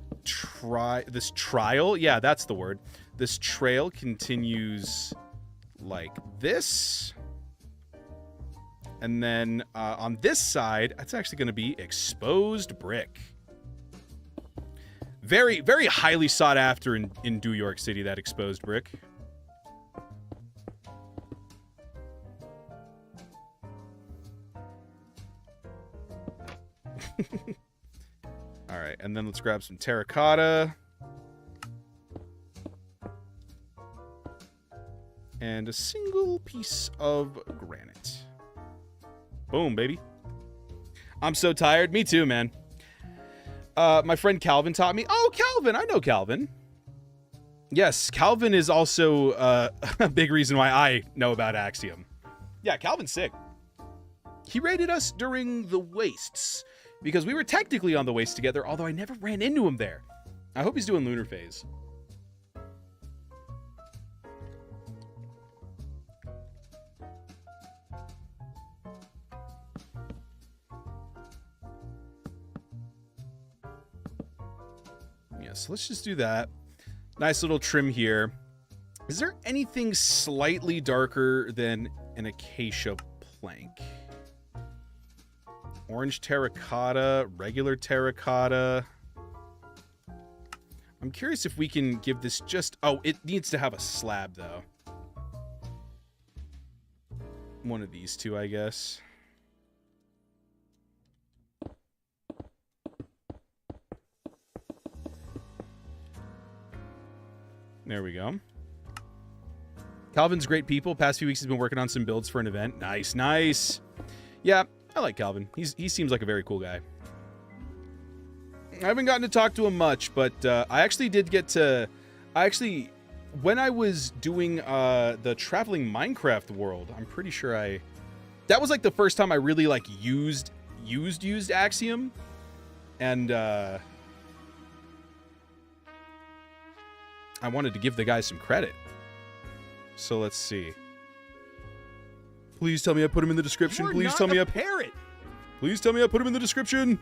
trial. Yeah, that's the word. This trail continues like this. And then on this side, it's actually going to be exposed brick. Very, very highly sought after in New York City, that exposed brick. All right, and then let's grab some terracotta. And a single piece of granite. Boom, baby. I'm so tired. Me too, man. My friend Calvin taught me. Oh, Calvin. I know Calvin. Yes, Calvin is also a big reason why I know about Axiom. Yeah, Calvin's sick. He raided us during the wastes because we were technically on the waste together, although I never ran into him there. I hope he's doing lunar phase. So let's just do that. Nice little trim here. Is there anything slightly darker than an acacia plank? Orange terracotta, regular terracotta. I'm curious if we can give this just... Oh, it needs to have a slab, though. One of these two, I guess. There we go. Calvin's great people. Past few weeks he's been working on some builds for an event. Nice, nice. Yeah, I like Calvin. He seems like a very cool guy. I haven't gotten to talk to him much, but I actually did get to... when I was doing the traveling Minecraft world, I'm pretty sure that was like the first time I really like used Axiom. And I wanted to give the guy some credit. So let's see. Please tell me I put him in the description. Please tell me I parrot. Please tell me I put him in the description.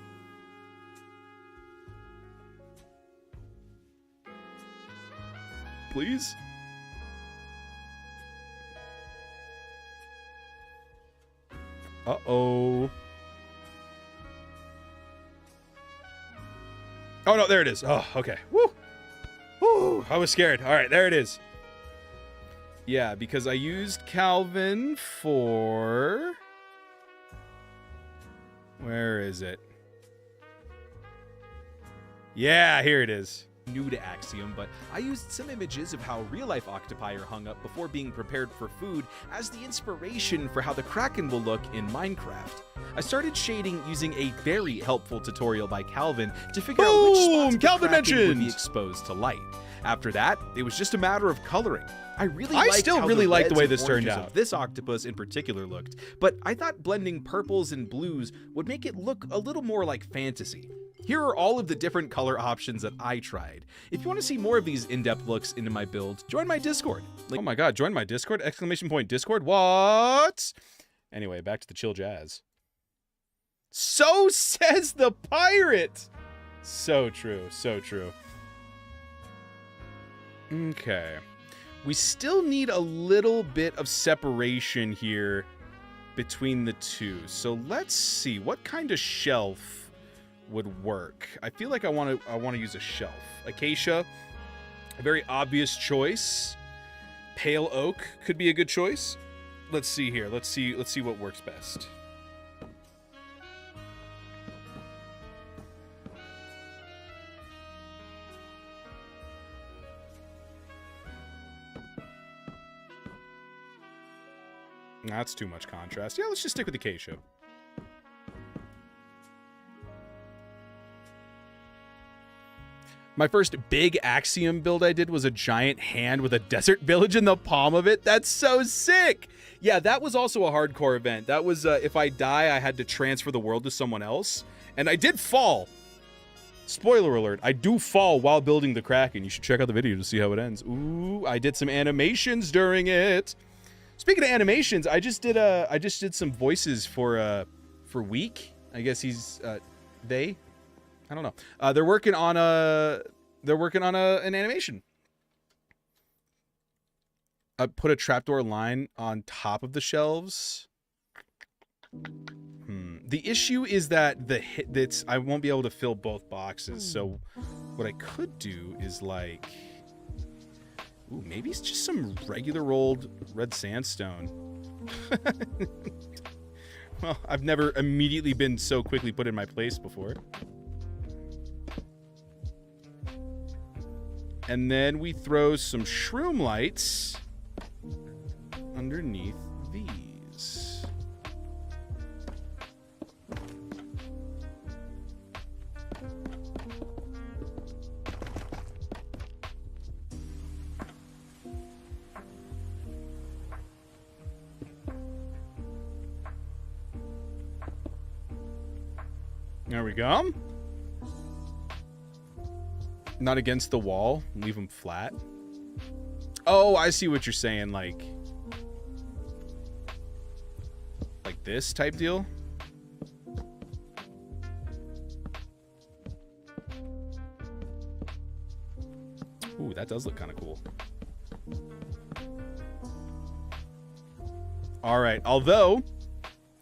Please. Uh-oh. Oh no, there it is. Oh, okay. Woo. Woo, I was scared. All right, there it is. Yeah, because I used Calvin for... Where is it? Yeah, here it is. New to Axiom, but I used some images of how real-life octopi are hung up before being prepared for food as the inspiration for how the Kraken will look in Minecraft. I started shading using a very helpful tutorial by Calvin to figure out which spots of the Kraken would be exposed to light. After that, it was just a matter of coloring. I still really like the way this turned out. This octopus in particular looked, but I thought blending purples and blues would make it look a little more like fantasy. Here are all of the different color options that I tried. If you want to see more of these in-depth looks into my build, join my Discord. Oh my god, join my Discord? Exclamation point Discord? What? Anyway, back to the chill jazz. So says the pirate! So true, so true. Okay. We still need a little bit of separation here between the two. So let's see what kind of shelf would work. I feel like I want to use a shelf. Acacia, a very obvious choice. Pale oak could be a good choice. Let's see here. Let's see what works best. That's too much contrast. Yeah, let's just stick with acacia. My first big Axiom build I did was a giant hand with a desert village in the palm of it. That's so sick. Yeah, that was also a hardcore event. That was, if I die, I had to transfer the world to someone else. And I did fall. Spoiler alert, I do fall while building the Kraken. You should check out the video to see how it ends. Ooh, I did some animations during it. Speaking of animations, I just did some voices for Week. I guess he's they. I don't know. They're working on an animation. I put a trapdoor line on top of the shelves. The issue is that I won't be able to fill both boxes. So what I could do is like, ooh, maybe it's just some regular old red sandstone. Well, I've never immediately been so quickly put in my place before. And then we throw some shroom lights underneath these. There we go. Not against the wall. Leave them flat. Oh, I see what you're saying. Like this type deal. Ooh, that does look kind of cool. All right. Although,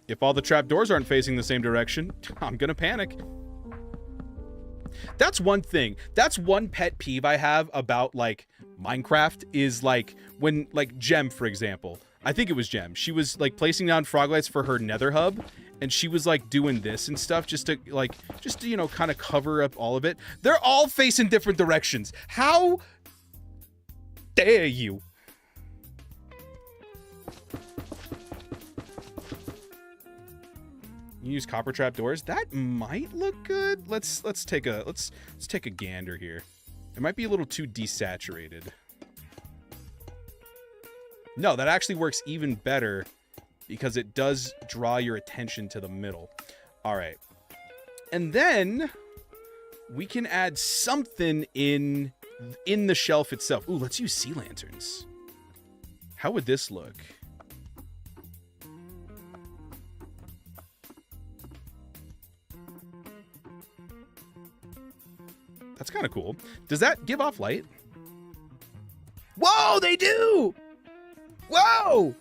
if all the trapdoors aren't facing the same direction, I'm gonna panic. That's one thing. That's one pet peeve I have about like Minecraft is like when like Gem, for example. I think it was Gem. She was like placing down frog lights for her nether hub, and she was like doing this and stuff just to you know, kind of cover up all of it. They're all facing different directions. How dare you? You use copper trap doors. That might look good. Let's take a gander here. It might be a little too desaturated. No, that actually works even better because it does draw your attention to the middle. All right. And then we can add something in the shelf itself. Ooh, let's use sea lanterns. How would this look? That's kind of cool. Does that give off light? Whoa, they do! Whoa!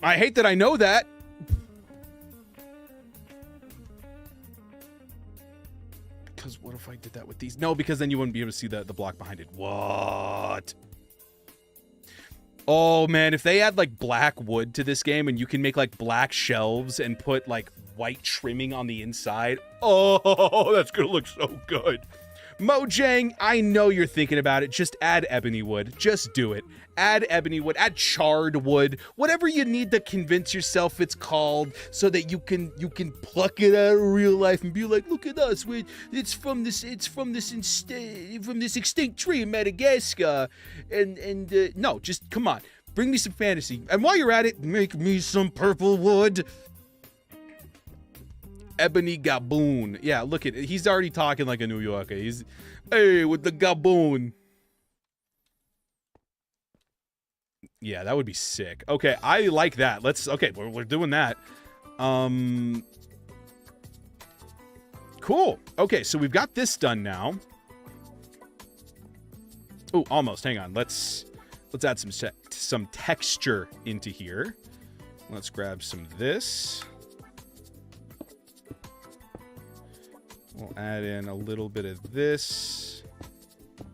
I hate that I know that. Because what if I did that with these? No, because then you wouldn't be able to see the block behind it. What? Oh man, if they add like black wood to this game and you can make like black shelves and put like white trimming on the inside. Oh, that's gonna look so good. Mojang, I know you're thinking about it. Just add ebony wood. Just do it. Add ebony wood. Add charred wood. Whatever you need to convince yourself it's called, so that you can pluck it out of real life and be like, look at us. It's from this extinct tree in Madagascar. And no, just come on. Bring me some fantasy. And while you're at it, make me some purple wood. Ebony Gaboon. Yeah, look at it. He's already talking like a New Yorker. He's, hey, with the Gaboon. Yeah, that would be sick. Okay, I like that. Okay, we're doing that. Cool. Okay, so we've got this done now. Oh, almost. Hang on. Let's add some texture into here. Let's grab some of this. We'll add in a little bit of this.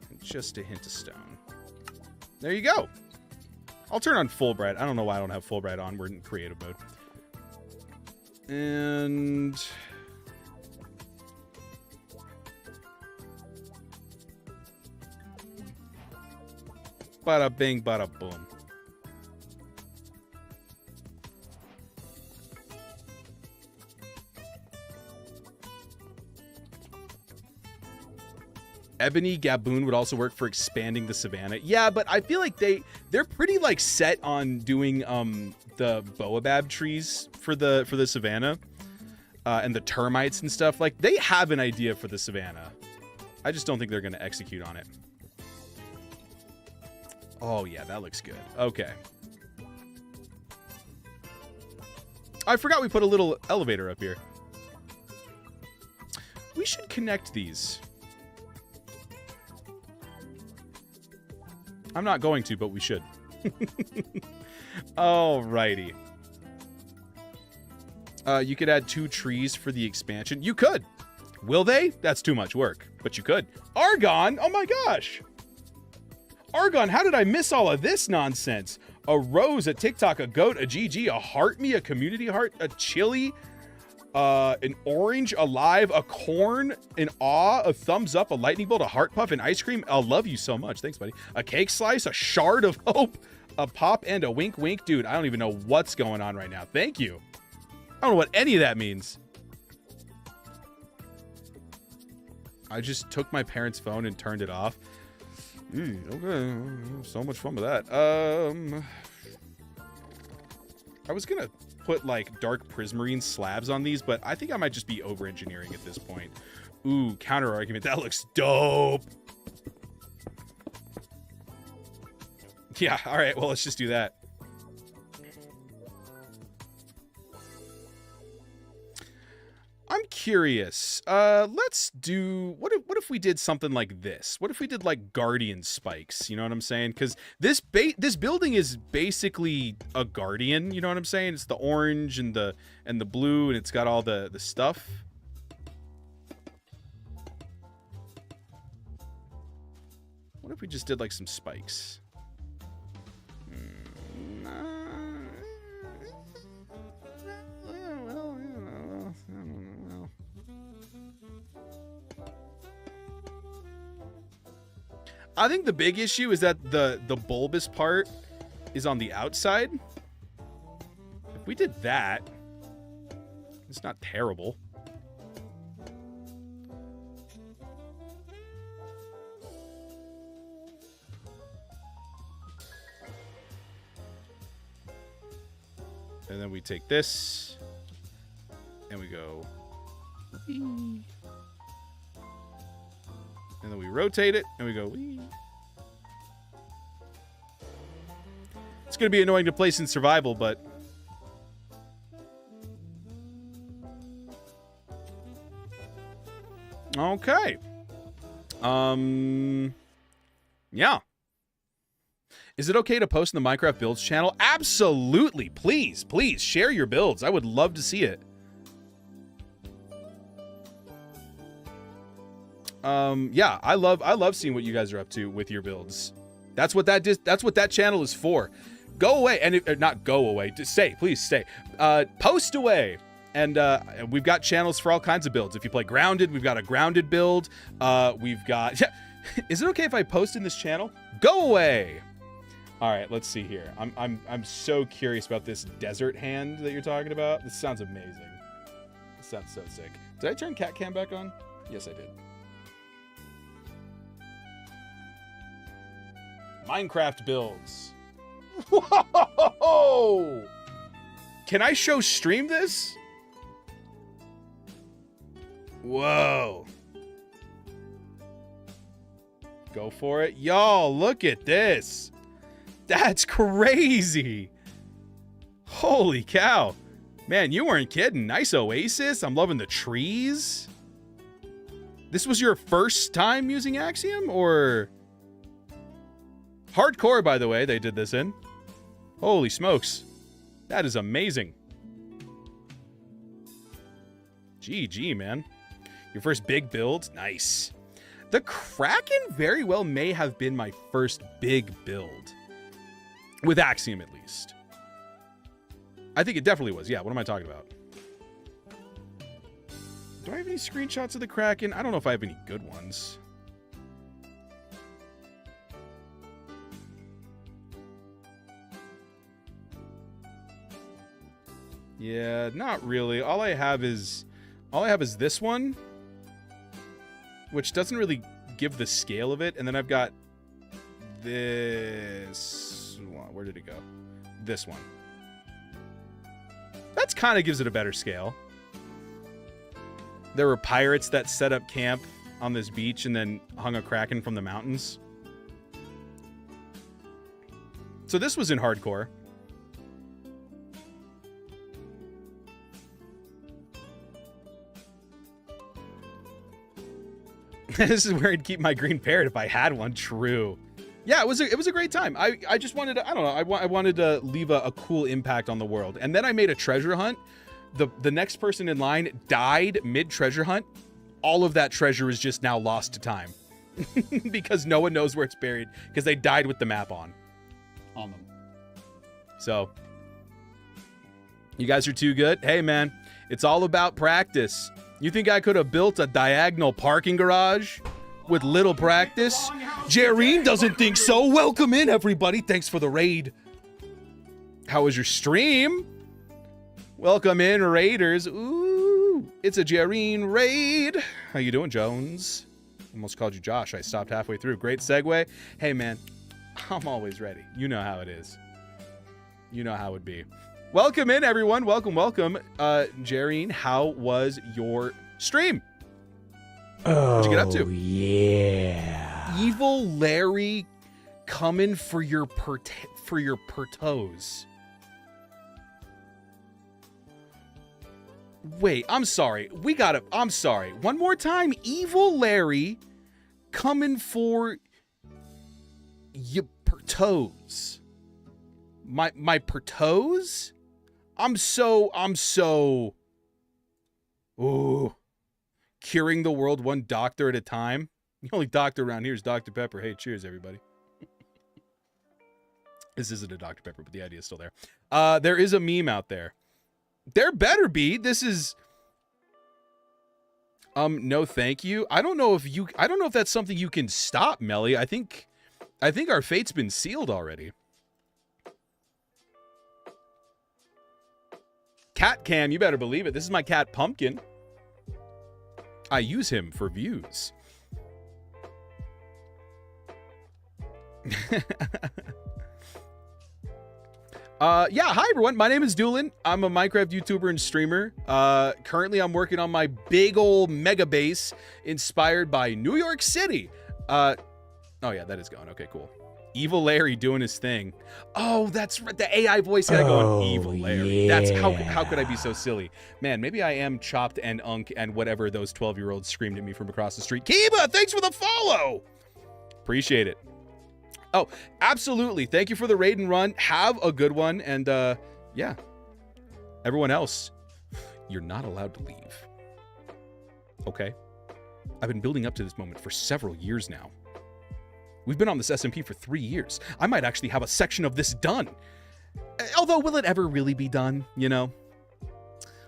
And just a hint of stone. There you go. I'll turn on Fulbright. I don't know why I don't have Fulbright on. We're in creative mode. And... bada bing, bada boom. Ebony Gaboon would also work for expanding the savannah. Yeah, but I feel like they're pretty like set on doing the baobab trees for the savannah and the termites and stuff. Like they have an idea for the savannah. I just don't think they're going to execute on it. Oh yeah, that looks good. Okay. I forgot we put a little elevator up here. We should connect these. I'm not going to, but we should. Alrighty. You could add 2 trees for the expansion. You could. Will they? That's too much work, but you could. Argon? Oh my gosh. Argon, how did I miss all of this nonsense? A rose, a TikTok, a goat, a GG, a heart me, a community heart, a chili, an orange, a live, a corn, an awe, a thumbs up, a lightning bolt, a heart puff, an ice cream. I'll love you so much. Thanks, buddy. A cake slice, a shard of hope, a pop, and a wink wink. Dude, I don't even know what's going on right now. Thank you. I don't know what any of that means. I just took my parents' phone and turned it off. Okay, so much fun with that. I was gonna put like dark prismarine slabs on these, but I think I might just be over engineering at this point. Ooh, counter argument. That looks dope. Yeah, all right, well, let's just do that. I'm curious. Let's do... What if we did something like this? What if we did, like, guardian spikes? You know what I'm saying? Because this building is basically a guardian. You know what I'm saying? It's the orange and the blue, and it's got all the stuff. What if we just did, like, some spikes? I think the big issue is that the bulbous part is on the outside. If we did that, it's not terrible. And then we take this and we go. And then we rotate it, and we go, wee. It's going to be annoying to place in survival, but... Okay. Yeah. Is it okay to post in the Minecraft Builds channel? Absolutely. Please, please, share your builds. I would love to see it. Yeah, I love seeing what you guys are up to with your builds. That's what that channel is for. Go away, and not go away. Just stay, please stay. Post away, and we've got channels for all kinds of builds. If you play Grounded, we've got a Grounded build. We've got. Yeah, is it okay if I post in this channel? Go away. All right, let's see here. I'm so curious about this desert hand that you're talking about. This sounds amazing. This sounds so sick. Did I turn cat cam back on? Yes, I did. Minecraft builds. Whoa! Can I show stream this? Whoa. Go for it. Y'all, look at this. That's crazy. Holy cow. Man, you weren't kidding. Nice oasis. I'm loving the trees. This was your first time using Axiom, or... Hardcore, by the way, they did this in. Holy smokes. That is amazing. GG, man. Your first big build? Nice. The Kraken very well may have been my first big build. With Axiom, at least. I think it definitely was. Yeah, what am I talking about? Do I have any screenshots of the Kraken? I don't know if I have any good ones. Yeah, not really. All I have is this one, which doesn't really give the scale of it. And then I've got this one. Where did it go? This one. That's kind of gives it a better scale. There were pirates that set up camp on this beach and then hung a Kraken from the mountains. So this was in hardcore. This is where I'd keep my green parrot if I had one. True. Yeah, it was a great time. I just wanted to, I don't know, I wanted to leave a cool impact on the world. And then I made a treasure hunt. The next person in line died mid treasure hunt. All of that treasure is just now lost to time. Because no one knows where it's buried because they died with the map on them. So you guys are too good. Hey man, it's all about practice. You think I could have built a diagonal parking garage with little practice? Jareen doesn't think so. Welcome in, everybody. Thanks for the raid. How was your stream? Welcome in, raiders. Ooh, it's a Jareen raid. How you doing, Jones? Almost called you Josh. I stopped halfway through. Great segue. Hey, man, I'm always ready. You know how it is. You know how it be. Welcome in, everyone. Welcome, welcome. Jareen, how was your stream? What'd you get up to? Oh, yeah. Evil Larry coming for your toes. Wait, I'm sorry. I'm sorry. One more time. Evil Larry coming for your toes. My toes? I'm so. Ooh. Curing the world one doctor at a time. The only doctor around here is Dr. Pepper. Hey, cheers, everybody. This isn't a Dr. Pepper, but the idea is still there. There is a meme out there. There better be. This is. No, thank you. I don't know if that's something you can stop, Melly. I think our fate's been sealed already. Cat Cam, you better believe it. This is my cat Pumpkin. I use him for views. Yeah, hi everyone. My name is Dewlan. I'm a Minecraft YouTuber and streamer. Currently I'm working on my big old mega base inspired by New York City. Oh yeah, that is going. Okay, cool. Evil Larry doing his thing. Oh, that's right. The AI voice guy going Evil Larry. Yeah. That's how could I be so silly? Man, maybe I am chopped and unk and whatever those 12-year-olds screamed at me from across the street. Kiba, thanks for the follow. Appreciate it. Oh, absolutely. Thank you for the raid and run. Have a good one. And yeah, everyone else, you're not allowed to leave. Okay? I've been building up to this moment for several years now. We've been on this SMP for 3 years. I might actually have a section of this done. Although, will it ever really be done? You know?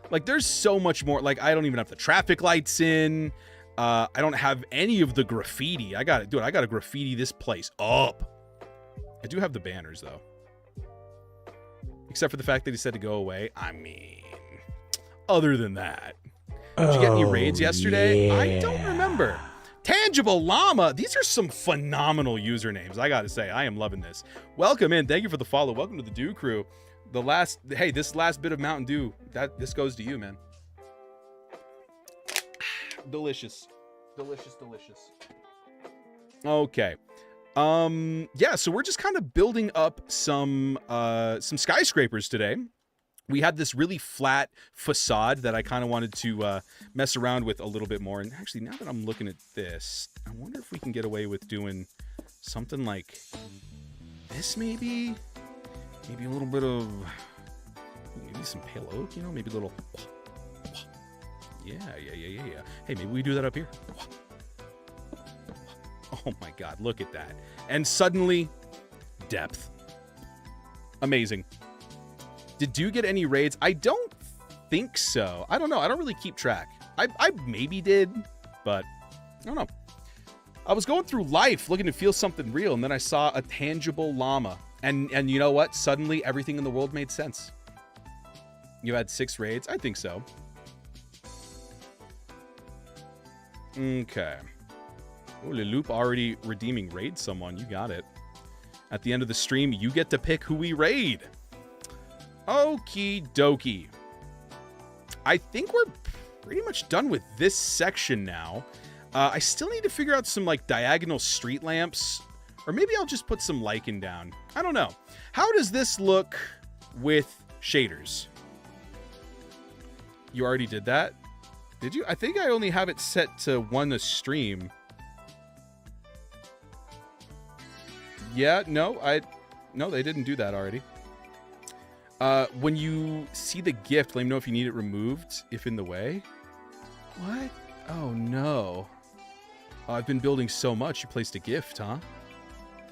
Like, there's so much more. Like, I don't even have the traffic lights in. I don't have any of the graffiti. I gotta graffiti this place up. I do have the banners, though. Except for the fact that he said to go away. I mean, other than that. Did you get any raids yesterday? Yeah. I don't remember. Tangible Llama. These are some phenomenal usernames. I gotta say, I am loving this. Welcome in. Thank you for the follow. Welcome to the Dew Crew. This last bit of Mountain Dew, this goes to you, man. Delicious. Delicious, delicious. Okay. Yeah, so we're just kind of building up some skyscrapers today. We had this really flat facade that I kind of wanted to mess around with a little bit more. And actually, now that I'm looking at this, I wonder if we can get away with doing something like this maybe? Maybe a little bit of... Maybe some pale oak, you know? Maybe a little... Yeah. Hey, maybe we do that up here. Oh my god, look at that. And suddenly, depth. Amazing. Did you get any raids? I don't think so. I don't know. I don't really keep track. I maybe did, but I don't know. I was going through life looking to feel something real, and then I saw a tangible llama. And you know what? Suddenly, everything in the world made sense. You had 6 raids? I think so. Okay. Oh, Leloop already redeeming raid someone. You got it. At the end of the stream, you get to pick who we raid. Okie dokie. I think we're pretty much done with this section now. I still need to figure out some like diagonal street lamps. Or maybe I'll just put some lichen down. I don't know. How does this look with shaders? You already did that? Did you? I think I only have it set to 1 a stream. Yeah, no, they didn't do that already. When you see the gift, let me know if you need it removed, if in the way. What? Oh, no. Oh, I've been building so much, you placed a gift, huh?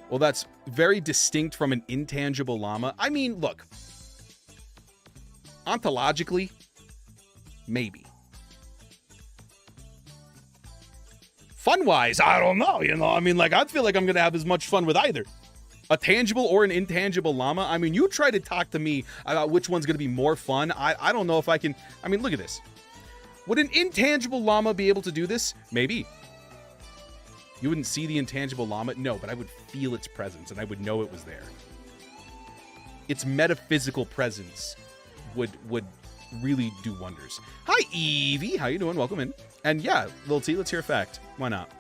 Well, that's very distinct from an intangible llama. I mean, look. Ontologically, maybe. Fun-wise, I don't know, you know? I mean, like, I feel like I'm going to have as much fun with either. A tangible or an intangible llama. I mean, you try to talk to me about which one's going to be more fun. I don't know if I can... I mean, look at this. Would an intangible llama be able to do this? Maybe. You wouldn't see the intangible llama? No, but I would feel its presence, and I would know it was there. Its metaphysical presence would really do wonders. Hi, Evie. How you doing? Welcome in. And yeah, Lil T, let's hear a fact. Why not?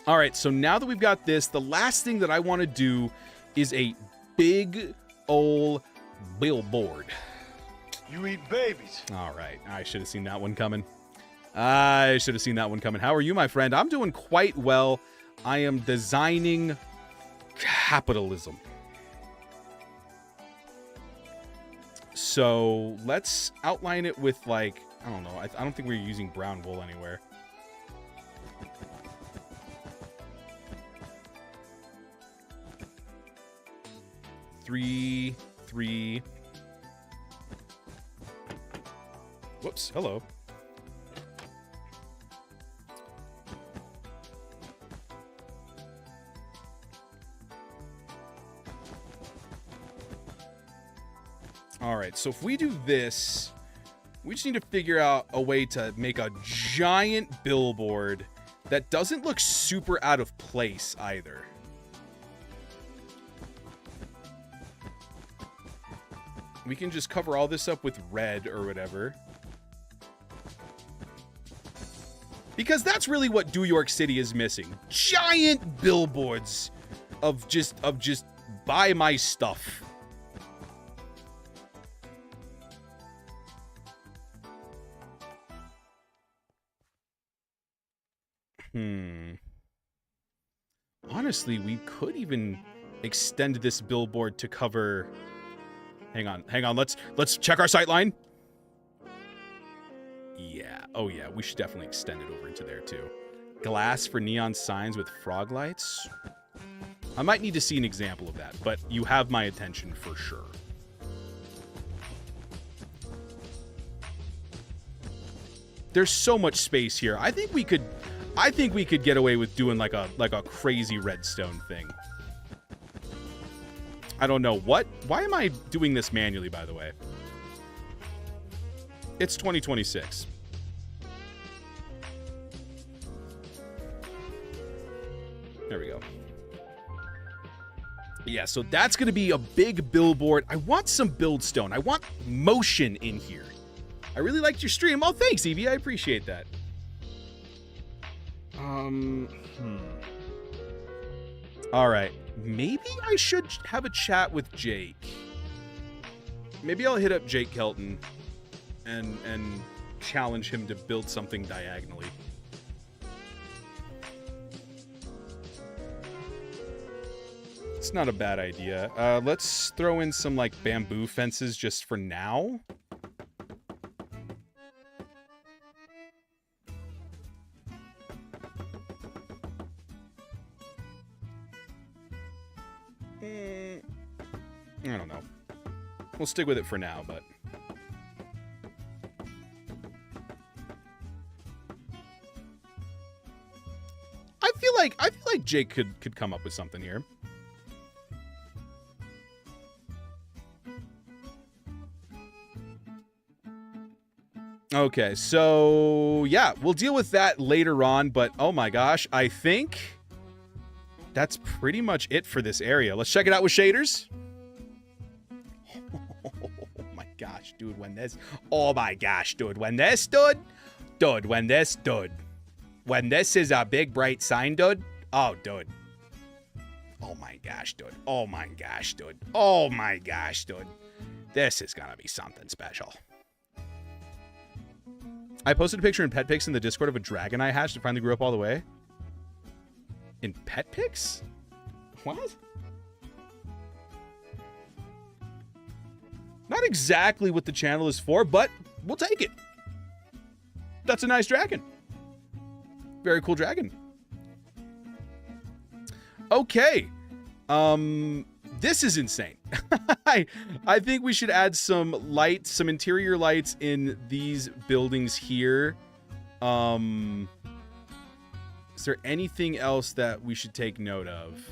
All right, so now that we've got this, the last thing that I want to do is a big ol' billboard. You eat babies. All right, I should have seen that one coming. How are you, my friend? I'm doing quite well. I am designing capitalism. So let's outline it with, like, I don't know. I don't think we're using brown wool anywhere. Three. Whoops, hello. All right, so if we do this, we just need to figure out a way to make a giant billboard that doesn't look super out of place either. We can just cover all this up with red or whatever. Because that's really what New York City is missing. Giant billboards of just buy my stuff. Honestly, we could even extend this billboard to cover... Hang on. Let's check our sightline. Yeah. Oh yeah, we should definitely extend it over into there too. Glass for neon signs with frog lights. I might need to see an example of that, but you have my attention for sure. There's so much space here. I think we could get away with doing like a crazy redstone thing. I don't know what. Why am I doing this manually, by the way? It's 2026. There we go. Yeah, so that's going to be a big billboard. I want some buildstone. I want motion in here. I really liked your stream. Oh, thanks, Evie. I appreciate that. All right. Maybe I should have a chat with Jake. Maybe I'll hit up Jake Kelton and challenge him to build something diagonally. It's not a bad idea. Let's throw in some, like, bamboo fences just for now. I don't know. We'll stick with it for now, but... I feel like Jake could come up with something here. Okay, so yeah, we'll deal with that later on, but oh my gosh, I think that's pretty much it for this area. Let's check it out with shaders. Oh my gosh, dude, when this... Oh my gosh, dude, when this, dude... Dude, when this, dude... When this is a big, bright sign, dude... Oh, dude. Oh my gosh, dude. Oh my gosh, dude. Oh my gosh, dude. This is gonna be something special. I posted a picture in Pet Pics in the Discord of a dragon I hatched that finally grew up all the way. In Pet Pics? What? Not exactly what the channel is for, but we'll take it. That's a nice dragon. Very cool dragon. Okay. This is insane. I think we should add some lights, some interior lights in these buildings here. Is there anything else that we should take note of?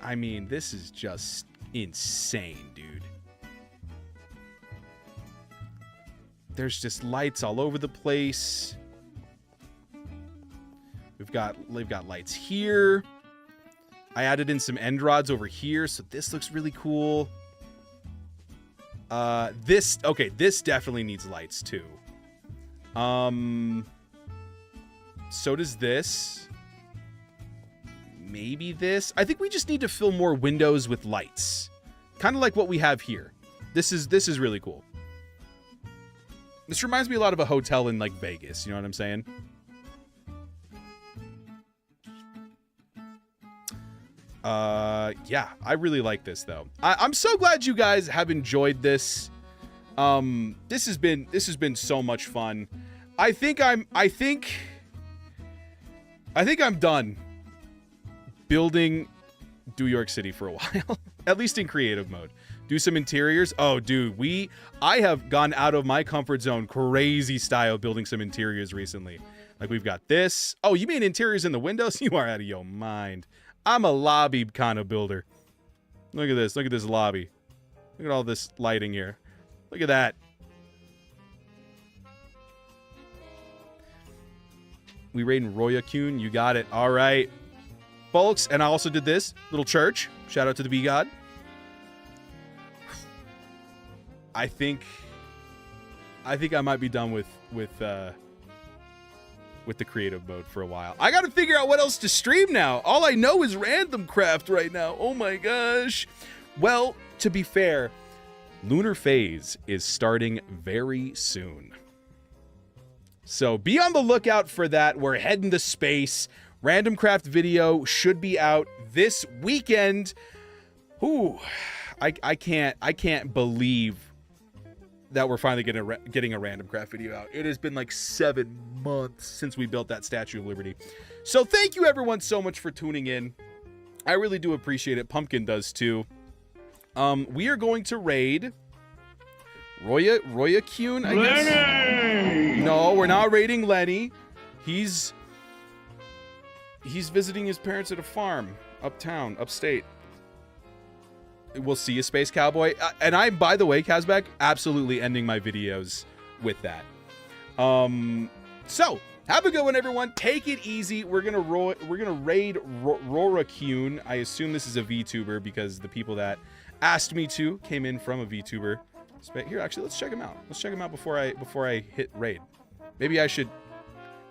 I mean, this is just insane, dude. There's just lights all over the place. We've got lights here. I added in some end rods over here, so this looks really cool. This definitely needs lights too. So does this. Maybe this. I think we just need to fill more windows with lights. Kind of like what we have here. This is really cool. This reminds me a lot of a hotel in, like, Vegas. You know what I'm saying? Yeah, I really like this, though. I'm so glad you guys have enjoyed this. This has been so much fun. I think I'm done building New York City for a while. At least in creative mode. Do some interiors. Oh, dude, I have gone out of my comfort zone crazy style building some interiors recently. Like, we've got this. Oh, you mean interiors in the windows? You are out of your mind. I'm a lobby kind of builder. Look at this. Look at this lobby. Look at all this lighting here. Look at that. We raiding Royakun. You got it. All right. Folks, and I also did this little church. Shout out to the Bee God. I think I might be done with the creative mode for a while. I gotta figure out what else to stream now. All I know is Randomcraft right now. Oh my gosh. Well, to be fair, Lunar Phase is starting very soon. So be on the lookout for that. We're heading to space. Randomcraft video should be out this weekend. Ooh, I can't believe that we're finally getting a Randomcraft video out. It has been like 7 months since we built that Statue of Liberty. So thank you everyone so much for tuning in. I really do appreciate it. Pumpkin does too. We are going to raid Royakun, I guess. Lenny! No, we're not raiding Lenny. He's visiting his parents at a farm uptown, upstate. We'll see you, Space Cowboy. And I'm, by the way, Kazbek, absolutely ending my videos with that. So have a good one, everyone. Take it easy. We're gonna raid Rorakune. I assume this is a VTuber because the people that asked me to came in from a VTuber. Here, actually, let's check him out. Let's check him out before I hit raid. Maybe I should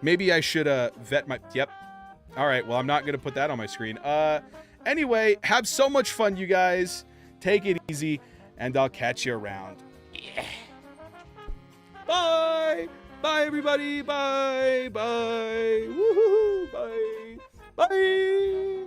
vet my. Yep. All right. Well, I'm not gonna put that on my screen. Anyway, have so much fun, you guys. Take it easy, and I'll catch you around. Yeah. Bye. Bye, everybody. Bye. Bye. Woohoo. Bye. Bye.